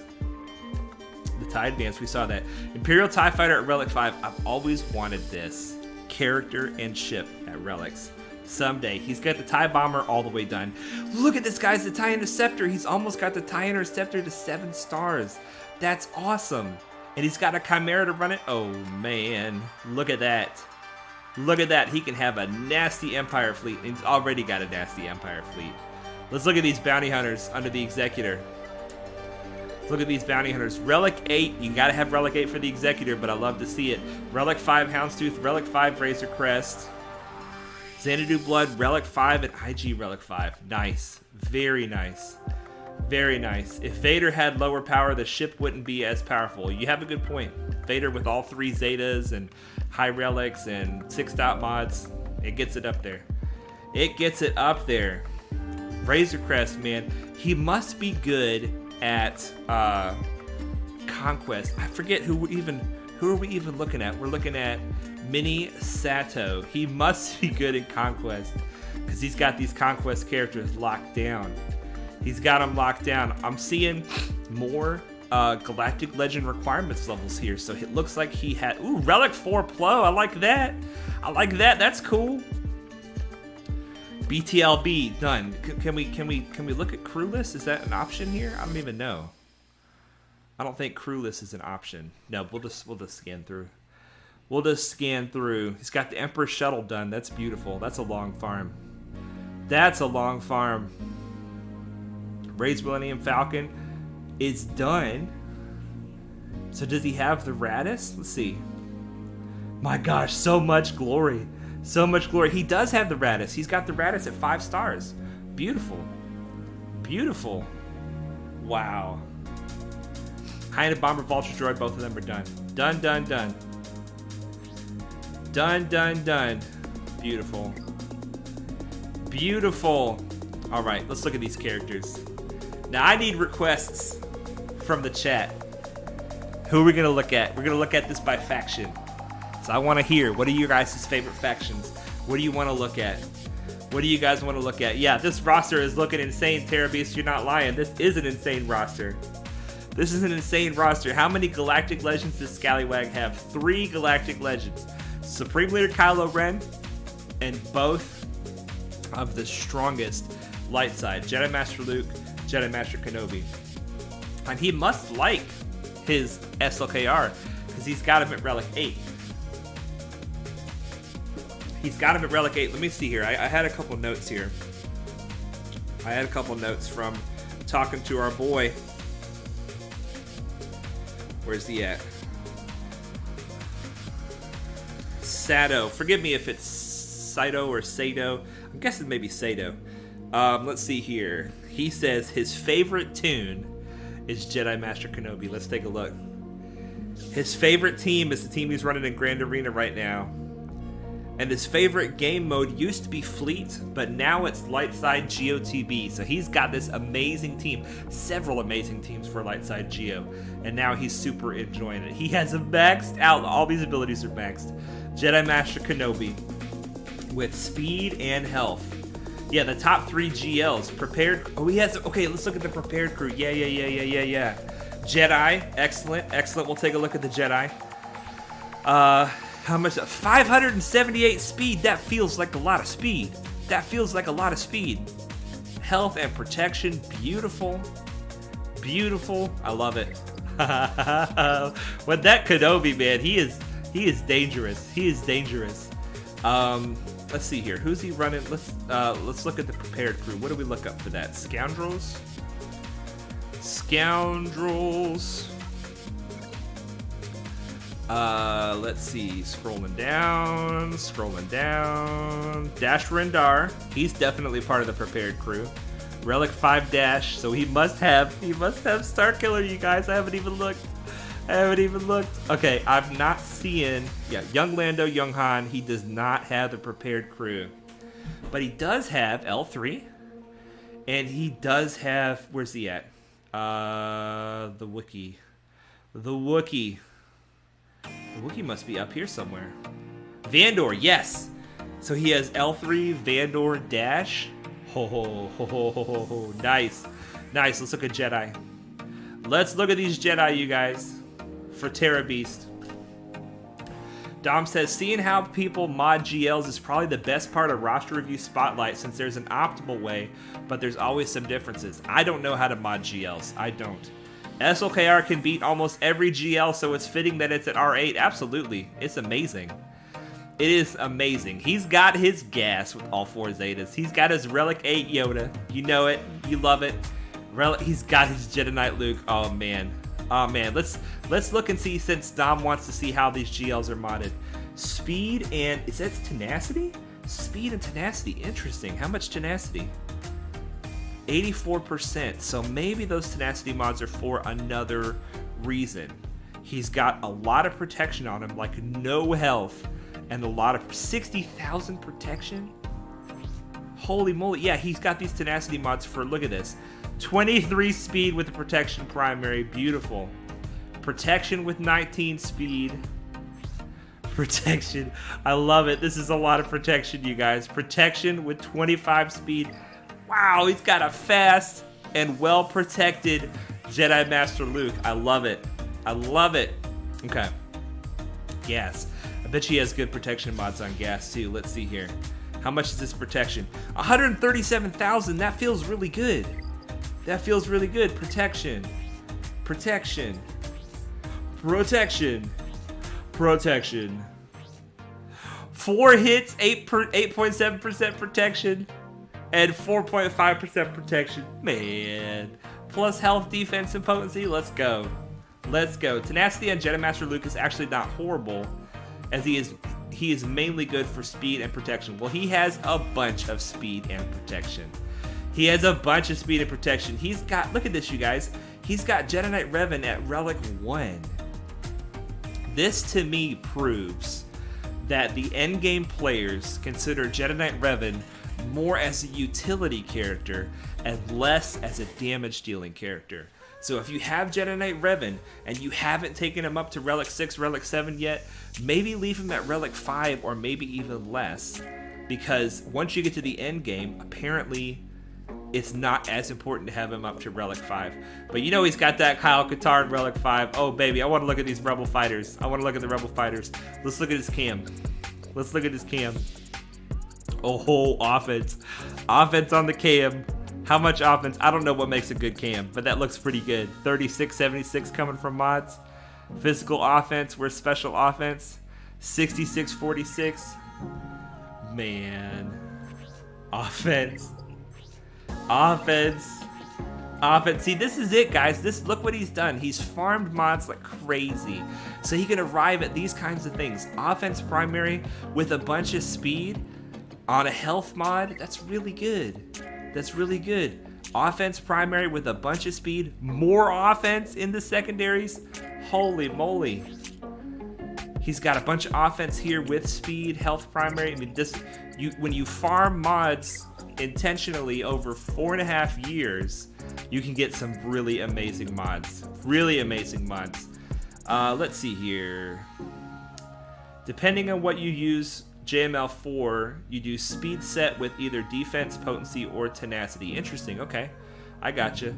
the TIE Advance. We saw that. Imperial TIE Fighter at Relic 5. I've always wanted this character and ship at Relics. Someday. He's got the TIE Bomber all the way done. Look at this, guys. The TIE Interceptor. He's almost got the TIE Interceptor to 7 stars. That's awesome. And he's got a Chimera to run it. Oh, man. Look at that. Look at that. He can have a nasty Empire fleet. He's already got a nasty Empire fleet. Let's look at these bounty hunters under the Executor. Look at these bounty hunters. Relic 8. You gotta have Relic 8 for the Executor, but I love to see it. Relic 5 Houndstooth. Relic 5 Razor Crest. Xanadu Blood, Relic 5, and IG Relic 5. Nice. Very nice. Very nice. If Vader had lower power, the ship wouldn't be as powerful. You have a good point. Vader with all 3 Zetas and high relics and 6 dot mods, it gets it up there. It gets it up there. Razor Crest, man. He must be good at Conquest. I forget who are we even looking at? We're looking at Mini Sato. He must be good at Conquest because he's got these Conquest characters locked down. He's got them locked down. I'm seeing more Galactic Legend requirements levels here. So it looks like he had... Ooh, Relic 4 Plo. I like that. I like that. That's cool. BTLB done. Can we look at crewless? Is that an option here? I don't even know. I don't think crewless is an option. No, we'll just scan through. We'll just scan through. He's got the Emperor Shuttle done. That's beautiful. That's a long farm. That's a long farm. Ray's Millennium Falcon is done. So does he have the Radis? Let's see. My gosh, so much glory. So much glory. He does have the Radis. He's got the Radis at 5 stars. Beautiful. Beautiful. Wow. High-End Bomber, Vulture Droid, both of them are done. Done, done, done. Done, done, done. Beautiful. Beautiful. All right, let's look at these characters. Now, I need requests from the chat. Who are we going to look at? We're going to look at this by faction. So I want to hear, what are your guys' favorite factions? What do you want to look at? What do you guys want to look at? Yeah, this roster is looking insane, Terrabeast. You're not lying. This is an insane roster. This is an insane roster. How many Galactic Legends does Scallywag have? 3 Galactic Legends. Supreme Leader Kylo Ren and both of the strongest light side. Jedi Master Luke, Jedi Master Kenobi. And he must like his SLKR because he's got him at Relic 8. He's got him at Relic 8. Let me see here. I had a couple notes here. I had a couple notes from talking to our boy. Where's he at? Sato. Forgive me if it's Sato or Sato. I'm guessing maybe Sato. Let's see here. He says his favorite tune is Jedi Master Kenobi. Let's take a look. His favorite team is the team he's running in Grand Arena right now. And his favorite game mode used to be Fleet, but now it's Lightside GOTB. So he's got this amazing team, several amazing teams for Lightside Geo. And now he's super enjoying it. He has maxed out, all these abilities are maxed. Jedi Master Kenobi with speed and health. Yeah, the top 3 GLs. Prepared, oh he has, okay, let's look at the prepared crew. Yeah. Jedi, excellent. We'll take a look at the Jedi. How much? 578 speed. That feels like a lot of speed. Health and protection, beautiful. I love it. With that Kenobi, man, he is dangerous. Let's see here. Who's he running? Let's look at the prepared crew. What do we look up for that? Scoundrels. Let's see, scrolling down. Dash Rendar, he's definitely part of the prepared crew. Relic 5 Dash, so he must have Star Killer, you guys. I haven't even looked. Okay, I've not seen, young Lando, young Han, he does not have the prepared crew. But he does have L3, and he does have, where's he at? The Wookiee. The Wookiee must be up here somewhere. Vandor, yes. So he has L3, Vandor, Dash. Ho. Nice. Let's look at Jedi. Let's look at these Jedi, you guys. For Terra Beast. Dom says, seeing how people mod GLs is probably the best part of roster review spotlight since there's an optimal way, but there's always some differences. I don't know how to mod GLs. I don't. SLKR can beat almost every GL, so it's fitting that it's at R8. Absolutely. It's amazing. It is amazing. He's got his gas with all 4 Zetas. He's got his Relic 8 Yoda. You know it. You love it. He's got his Jedi Knight Luke. Oh, man. Let's look and see, since Dom wants to see how these GLs are modded. Speed and... is that tenacity? Speed and tenacity. Interesting. How much tenacity? 84%, so maybe those tenacity mods are for another reason. He's got a lot of protection on him, like no health, and a lot of 60,000 protection. Holy moly. Yeah, he's got these tenacity mods for, look at this, 23 speed with the protection primary. Beautiful. Protection with 19 speed. Protection, I love it. This is a lot of protection, you guys. Protection with 25 speed. Wow, he's got a fast and well-protected Jedi Master Luke. I love it. Okay. Gas. I bet he has good protection mods on gas, too. Let's see here. How much is this protection? 137,000. That feels really good. Protection. 4 hits, 8.7% protection. And 4.5% protection. Man. Plus health, defense, and potency. Let's go. Tenacity on Jedi Master Luke is actually not horrible, as he is mainly good for speed and protection. Well, he has a bunch of speed and protection. He's got, look at this, you guys. He's got Jedi Knight Revan at Relic 1. This, to me, proves that the endgame players consider Jedi Knight Revan more as a utility character and less as a damage dealing character. So if you have Jedi Knight Revan and you haven't taken him up to Relic 6, Relic 7 yet, maybe leave him at Relic 5 or maybe even less, because once you get to the end game, apparently it's not as important to have him up to Relic 5. But you know he's got that Kyle Katarn Relic 5. Oh baby, I want to look at these Rebel fighters. Let's look at his cam. Oh, offense on the cam. How much offense? I don't know what makes a good cam, but that looks pretty good. 3676 coming from mods. Physical offense, where's special offense? 6646. Man. Offense. See, this is it, guys. Look what he's done. He's farmed mods like crazy, so he can arrive at these kinds of things. Offense primary with a bunch of speed on a health mod. That's really good. That's really good. Offense primary with a bunch of speed. More offense in the secondaries. Holy moly. He's got a bunch of offense here with speed, health primary. I mean, when you farm mods intentionally over 4.5 years, you can get some really amazing mods. Really amazing mods. Let's see here. Depending on what you use JML for, you do speed set with either defense, potency, or tenacity. Interesting. Okay, I gotcha.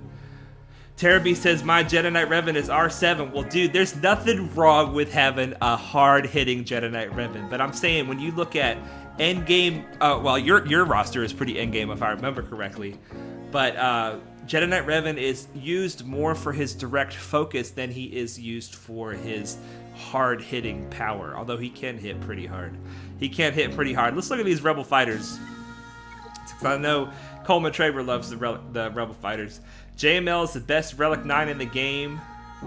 Teraby says, my Jedi Knight Revan is R7. Well, dude, there's nothing wrong with having a hard-hitting Jedi Knight Revan. But I'm saying, when you look at endgame... well, your roster is pretty endgame, if I remember correctly. But Jedi Knight Revan is used more for his direct focus than he is used for his hard-hitting power. Although he can hit pretty hard. He can hit pretty hard. Let's look at these Rebel fighters. I know Coleman Traber loves the Rebel fighters. JML is the best Relic 9 in the game.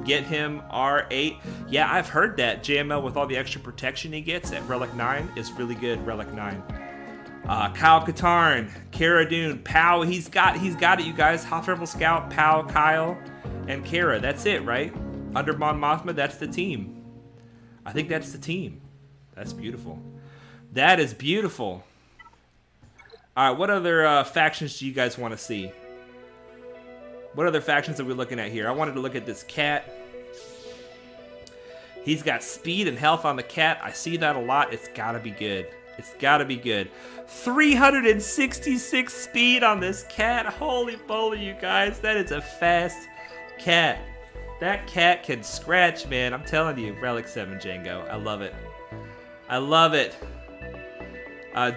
Get him R8. Yeah, I've heard that. JML, with all the extra protection he gets at Relic 9, is really good. Relic 9. Kyle Katarn, Cara Dune, Pow. He's got it, you guys. Hoth Rebel Scout, Pow, Kyle, and Cara. That's it, right? Under Mon Mothma, that's the team. I think that's the team. That's beautiful. That is beautiful. All right, what other factions do you guys want to see? What other factions are we looking at here? I wanted to look at this cat. He's got speed and health on the cat. I see that a lot. It's got to be good. It's got to be good. 366 speed on this cat. Holy moly, you guys. That is a fast cat. That cat can scratch, man. I'm telling you. Relic 7 Django. I love it. I love it.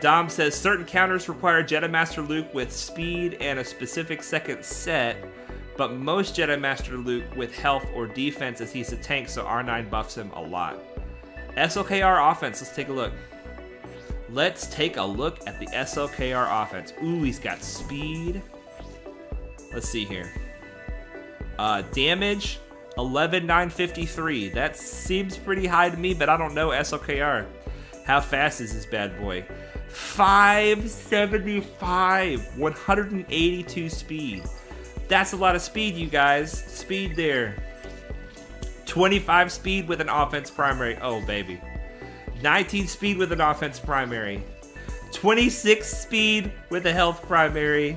Dom says, certain counters require Jedi Master Luke with speed and a specific second set, but most Jedi Master Luke with health or defense, as he's a tank, so R9 buffs him a lot. SLKR offense, let's take a look. Let's take a look at the SLKR offense. Ooh, he's got speed. Let's see here. Damage, 11,953. That seems pretty high to me, but I don't know SLKR. How fast is this bad boy? 575, 182 speed. That's a lot of speed, you guys. Speed there. 25 speed with an offense primary. Oh, baby. 19 speed with an offense primary. 26 speed with a health primary.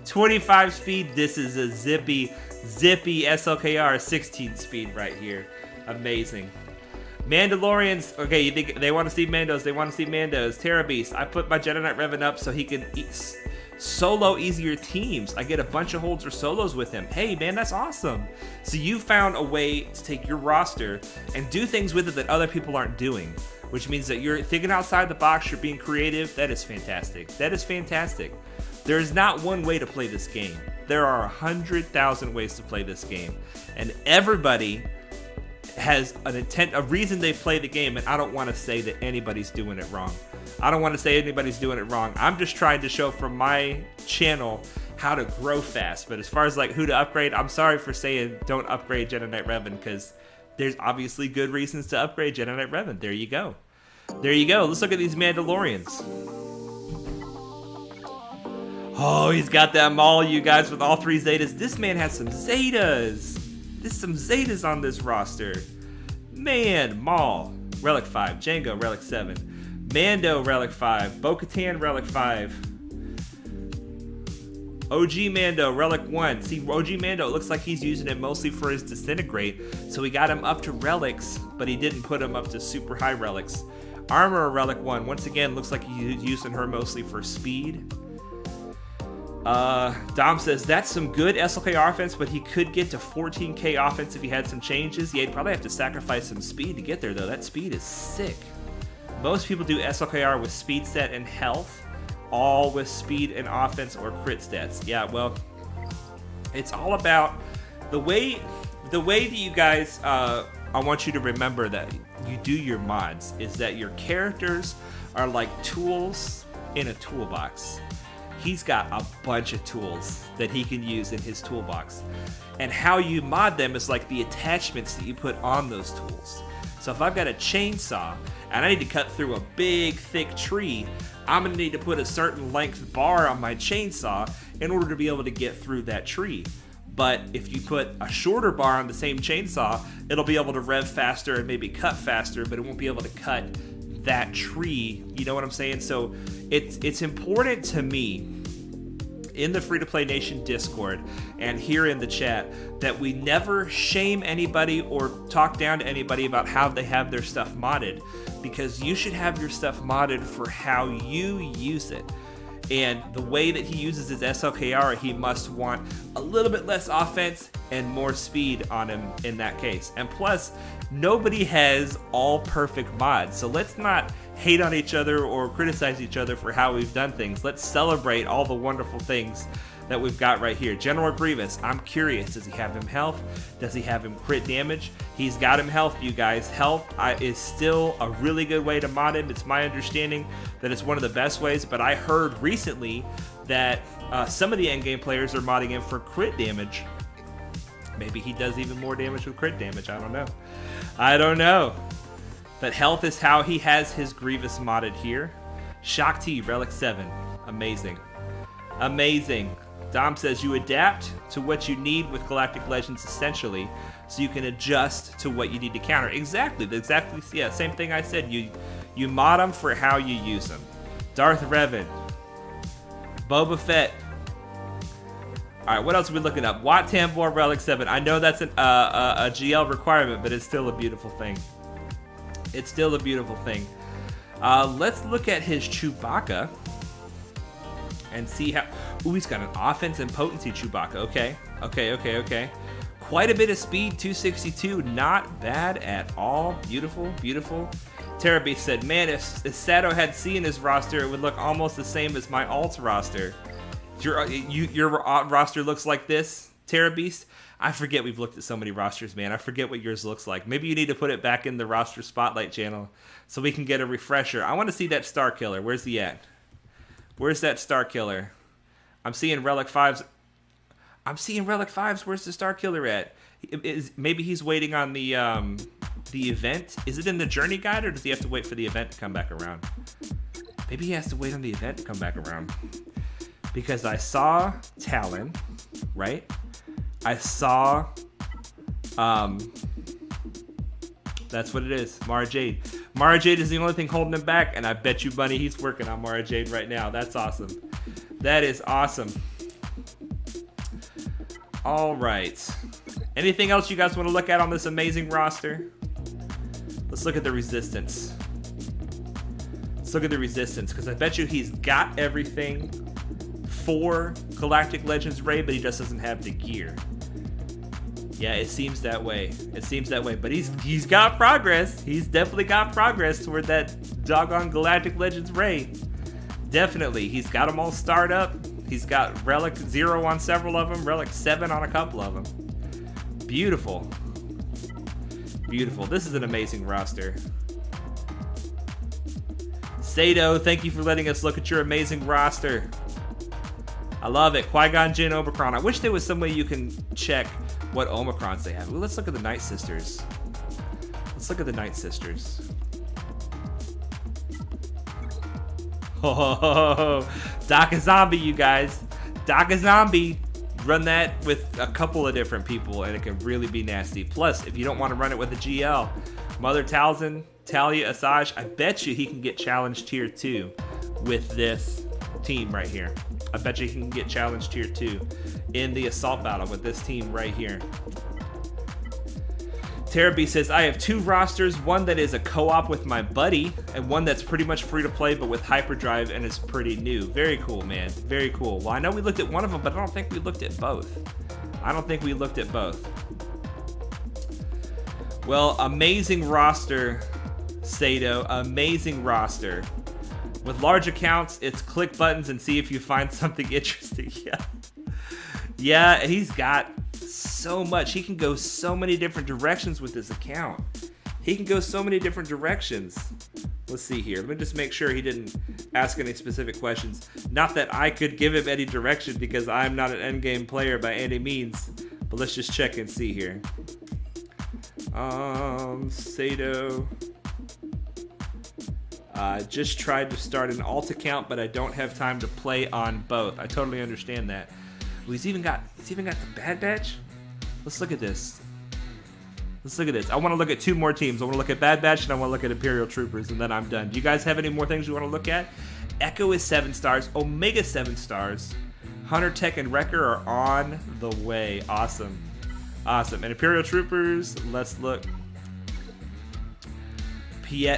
25 speed. This is a zippy SLKR. 16 speed right here. Amazing. Mandalorians, okay, you think they want to see Mandos, Terra Beast. I put my Jedi Knight Revan up so he can solo easier teams. I get a bunch of holds or solos with him. Hey, man, that's awesome. So you found a way to take your roster and do things with it that other people aren't doing, which means that you're thinking outside the box, you're being creative. That is fantastic. That is fantastic. There is not one way to play this game. There are 100,000 ways to play this game, and everybody has an intent, a reason they play the game, and I don't want to say that anybody's doing it wrong. I'm just trying to show from my channel how to grow fast. But as far as like who to upgrade, I'm sorry for saying don't upgrade Jedi Knight Revan, because there's obviously good reasons to upgrade Jedi Knight Revan. There you go. There you go. Let's look at these Mandalorians. Oh, he's got that Maul, you guys, with all 3 Zetas. This man has some Zetas. There's some Zetas on this roster. Man, Maul, Relic 5. Django, Relic 7. Mando, Relic 5. Bo-Katan, Relic 5. OG Mando, Relic 1. See, OG Mando, it looks like he's using it mostly for his Disintegrate. So we got him up to Relics, but he didn't put him up to super high Relics. Armor, Relic 1. Once again, looks like he's using her mostly for speed. Dom says, that's some good SLK offense, but he could get to 14k offense if he had some changes. Yeah, he'd probably have to sacrifice some speed to get there, though. That speed is sick. Most people do SLKR with speed set and health, all with speed and offense or crit stats. Yeah, well, it's all about the way that you guys, I want you to remember that you do your mods is that your characters are like tools in a toolbox. He's got a bunch of tools that he can use in his toolbox. And how you mod them is like the attachments that you put on those tools. So if I've got a chainsaw and I need to cut through a big, thick tree, I'm going to need to put a certain length bar on my chainsaw in order to be able to get through that tree. But if you put a shorter bar on the same chainsaw, it'll be able to rev faster and maybe cut faster, but it won't be able to cut that tree. You know what I'm saying? So it's important to me in the Free to Play Nation Discord and here in the chat that we never shame anybody or talk down to anybody about how they have their stuff modded, because you should have your stuff modded for how you use it. And the way that he uses his SLKR, he must want a little bit less offense and more speed on him in that case. And plus, nobody has all perfect mods. So let's not hate on each other or criticize each other for how we've done things. Let's celebrate all the wonderful things that we've got right here. General Grievous, I'm curious. Does he have him health? Does he have him crit damage? He's got him health, you guys. Health is still a really good way to mod him. It's my understanding that it's one of the best ways, but I heard recently that some of the endgame players are modding him for crit damage. Maybe he does even more damage with crit damage. I don't know. But health is how he has his Grievous modded here. Shaak T, Relic 7. Amazing. Amazing. Dom says you adapt to what you need with Galactic Legends essentially, so you can adjust to what you need to counter. Exactly, yeah, same thing I said. You mod them for how you use them. Darth Revan. Boba Fett. Alright, what else are we looking up? Wat Tambor Relic 7. I know that's a GL requirement, but it's still a beautiful thing. It's still a beautiful thing. Let's look at his Chewbacca and see how... Ooh, he's got an offense and potency Chewbacca. Okay. Quite a bit of speed, 262. Not bad at all. Beautiful. Terrabeast said, man, if Sato had C in his roster, it would look almost the same as my alt roster. Your roster looks like this, Terrabeast? I forget we've looked at so many rosters, man. I forget what yours looks like. Maybe you need to put it back in the roster spotlight channel so we can get a refresher. I want to see that Star Killer. Where's he at? Where's that Star Killer? I'm seeing Relic 5s. Where's the Star Killer at? Maybe he's waiting on the event. Is it in the journey guide, or does he have to wait for the event to come back around? Maybe he has to wait on the event to come back around. Because I saw Talon, right? I saw, that's what it is, Mara Jade. Mara Jade is the only thing holding him back, and I bet you, Bunny, he's working on Mara Jade right now. That's awesome. That is awesome. All right. Anything else you guys want to look at on this amazing roster? Let's look at the resistance. Let's look at the resistance, because I bet you he's got everything for Galactic Legends Ray, but he just doesn't have the gear. Yeah, it seems that way. But he's got progress. He's definitely got progress toward that doggone Galactic Legends Ray. Definitely. He's got them all starred up. He's got Relic 0 on several of them, Relic 7 on a couple of them. Beautiful. This is an amazing roster. Sato, thank you for letting us look at your amazing roster. I love it. Qui-Gon Jinn, Omicron. I wish there was some way you can check what Omicrons they have. Ooh, let's look at the Night Sisters. Oh, Doc a Zombie, you guys. Doc a Zombie. Run that with a couple of different people, and it can really be nasty. Plus, if you don't want to run it with a GL, Mother Talzin, Talia, Asajj, I bet you he can get challenged tier 2 with this team right here. I bet you he can get challenged tier 2 in the assault battle with this team right here. Terraby says, I have 2 rosters, one that is a co-op with my buddy, and one that's pretty much free to play but with hyperdrive and is pretty new. Very cool, man. Very cool. Well, I know we looked at one of them, but I don't think we looked at both. Well, amazing roster, Sato. Amazing roster. With large accounts, it's click buttons and see if you find something interesting. Yeah, he's got so much. He can go so many different directions with this account. Let's see here. Let me just make sure he didn't ask any specific questions. Not that I could give him any direction because I'm not an endgame player by any means. But let's just check and see here. Sato. Just tried to start an alt account, but I don't have time to play on both. I totally understand that. Well, he's even got the Bad Batch. Let's look at this. I want to look at 2 more teams. I want to look at Bad Batch and I want to look at Imperial Troopers, and then I'm done. Do you guys have any more things you want to look at? Echo is 7 stars. Omega 7 stars. Hunter, Tech, and Wrecker are on the way. Awesome. And Imperial Troopers, let's look.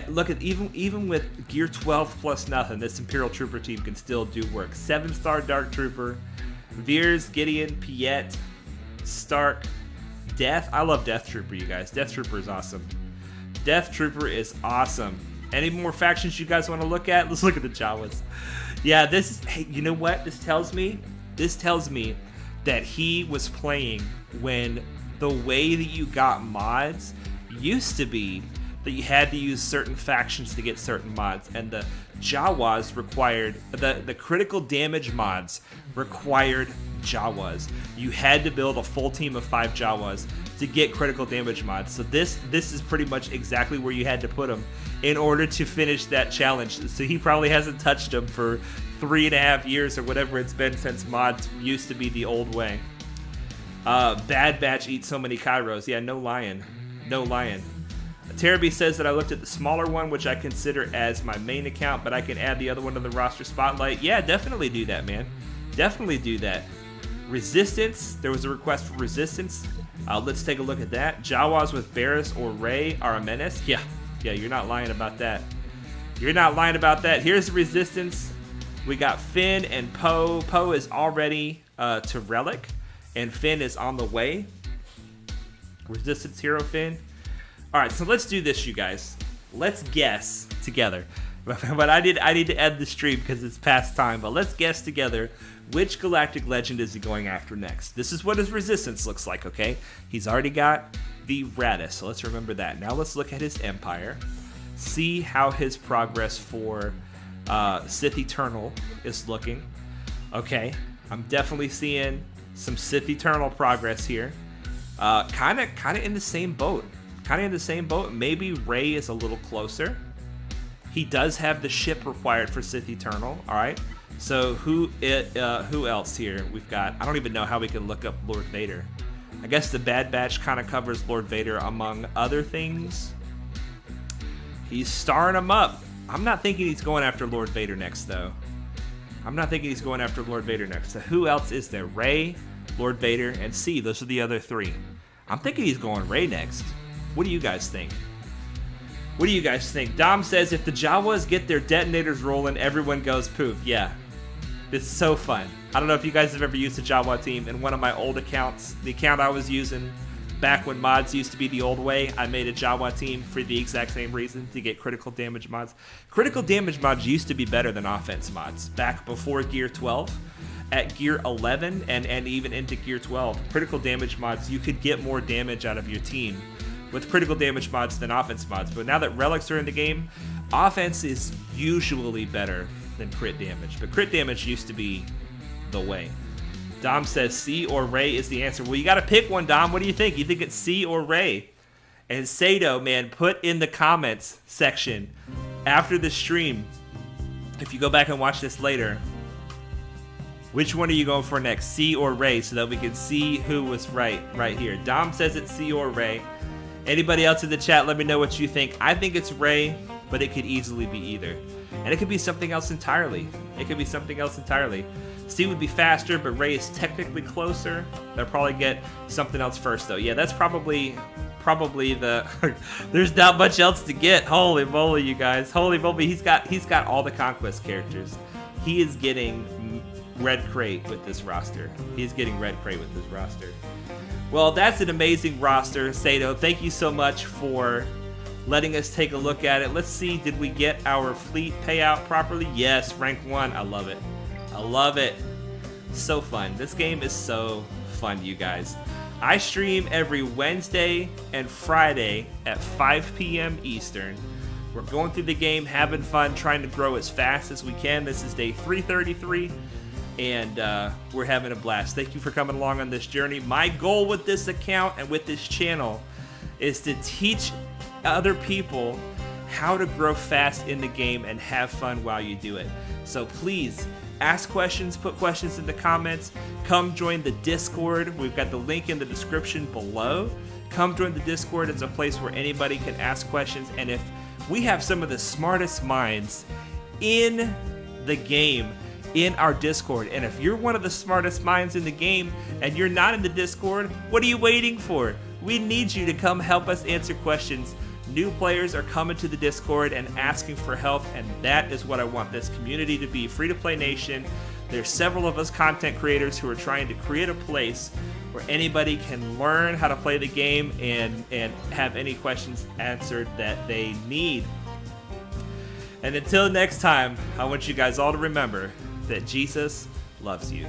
Look at even with Gear 12 plus nothing, this Imperial Trooper team can still do work. 7-star Dark Trooper. Veers, Gideon, Piet, Stark, Death. I love Death Trooper, you guys. Death Trooper is awesome. Any more factions you guys want to look at? Let's look at the Jawas. Yeah, hey, you know what this tells me? This tells me that he was playing when the way that you got mods used to be that you had to use certain factions to get certain mods, and the Jawas required, the critical damage mods required Jawas. You had to build a full team of 5 Jawas to get critical damage mods. So this is pretty much exactly where you had to put them in order to finish that challenge. So he probably hasn't touched them for 3.5 years or whatever it's been since mods used to be the old way. Bad Batch eats so many Kairos. Yeah, no lying. Teraby says that I looked at the smaller one, which I consider as my main account, but I can add the other one to the roster spotlight. Yeah, definitely do that, man. Definitely do that. Resistance. There was a request for Resistance. Let's take a look at that. Jawas with Barriss or Rey are a menace. Yeah, you're not lying about that. Here's the Resistance. We got Finn and Poe. Poe is already to Relic, and Finn is on the way. Resistance hero Finn. All right, so let's do this, you guys. Let's guess together. But I need to end the stream because it's past time. But let's guess together which galactic legend is he going after next. This is what his Resistance looks like, okay? He's already got the Radis, so let's remember that. Now let's look at his Empire. See how his progress for Sith Eternal is looking. Okay, I'm definitely seeing some Sith Eternal progress here. Kind of in the same boat. Maybe Rey is a little closer. He does have the ship required for Sith Eternal. All right. So who else here? We've got. I don't even know how we can look up Lord Vader. I guess the Bad Batch kind of covers Lord Vader among other things. He's starring him up. I'm not thinking he's going after Lord Vader next, though. So who else is there? Rey, Lord Vader, and C. Those are the other 3. I'm thinking he's going Rey next. What do you guys think? Dom says if the Jawas get their detonators rolling, everyone goes poof. Yeah. It's so fun. I don't know if you guys have ever used a Jawa team. In one of my old accounts, the account I was using back when mods used to be the old way, I made a Jawa team for the exact same reason, to get critical damage mods. Critical damage mods used to be better than offense mods back before Gear 12. At Gear 11 and even into Gear 12, critical damage mods, you could get more damage out of your team with critical damage mods than offense mods. But now that relics are in the game, offense is usually better than crit damage. But crit damage used to be the way. Dom says C or Rey is the answer. Well, you got to pick one, Dom. What do you think? You think it's C or Rey? And Sato, man, put in the comments section after the stream, if you go back and watch this later, which one are you going for next, C or Rey, so that we can see who was right here. Dom says it's C or Rey. Anybody else in the chat, let me know what you think. I think it's Rey, but it could easily be either. And it could be something else entirely. C would be faster, but Rey is technically closer. They'll probably get something else first, though. Yeah, that's probably the... There's not much else to get. Holy moly, you guys. Holy moly, he's got all the Conquest characters. He is getting Red Crate with this roster. Well, that's an amazing roster, Sato. Thank you so much for letting us take a look at it. Let's see, did we get our fleet payout properly? Yes, rank 1. I love it. So fun. This game is so fun, you guys. I stream every Wednesday and Friday at 5 p.m. Eastern. We're going through the game, having fun, trying to grow as fast as we can. This is day 333. And we're having a blast. Thank you for coming along on this journey. My goal with this account and with this channel is to teach other people how to grow fast in the game and have fun while you do it. So please ask questions, put questions in the comments, come join the Discord. We've got the link in the description below. Come join the Discord. It's a place where anybody can ask questions, and if we have some of the smartest minds in the game in our Discord, and if you're one of the smartest minds in the game and you're not in the Discord, what are you waiting for? We need you to come help us answer questions. New players are coming to the Discord and asking for help, and that is what I want this community to be. Free-to-play nation. There's several of us content creators who are trying to create a place where anybody can learn how to play the game and have any questions answered that they need. And until next time, I want you guys all to remember that Jesus loves you.